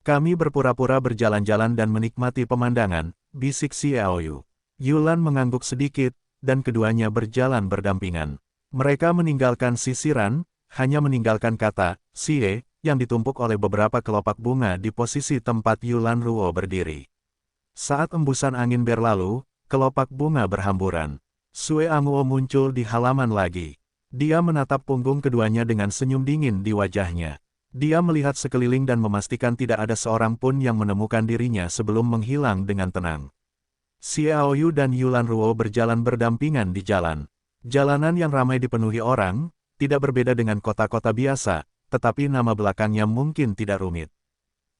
Kami berpura-pura berjalan-jalan dan menikmati pemandangan, bisik Xiaoyu. Yulan mengangguk sedikit, dan keduanya berjalan berdampingan. Mereka meninggalkan sisiran, hanya meninggalkan kata, "Xie", yang ditumpuk oleh beberapa kelopak bunga di posisi tempat Yulan Ruo berdiri. Saat embusan angin berlalu, kelopak bunga berhamburan. Sue Anguo muncul di halaman lagi. Dia menatap punggung keduanya dengan senyum dingin di wajahnya. Dia melihat sekeliling dan memastikan tidak ada seorang pun yang menemukan dirinya sebelum menghilang dengan tenang. Xiaoyu dan Yulan Ruo berjalan berdampingan di jalan. Jalanan yang ramai dipenuhi orang, tidak berbeda dengan kota-kota biasa, tetapi nama belakangnya mungkin tidak rumit.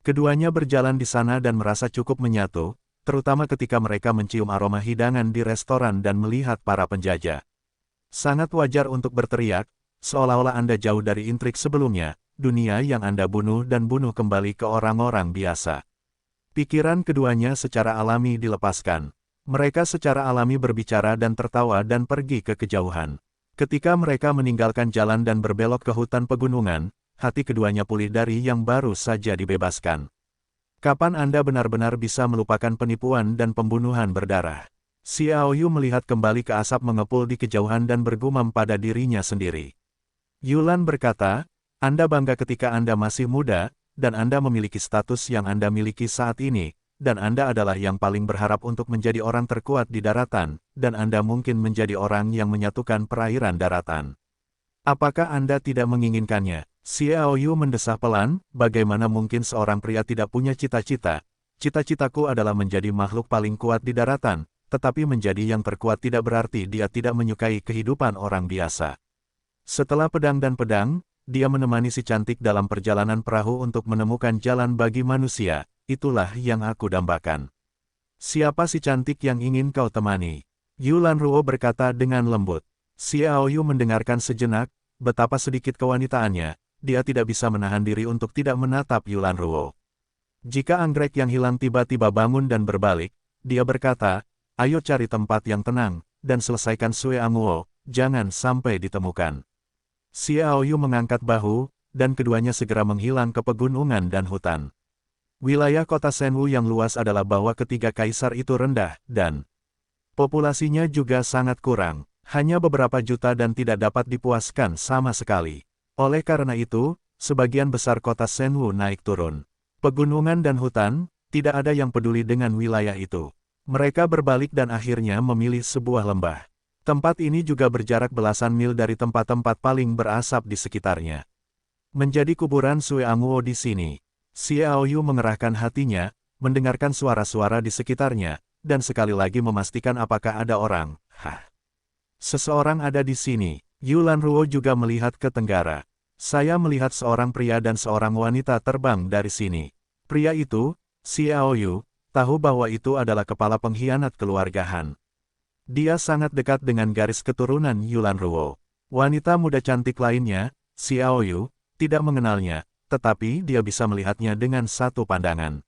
Keduanya berjalan di sana dan merasa cukup menyatu, terutama ketika mereka mencium aroma hidangan di restoran dan melihat para penjajah. Sangat wajar untuk berteriak, seolah-olah Anda jauh dari intrik sebelumnya, dunia yang Anda bunuh dan bunuh kembali ke orang-orang biasa. Pikiran keduanya secara alami dilepaskan. Mereka secara alami berbicara dan tertawa dan pergi ke kejauhan. Ketika mereka meninggalkan jalan dan berbelok ke hutan pegunungan, hati keduanya pulih dari yang baru saja dibebaskan. Kapan Anda benar-benar bisa melupakan penipuan dan pembunuhan berdarah? Xiaoyu melihat kembali ke asap mengepul di kejauhan dan bergumam pada dirinya sendiri. Yulan berkata, Anda bangga ketika Anda masih muda, dan Anda memiliki status yang Anda miliki saat ini, dan Anda adalah yang paling berharap untuk menjadi orang terkuat di daratan, dan Anda mungkin menjadi orang yang menyatukan perairan daratan. Apakah Anda tidak menginginkannya? Xiaoyu mendesah pelan, bagaimana mungkin seorang pria tidak punya cita-cita? Cita-citaku adalah menjadi makhluk paling kuat di daratan, tetapi menjadi yang terkuat tidak berarti dia tidak menyukai kehidupan orang biasa. Setelah pedang dan pedang, dia menemani si cantik dalam perjalanan perahu untuk menemukan jalan bagi manusia, itulah yang aku dambakan. Siapa si cantik yang ingin kau temani? Yulan Ruo berkata dengan lembut. Xiaoyu mendengarkan sejenak, betapa sedikit kewanitaannya, dia tidak bisa menahan diri untuk tidak menatap Yulan Ruo. Jika anggrek yang hilang tiba-tiba bangun dan berbalik, dia berkata, ayo cari tempat yang tenang, dan selesaikan Sue Anguo, jangan sampai ditemukan. Xiaoyu mengangkat bahu, dan keduanya segera menghilang ke pegunungan dan hutan. Wilayah kota Shenwu yang luas adalah bahwa ketiga kaisar itu rendah, dan populasinya juga sangat kurang, hanya beberapa juta dan tidak dapat dipuaskan sama sekali. Oleh karena itu, sebagian besar kota Shenwu naik turun. Pegunungan dan hutan, tidak ada yang peduli dengan wilayah itu. Mereka berbalik dan akhirnya memilih sebuah lembah. Tempat ini juga berjarak belasan mil dari tempat-tempat paling berasap di sekitarnya. Menjadi kuburan Sue Anguo di sini. Xiaoyu mengerahkan hatinya, mendengarkan suara-suara di sekitarnya, dan sekali lagi memastikan apakah ada orang. Seseorang ada di sini. Yulan Ruo juga melihat ke tenggara. Saya melihat seorang pria dan seorang wanita terbang dari sini. Pria itu, Xiaoyu, tahu bahwa itu adalah kepala pengkhianat keluarga Han. Dia sangat dekat dengan garis keturunan Yulan Ruo. Wanita muda cantik lainnya, Xiaoyu, tidak mengenalnya, tetapi dia bisa melihatnya dengan satu pandangan.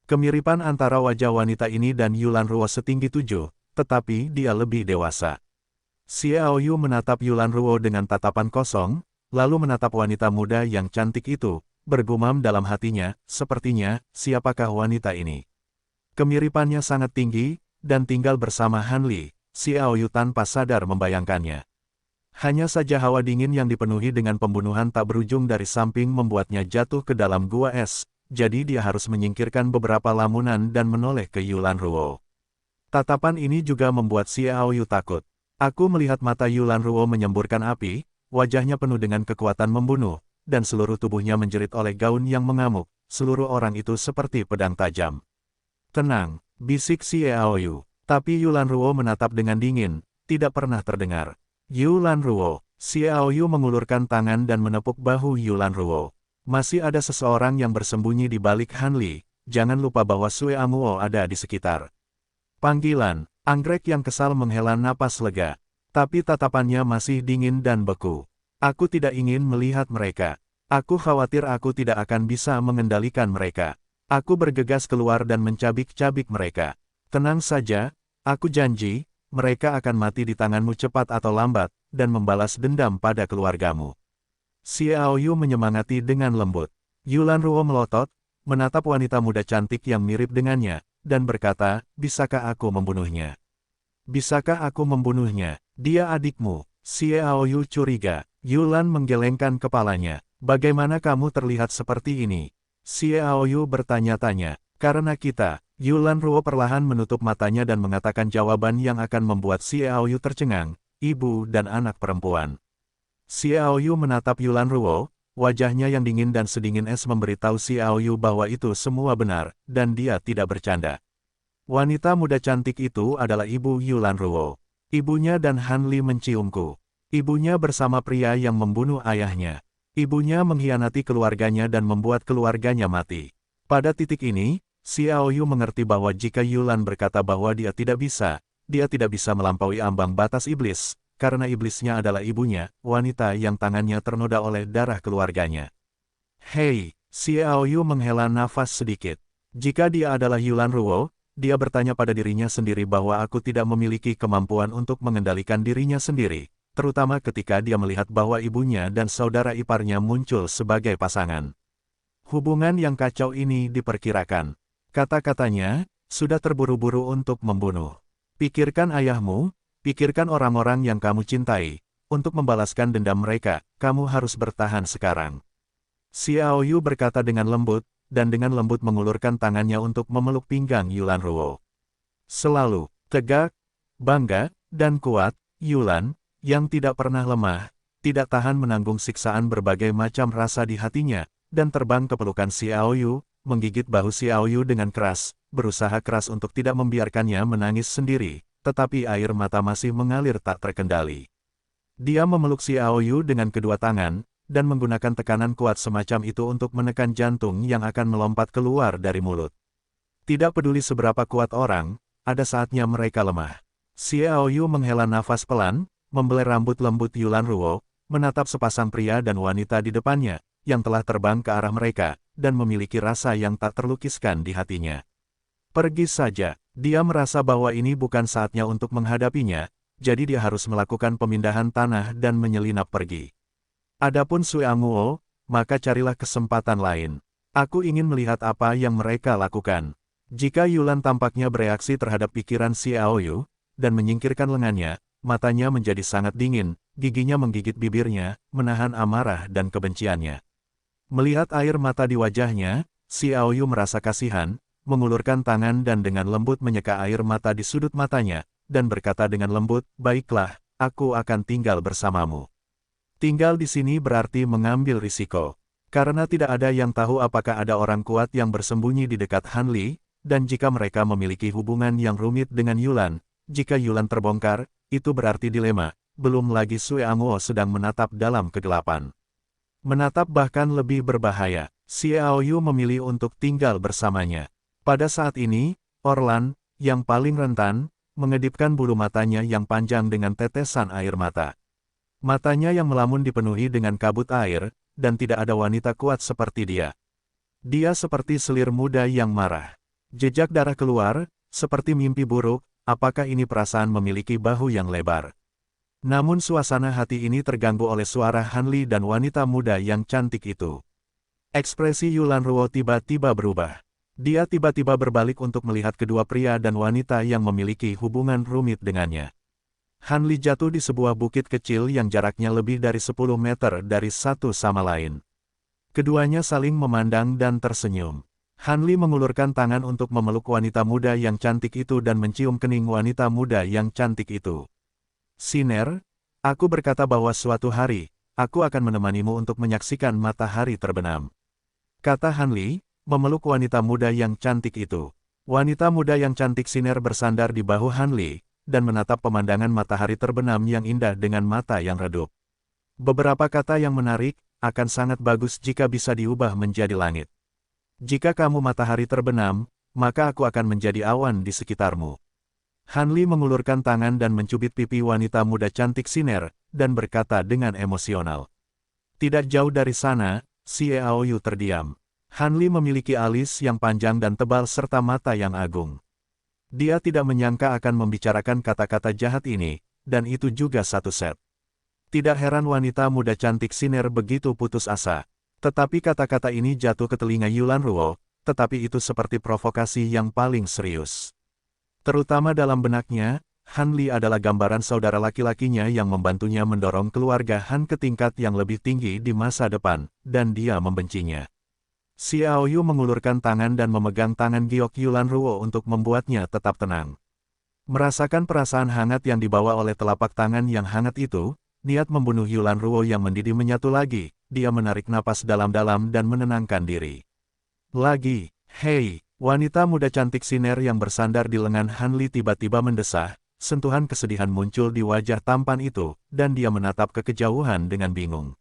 Kemiripan antara wajah wanita ini dan Yulan Ruo setinggi 7, tetapi dia lebih dewasa. Xiao Yu menatap Yulan Ruo dengan tatapan kosong, lalu menatap wanita muda yang cantik itu, bergumam dalam hatinya, sepertinya, siapakah wanita ini? Kemiripannya sangat tinggi, dan tinggal bersama Han Li. Xiao Yu tanpa sadar membayangkannya. Hanya saja hawa dingin yang dipenuhi dengan pembunuhan tak berujung dari samping membuatnya jatuh ke dalam gua es, jadi dia harus menyingkirkan beberapa lamunan dan menoleh ke Yulan Ruo. Tatapan ini juga membuat Xiao Yu takut. Aku melihat mata Yulan Ruo menyemburkan api, wajahnya penuh dengan kekuatan membunuh, dan seluruh tubuhnya menjerit oleh gaun yang mengamuk, seluruh orang itu seperti pedang tajam. Tenang, bisik Xiao Yu. Tapi Yulan Ruo menatap dengan dingin, tidak pernah terdengar. Yulan Ruo, Xiao Yu mengulurkan tangan dan menepuk bahu Yulan Ruo. Masih ada seseorang yang bersembunyi di balik Han Li, jangan lupa bahwa Sue Amuo ada di sekitar. Panggilan, anggrek yang kesal menghela napas lega. Tapi tatapannya masih dingin dan beku. Aku tidak ingin melihat mereka. Aku khawatir aku tidak akan bisa mengendalikan mereka. Aku bergegas keluar dan mencabik-cabik mereka. Tenang saja, aku janji, mereka akan mati di tanganmu cepat atau lambat, dan membalas dendam pada keluargamu. Xiao Yu menyemangati dengan lembut. Yulan Ruo melotot, menatap wanita muda cantik yang mirip dengannya, dan berkata, bisakah aku membunuhnya? Bisakah aku membunuhnya? Dia adikmu. Xiao Yu curiga. Yulan menggelengkan kepalanya. Bagaimana kamu terlihat seperti ini? Xiao Yu bertanya-tanya. Karena kita. Yulan Ruo perlahan menutup matanya dan mengatakan jawaban yang akan membuat Xiao Yu tercengang. Ibu dan anak perempuan. Xiao Yu menatap Yulan Ruo, wajahnya yang dingin dan sedingin es memberitahu Xiao Yu bahwa itu semua benar, dan dia tidak bercanda. Wanita muda cantik itu adalah ibu Yulan Ruo. Ibunya dan Han Li menciumku. Ibunya bersama pria yang membunuh ayahnya. Ibunya mengkhianati keluarganya dan membuat keluarganya mati. Pada titik ini, Xiao Yu mengerti bahwa jika Yulan berkata bahwa dia tidak bisa melampaui ambang batas iblis. Karena iblisnya adalah ibunya, wanita yang tangannya ternoda oleh darah keluarganya. Hei, Xiao Yu menghela nafas sedikit. Jika dia adalah Yulan Ruo, dia bertanya pada dirinya sendiri bahwa aku tidak memiliki kemampuan untuk mengendalikan dirinya sendiri, terutama ketika dia melihat bahwa ibunya dan saudara iparnya muncul sebagai pasangan. Hubungan yang kacau ini diperkirakan. Kata-katanya, sudah terburu-buru untuk membunuh. Pikirkan ayahmu, pikirkan orang-orang yang kamu cintai. Untuk membalaskan dendam mereka, kamu harus bertahan sekarang. Xiao Yu berkata dengan lembut, dan dengan lembut mengulurkan tangannya untuk memeluk pinggang Yulan Ruo. Selalu tegak, bangga, dan kuat, Yulan, yang tidak pernah lemah, tidak tahan menanggung siksaan berbagai macam rasa di hatinya, dan terbang ke pelukan Xiao Yu, menggigit bahu Xiao Yu dengan keras, berusaha keras untuk tidak membiarkannya menangis sendiri. Tetapi air mata masih mengalir tak terkendali. Dia memeluk Xiao Yu dengan kedua tangan, dan menggunakan tekanan kuat semacam itu untuk menekan jantung yang akan melompat keluar dari mulut. Tidak peduli seberapa kuat orang, ada saatnya mereka lemah. Xiao Yu menghela nafas pelan, membelai rambut lembut Yulan Ruo, menatap sepasang pria dan wanita di depannya, yang telah terbang ke arah mereka, dan memiliki rasa yang tak terlukiskan di hatinya. Pergi saja. Dia merasa bahwa ini bukan saatnya untuk menghadapinya, jadi dia harus melakukan pemindahan tanah dan menyelinap pergi. Adapun Sue Amuo, maka carilah kesempatan lain. Aku ingin melihat apa yang mereka lakukan. Jika Yulan tampaknya bereaksi terhadap pikiran Xiao Yu, dan menyingkirkan lengannya, matanya menjadi sangat dingin, giginya menggigit bibirnya, menahan amarah dan kebenciannya. Melihat air mata di wajahnya, Xiao Yu merasa kasihan, mengulurkan tangan dan dengan lembut menyeka air mata di sudut matanya, dan berkata dengan lembut, baiklah, aku akan tinggal bersamamu. Tinggal di sini berarti mengambil risiko. Karena tidak ada yang tahu apakah ada orang kuat yang bersembunyi di dekat Han Li, dan jika mereka memiliki hubungan yang rumit dengan Yulan, jika Yulan terbongkar, itu berarti dilema, belum lagi Sue Amuo sedang menatap dalam kegelapan. Menatap bahkan lebih berbahaya, Xiao Yu memilih untuk tinggal bersamanya. Pada saat ini, Orlan, yang paling rentan, mengedipkan bulu matanya yang panjang dengan tetesan air mata. Matanya yang melamun dipenuhi dengan kabut air, dan tidak ada wanita kuat seperti dia. Dia seperti selir muda yang marah. Jejak darah keluar, seperti mimpi buruk, apakah ini perasaan memiliki bahu yang lebar? Namun suasana hati ini terganggu oleh suara Hanli dan wanita muda yang cantik itu. Ekspresi Yulan Ruo tiba-tiba berubah. Dia tiba-tiba berbalik untuk melihat kedua pria dan wanita yang memiliki hubungan rumit dengannya. Hanli jatuh di sebuah bukit kecil yang jaraknya lebih dari 10 meter dari satu sama lain. Keduanya saling memandang dan tersenyum. Hanli mengulurkan tangan untuk memeluk wanita muda yang cantik itu dan mencium kening wanita muda yang cantik itu. Siner, aku berkata bahwa suatu hari, aku akan menemanimu untuk menyaksikan matahari terbenam. Kata Hanli, memeluk wanita muda yang cantik itu. Wanita muda yang cantik Siner bersandar di bahu Hanli, dan menatap pemandangan matahari terbenam yang indah dengan mata yang redup. Beberapa kata yang menarik, akan sangat bagus jika bisa diubah menjadi langit. Jika kamu matahari terbenam, maka aku akan menjadi awan di sekitarmu. Hanli mengulurkan tangan dan mencubit pipi wanita muda cantik Siner, dan berkata dengan emosional. Tidak jauh dari sana, Xiaoyu terdiam. Hanli memiliki alis yang panjang dan tebal serta mata yang agung. Dia tidak menyangka akan membicarakan kata-kata jahat ini, dan itu juga satu set. Tidak heran wanita muda cantik Siner begitu putus asa. Tetapi kata-kata ini jatuh ke telinga Yulan Ruo, tetapi itu seperti provokasi yang paling serius. Terutama dalam benaknya, Hanli adalah gambaran saudara laki-lakinya yang membantunya mendorong keluarga Han ke tingkat yang lebih tinggi di masa depan, dan dia membencinya. Xiaoyu mengulurkan tangan dan memegang tangan giok Yulan Ruo untuk membuatnya tetap tenang. Merasakan perasaan hangat yang dibawa oleh telapak tangan yang hangat itu, niat membunuh Yulan Ruo yang mendidih menyatu lagi, dia menarik napas dalam-dalam dan menenangkan diri. Lagi, hei, wanita muda cantik Siner yang bersandar di lengan Hanli tiba-tiba mendesah, sentuhan kesedihan muncul di wajah tampan itu, dan dia menatap ke kejauhan dengan bingung.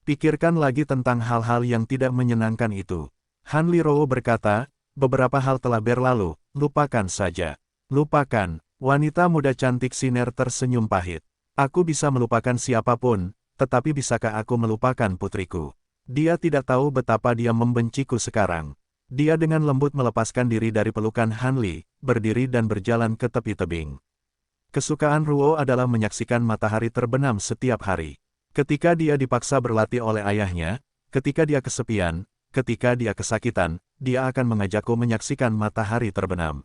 Pikirkan lagi tentang hal-hal yang tidak menyenangkan itu. Hanli Ruo berkata, beberapa hal telah berlalu, lupakan saja. Lupakan, wanita muda cantik Siner tersenyum pahit. Aku bisa melupakan siapapun, tetapi bisakah aku melupakan putriku? Dia tidak tahu betapa dia membenciku sekarang. Dia dengan lembut melepaskan diri dari pelukan Hanli, berdiri dan berjalan ke tepi tebing. Kesukaan Ruo adalah menyaksikan matahari terbenam setiap hari. Ketika dia dipaksa berlatih oleh ayahnya, ketika dia kesepian, ketika dia kesakitan, dia akan mengajakku menyaksikan matahari terbenam.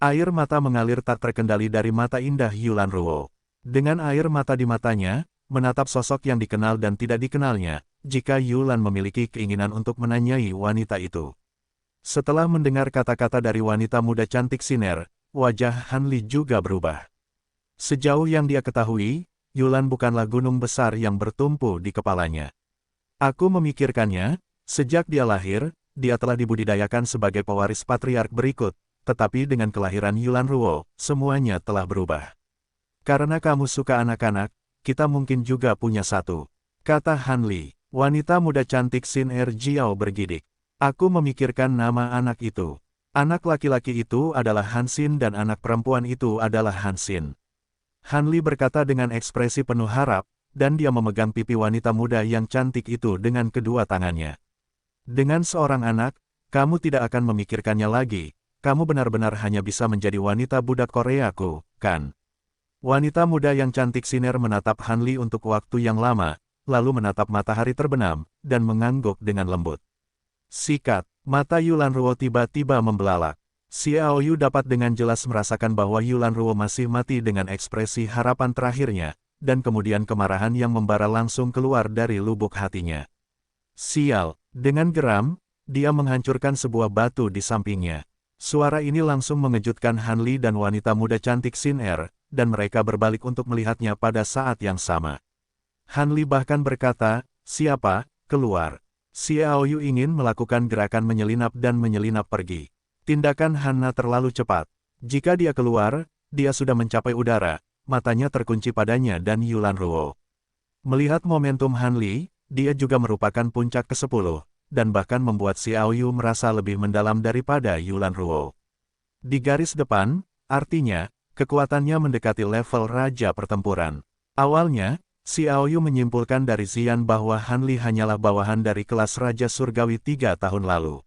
Air mata mengalir tak terkendali dari mata indah Yulan Ruo. Dengan air mata di matanya, menatap sosok yang dikenal dan tidak dikenalnya, jika Yulan memiliki keinginan untuk menanyai wanita itu. Setelah mendengar kata-kata dari wanita muda cantik Siner, wajah Hanli juga berubah. Sejauh yang dia ketahui, Yulan bukanlah gunung besar yang bertumpu di kepalanya. Aku memikirkannya, sejak dia lahir, dia telah dibudidayakan sebagai pewaris patriark berikut, tetapi dengan kelahiran Yulan Ruo, semuanya telah berubah. Karena kamu suka anak-anak, kita mungkin juga punya satu. Kata Hanli, wanita muda cantik Siner Jiao bergidik. Aku memikirkan nama anak itu. Anak laki-laki itu adalah Hansin dan anak perempuan itu adalah Hansin. Hanli berkata dengan ekspresi penuh harap, dan dia memegang pipi wanita muda yang cantik itu dengan kedua tangannya. Dengan seorang anak, kamu tidak akan memikirkannya lagi, kamu benar-benar hanya bisa menjadi wanita budak Koreaku, kan? Wanita muda yang cantik Siner menatap Hanli untuk waktu yang lama, lalu menatap matahari terbenam, dan mengangguk dengan lembut. Sikat, mata Yulan Ruo tiba-tiba membelalak. Xiaoyu dapat dengan jelas merasakan bahwa Yulan Ruo masih mati dengan ekspresi harapan terakhirnya, dan kemudian kemarahan yang membara langsung keluar dari lubuk hatinya. Sial, dengan geram, dia menghancurkan sebuah batu di sampingnya. Suara ini langsung mengejutkan Hanli dan wanita muda cantik Siner, dan mereka berbalik untuk melihatnya pada saat yang sama. Hanli bahkan berkata, siapa, keluar. Xiaoyu ingin melakukan gerakan menyelinap dan menyelinap pergi. Tindakan Hanna terlalu cepat. Jika dia keluar, dia sudah mencapai udara, matanya terkunci padanya dan Yulan Ruo. Melihat momentum Hanli, dia juga merupakan puncak ke-10, dan bahkan membuat Xiaoyu merasa lebih mendalam daripada Yulan Ruo. Di garis depan, artinya, kekuatannya mendekati level Raja Pertempuran. Awalnya, Xiaoyu menyimpulkan dari Xian bahwa Hanli hanyalah bawahan dari kelas Raja Surgawi 3 tahun lalu.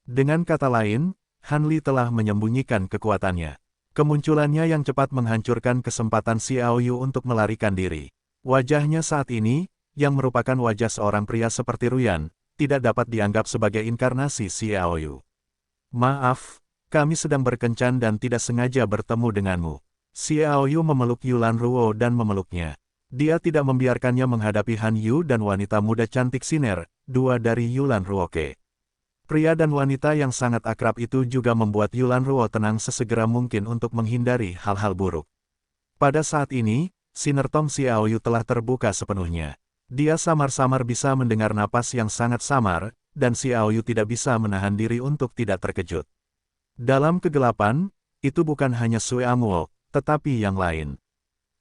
Dengan kata lain, Han Li telah menyembunyikan kekuatannya. Kemunculannya yang cepat menghancurkan kesempatan Xiao Yu untuk melarikan diri. Wajahnya saat ini, yang merupakan wajah seorang pria seperti Ruyan, tidak dapat dianggap sebagai inkarnasi Xiao Yu. Maaf, kami sedang berkencan dan tidak sengaja bertemu denganmu. Xiao Yu memeluk Yulan Ruo dan memeluknya. Dia tidak membiarkannya menghadapi Han Yu dan wanita muda cantik Siner, dua dari Yulan Ruoke. Pria dan wanita yang sangat akrab itu juga membuat Yulan Ruo tenang sesegera mungkin untuk menghindari hal-hal buruk. Pada saat ini, sinertong Xiao Yu telah terbuka sepenuhnya. Dia samar-samar bisa mendengar napas yang sangat samar, dan Xiao Yu tidak bisa menahan diri untuk tidak terkejut. Dalam kegelapan, itu bukan hanya Sui Amuo, tetapi yang lain.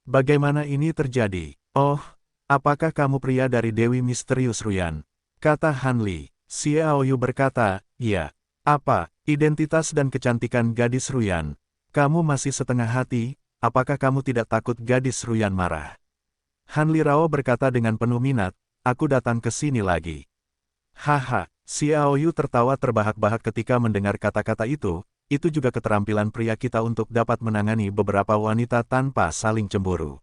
Bagaimana ini terjadi? Oh, apakah kamu pria dari Dewi Misterius Ruyan? Kata Han Li. Xiao Yu berkata, ya. Apa, identitas dan kecantikan gadis Ruyan? Kamu masih setengah hati, apakah kamu tidak takut gadis Ruyan marah? Han Li Rao berkata dengan penuh minat, aku datang ke sini lagi. Haha, Xiao Yu tertawa terbahak-bahak ketika mendengar kata-kata itu juga keterampilan pria kita untuk dapat menangani beberapa wanita tanpa saling cemburu.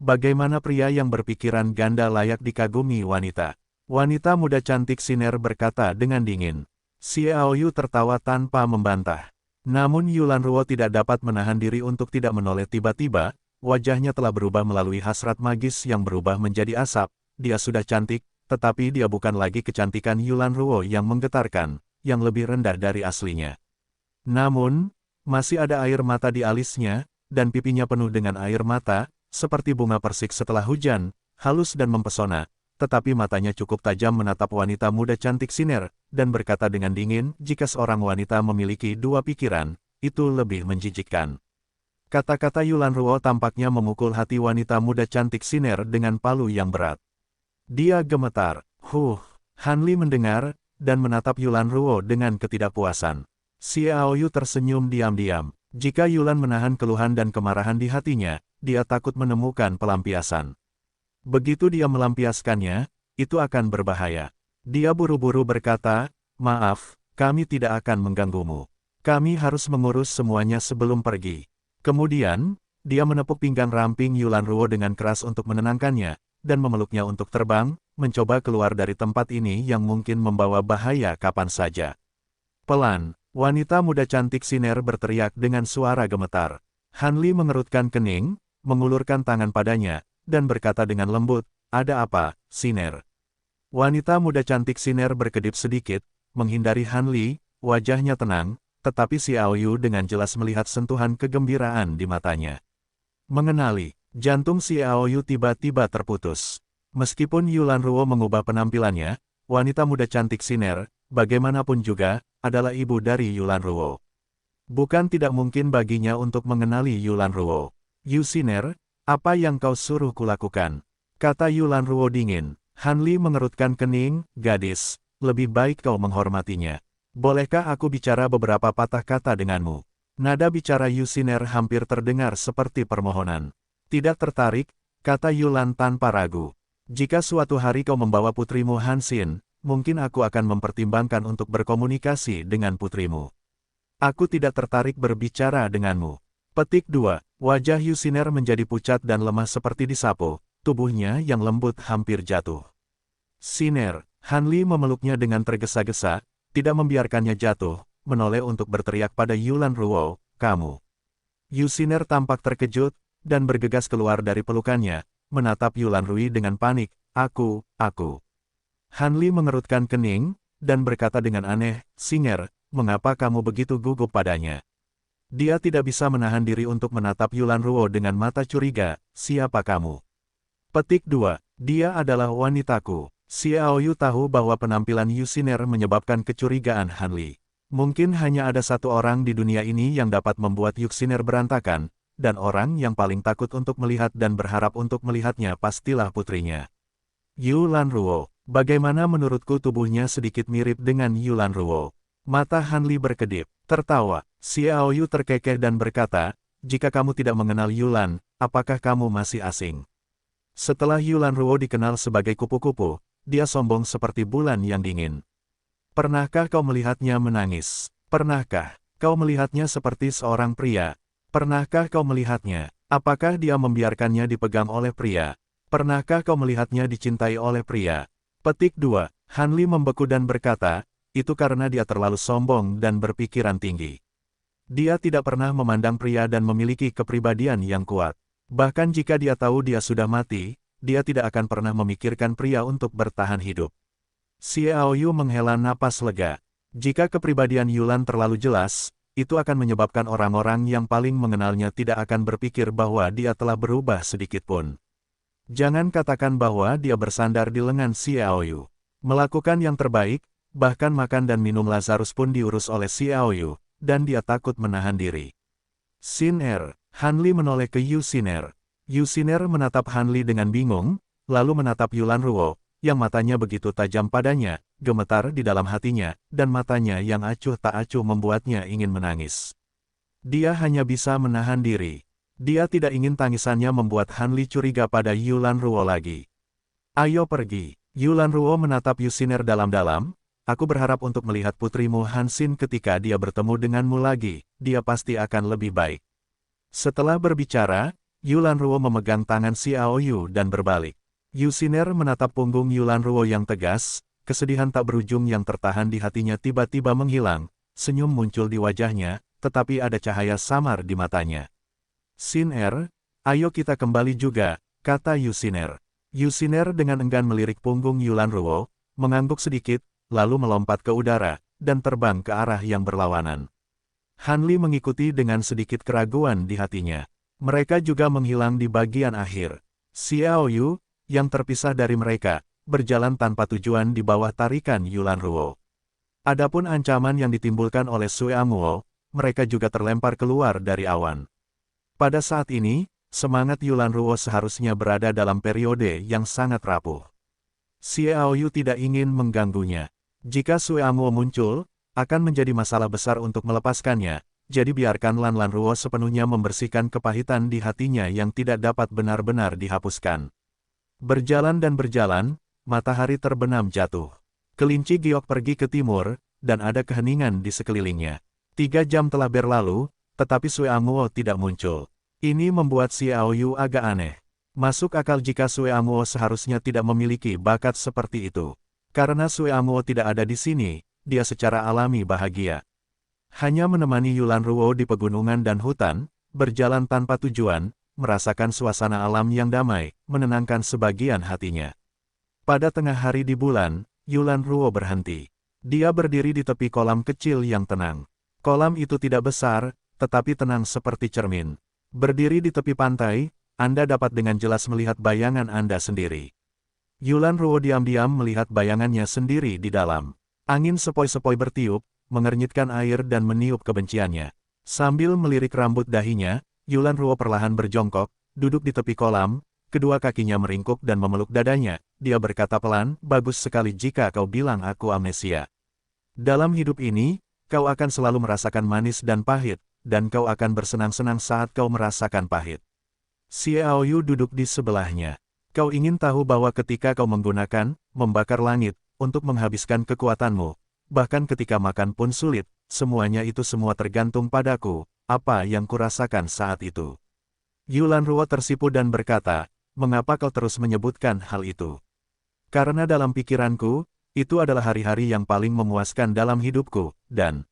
Bagaimana pria yang berpikiran ganda layak dikagumi wanita? Wanita muda cantik Siner berkata dengan dingin. Xiao Yu tertawa tanpa membantah. Namun Yulan Ruo tidak dapat menahan diri untuk tidak menoleh tiba-tiba, wajahnya telah berubah melalui hasrat magis yang berubah menjadi asap. Dia sudah cantik, tetapi dia bukan lagi kecantikan Yulan Ruo yang menggetarkan, yang lebih rendah dari aslinya. Namun, masih ada air mata di alisnya, dan pipinya penuh dengan air mata, seperti bunga persik setelah hujan, halus dan mempesona, tetapi matanya cukup tajam menatap wanita muda cantik Siner, dan berkata dengan dingin, jika seorang wanita memiliki dua pikiran, itu lebih menjijikkan. Kata-kata Yulan Ruo tampaknya memukul hati wanita muda cantik Siner dengan palu yang berat. Dia gemetar. Han Li mendengar, dan menatap Yulan Ruo dengan ketidakpuasan. Xiao Yu tersenyum diam-diam. Jika Yulan menahan keluhan dan kemarahan di hatinya, dia takut menemukan pelampiasan. Begitu dia melampiaskannya, itu akan berbahaya. Dia buru-buru berkata, maaf, kami tidak akan mengganggumu. Kami harus mengurus semuanya sebelum pergi. Kemudian, dia menepuk pinggang ramping Yulan Ruo dengan keras untuk menenangkannya, dan memeluknya untuk terbang, mencoba keluar dari tempat ini yang mungkin membawa bahaya kapan saja. Pelan, wanita muda cantik Siner berteriak dengan suara gemetar. Han Li mengerutkan kening, mengulurkan tangan padanya, dan berkata dengan lembut, ada apa, Siner? Wanita muda cantik Siner berkedip sedikit, menghindari Han Li, wajahnya tenang, tetapi Xiao Yu dengan jelas melihat sentuhan kegembiraan di matanya. Mengenali, jantung Xiao Yu tiba-tiba terputus. Meskipun Yulan Ruo mengubah penampilannya, wanita muda cantik Siner, bagaimanapun juga, adalah ibu dari Yulan Ruo. Bukan tidak mungkin baginya untuk mengenali Yulan Ruo. Yu Siner, apa yang kau suruh kulakukan? Kata Yulan Ruo dingin. Han Li mengerutkan kening, gadis, lebih baik kau menghormatinya. Bolehkah aku bicara beberapa patah kata denganmu? Nada bicara Yu Siner hampir terdengar seperti permohonan. Tidak tertarik, kata Yulan tanpa ragu. Jika suatu hari kau membawa putrimu Han Xin, mungkin aku akan mempertimbangkan untuk berkomunikasi dengan putrimu. Aku tidak tertarik berbicara denganmu. Petik 2. Wajah Yu Siner menjadi pucat dan lemah seperti disapu, tubuhnya yang lembut hampir jatuh. Siner, Han Li memeluknya dengan tergesa-gesa, tidak membiarkannya jatuh, menoleh untuk berteriak pada Yulan Ruo, kamu. Yu Siner tampak terkejut, dan bergegas keluar dari pelukannya, menatap Yulan Rui dengan panik, aku. Han Li mengerutkan kening, dan berkata dengan aneh, Siner, mengapa kamu begitu gugup padanya? Dia tidak bisa menahan diri untuk menatap Yulan Ruo dengan mata curiga, siapa kamu? Petik 2, dia adalah wanitaku. Xiao Yu tahu bahwa penampilan Yu Siner menyebabkan kecurigaan Han Li. Mungkin hanya ada satu orang di dunia ini yang dapat membuat Yu Siner berantakan, dan orang yang paling takut untuk melihat dan berharap untuk melihatnya pastilah putrinya. Yulan Ruo, bagaimana menurutku tubuhnya sedikit mirip dengan Yulan Ruo? Mata Han Li berkedip, tertawa. Xiao Yu terkekeh dan berkata, jika kamu tidak mengenal Yulan, apakah kamu masih asing? Setelah Yulan Ruo dikenal sebagai kupu-kupu, dia sombong seperti bulan yang dingin. Pernahkah kau melihatnya menangis? Pernahkah kau melihatnya seperti seorang pria? Pernahkah kau melihatnya? Apakah dia membiarkannya dipegang oleh pria? Pernahkah kau melihatnya dicintai oleh pria? Petik 2. Han Li membeku dan berkata, itu karena dia terlalu sombong dan berpikiran tinggi. Dia tidak pernah memandang pria dan memiliki kepribadian yang kuat. Bahkan jika dia tahu dia sudah mati, dia tidak akan pernah memikirkan pria untuk bertahan hidup. Xiao Yu menghela napas lega. Jika kepribadian Yulan terlalu jelas, itu akan menyebabkan orang-orang yang paling mengenalnya tidak akan berpikir bahwa dia telah berubah sedikit pun. Jangan katakan bahwa dia bersandar di lengan Xiao Yu. Melakukan yang terbaik, bahkan makan dan minum Lazarus pun diurus oleh Xiao Yu, dan dia takut menahan diri. Xin Er, Han Li menoleh ke Yu Xin Er. Yu Xin Er menatap Han Li dengan bingung, lalu menatap Yulan Ruo, yang matanya begitu tajam padanya, gemetar di dalam hatinya, dan matanya yang acuh tak acuh membuatnya ingin menangis. Dia hanya bisa menahan diri. Dia tidak ingin tangisannya membuat Han Li curiga pada Yulan Ruo lagi. Ayo pergi. Yulan Ruo menatap Yu Xin Er dalam-dalam. Aku berharap untuk melihat putrimu Han Xin ketika dia bertemu denganmu lagi, dia pasti akan lebih baik. Setelah berbicara, Yulan Ruo memegang tangan Xiao Yu dan berbalik. Yu Xin Er menatap punggung Yulan Ruo yang tegas, kesedihan tak berujung yang tertahan di hatinya tiba-tiba menghilang, senyum muncul di wajahnya, tetapi ada cahaya samar di matanya. Xin Er, ayo kita kembali juga, kata Yu Xin Er. Yu Xin Er dengan enggan melirik punggung Yulan Ruo, mengangguk sedikit, lalu melompat ke udara, dan terbang ke arah yang berlawanan. Han Li mengikuti dengan sedikit keraguan di hatinya. Mereka juga menghilang di bagian akhir. Xiao Yu, yang terpisah dari mereka, berjalan tanpa tujuan di bawah tarikan Yulan Ruo. Adapun ancaman yang ditimbulkan oleh Sui Amuo, mereka juga terlempar keluar dari awan. Pada saat ini, semangat Yulan Ruo seharusnya berada dalam periode yang sangat rapuh. Xiao Yu tidak ingin mengganggunya. Jika Sui Amuo muncul, akan menjadi masalah besar untuk melepaskannya, jadi biarkan Lan Ruo sepenuhnya membersihkan kepahitan di hatinya yang tidak dapat benar-benar dihapuskan. Berjalan dan berjalan, matahari terbenam jatuh. Kelinci giok pergi ke timur, dan ada keheningan di sekelilingnya. 3 jam telah berlalu, tetapi Sui Amuo tidak muncul. Ini membuat Xiao Yu agak aneh. Masuk akal jika Sui Amuo seharusnya tidak memiliki bakat seperti itu. Karena Sui Amuo tidak ada di sini, dia secara alami bahagia. Hanya menemani Yulan Ruo di pegunungan dan hutan, berjalan tanpa tujuan, merasakan suasana alam yang damai, menenangkan sebagian hatinya. Pada tengah hari di bulan, Yulan Ruo berhenti. Dia berdiri di tepi kolam kecil yang tenang. Kolam itu tidak besar, tetapi tenang seperti cermin. Berdiri di tepi pantai, Anda dapat dengan jelas melihat bayangan Anda sendiri. Yulan Ruo diam-diam melihat bayangannya sendiri di dalam. Angin sepoi-sepoi bertiup, mengernyitkan air dan meniup kebenciannya. Sambil melirik rambut dahinya, Yulan Ruo perlahan berjongkok, duduk di tepi kolam, kedua kakinya meringkuk dan memeluk dadanya. Dia berkata pelan, bagus sekali jika kau bilang aku amnesia. Dalam hidup ini, kau akan selalu merasakan manis dan pahit, dan kau akan bersenang-senang saat kau merasakan pahit. Xiao Yu duduk di sebelahnya. Kau ingin tahu bahwa ketika kau menggunakan, membakar langit, untuk menghabiskan kekuatanmu, bahkan ketika makan pun sulit, semuanya itu semua tergantung padaku, apa yang kurasakan saat itu. Yulan Ruo tersipu dan berkata, mengapa kau terus menyebutkan hal itu? Karena dalam pikiranku, itu adalah hari-hari yang paling memuaskan dalam hidupku, dan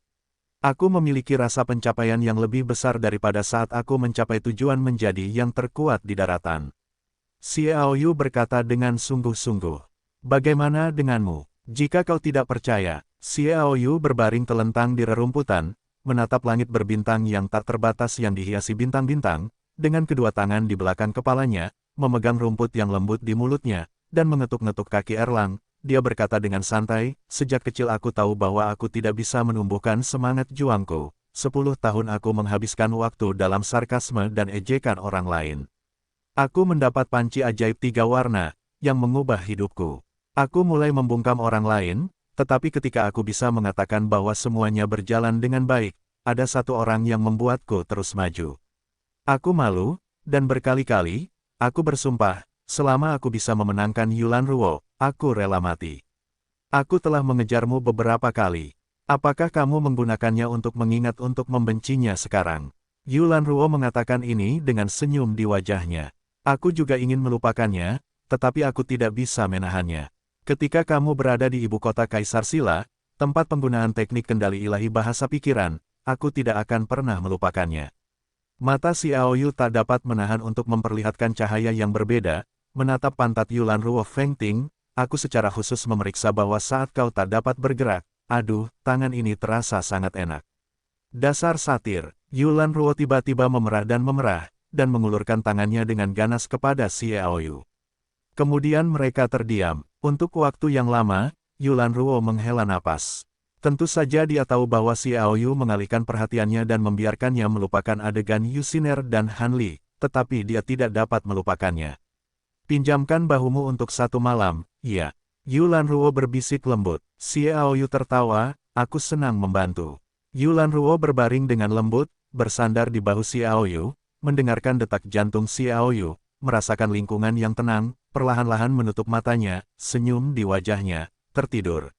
aku memiliki rasa pencapaian yang lebih besar daripada saat aku mencapai tujuan menjadi yang terkuat di daratan. Xiao Yu berkata dengan sungguh-sungguh. Bagaimana denganmu? Jika kau tidak percaya, Xiao Yu berbaring telentang di rerumputan, menatap langit berbintang yang tak terbatas yang dihiasi bintang-bintang, dengan kedua tangan di belakang kepalanya, memegang rumput yang lembut di mulutnya, dan mengetuk-ngetuk kaki Erlang. Dia berkata dengan santai, sejak kecil aku tahu bahwa aku tidak bisa menumbuhkan semangat juangku. 10 tahun aku menghabiskan waktu dalam sarkasme dan ejekan orang lain. Aku mendapat panci ajaib 3 warna, yang mengubah hidupku. Aku mulai membungkam orang lain, tetapi ketika aku bisa mengatakan bahwa semuanya berjalan dengan baik, ada satu orang yang membuatku terus maju. Aku malu, dan berkali-kali, aku bersumpah, selama aku bisa memenangkan Yulan Ruo, aku rela mati. Aku telah mengejarmu beberapa kali. Apakah kamu menggunakannya untuk mengingat untuk membencinya sekarang? Yulan Ruo mengatakan ini dengan senyum di wajahnya. Aku juga ingin melupakannya, tetapi aku tidak bisa menahannya. Ketika kamu berada di ibu kota Kaisar Sila, tempat penggunaan teknik kendali ilahi bahasa pikiran, aku tidak akan pernah melupakannya. Mata Xiao Yu tak dapat menahan untuk memperlihatkan cahaya yang berbeda, menatap pantat Yulan Ruo Feng Ting, aku secara khusus memeriksa bahwa saat kau tak dapat bergerak, aduh, tangan ini terasa sangat enak. Dasar satir, Yulan Ruo tiba-tiba memerah dan mengulurkan tangannya dengan ganas kepada Xiao Yu. Kemudian mereka terdiam. Untuk waktu yang lama, Yulan Ruo menghela napas. Tentu saja dia tahu bahwa Xiao Yu mengalihkan perhatiannya dan membiarkannya melupakan adegan Yuxiner dan Han Li, tetapi dia tidak dapat melupakannya. Pinjamkan bahumu untuk satu malam, ya. Yulan Ruo berbisik lembut. Xiao Yu tertawa, aku senang membantu. Yulan Ruo berbaring dengan lembut, bersandar di bahu Xiao Yu, mendengarkan detak jantung Xiao Yu, merasakan lingkungan yang tenang, perlahan-lahan menutup matanya, senyum di wajahnya, tertidur.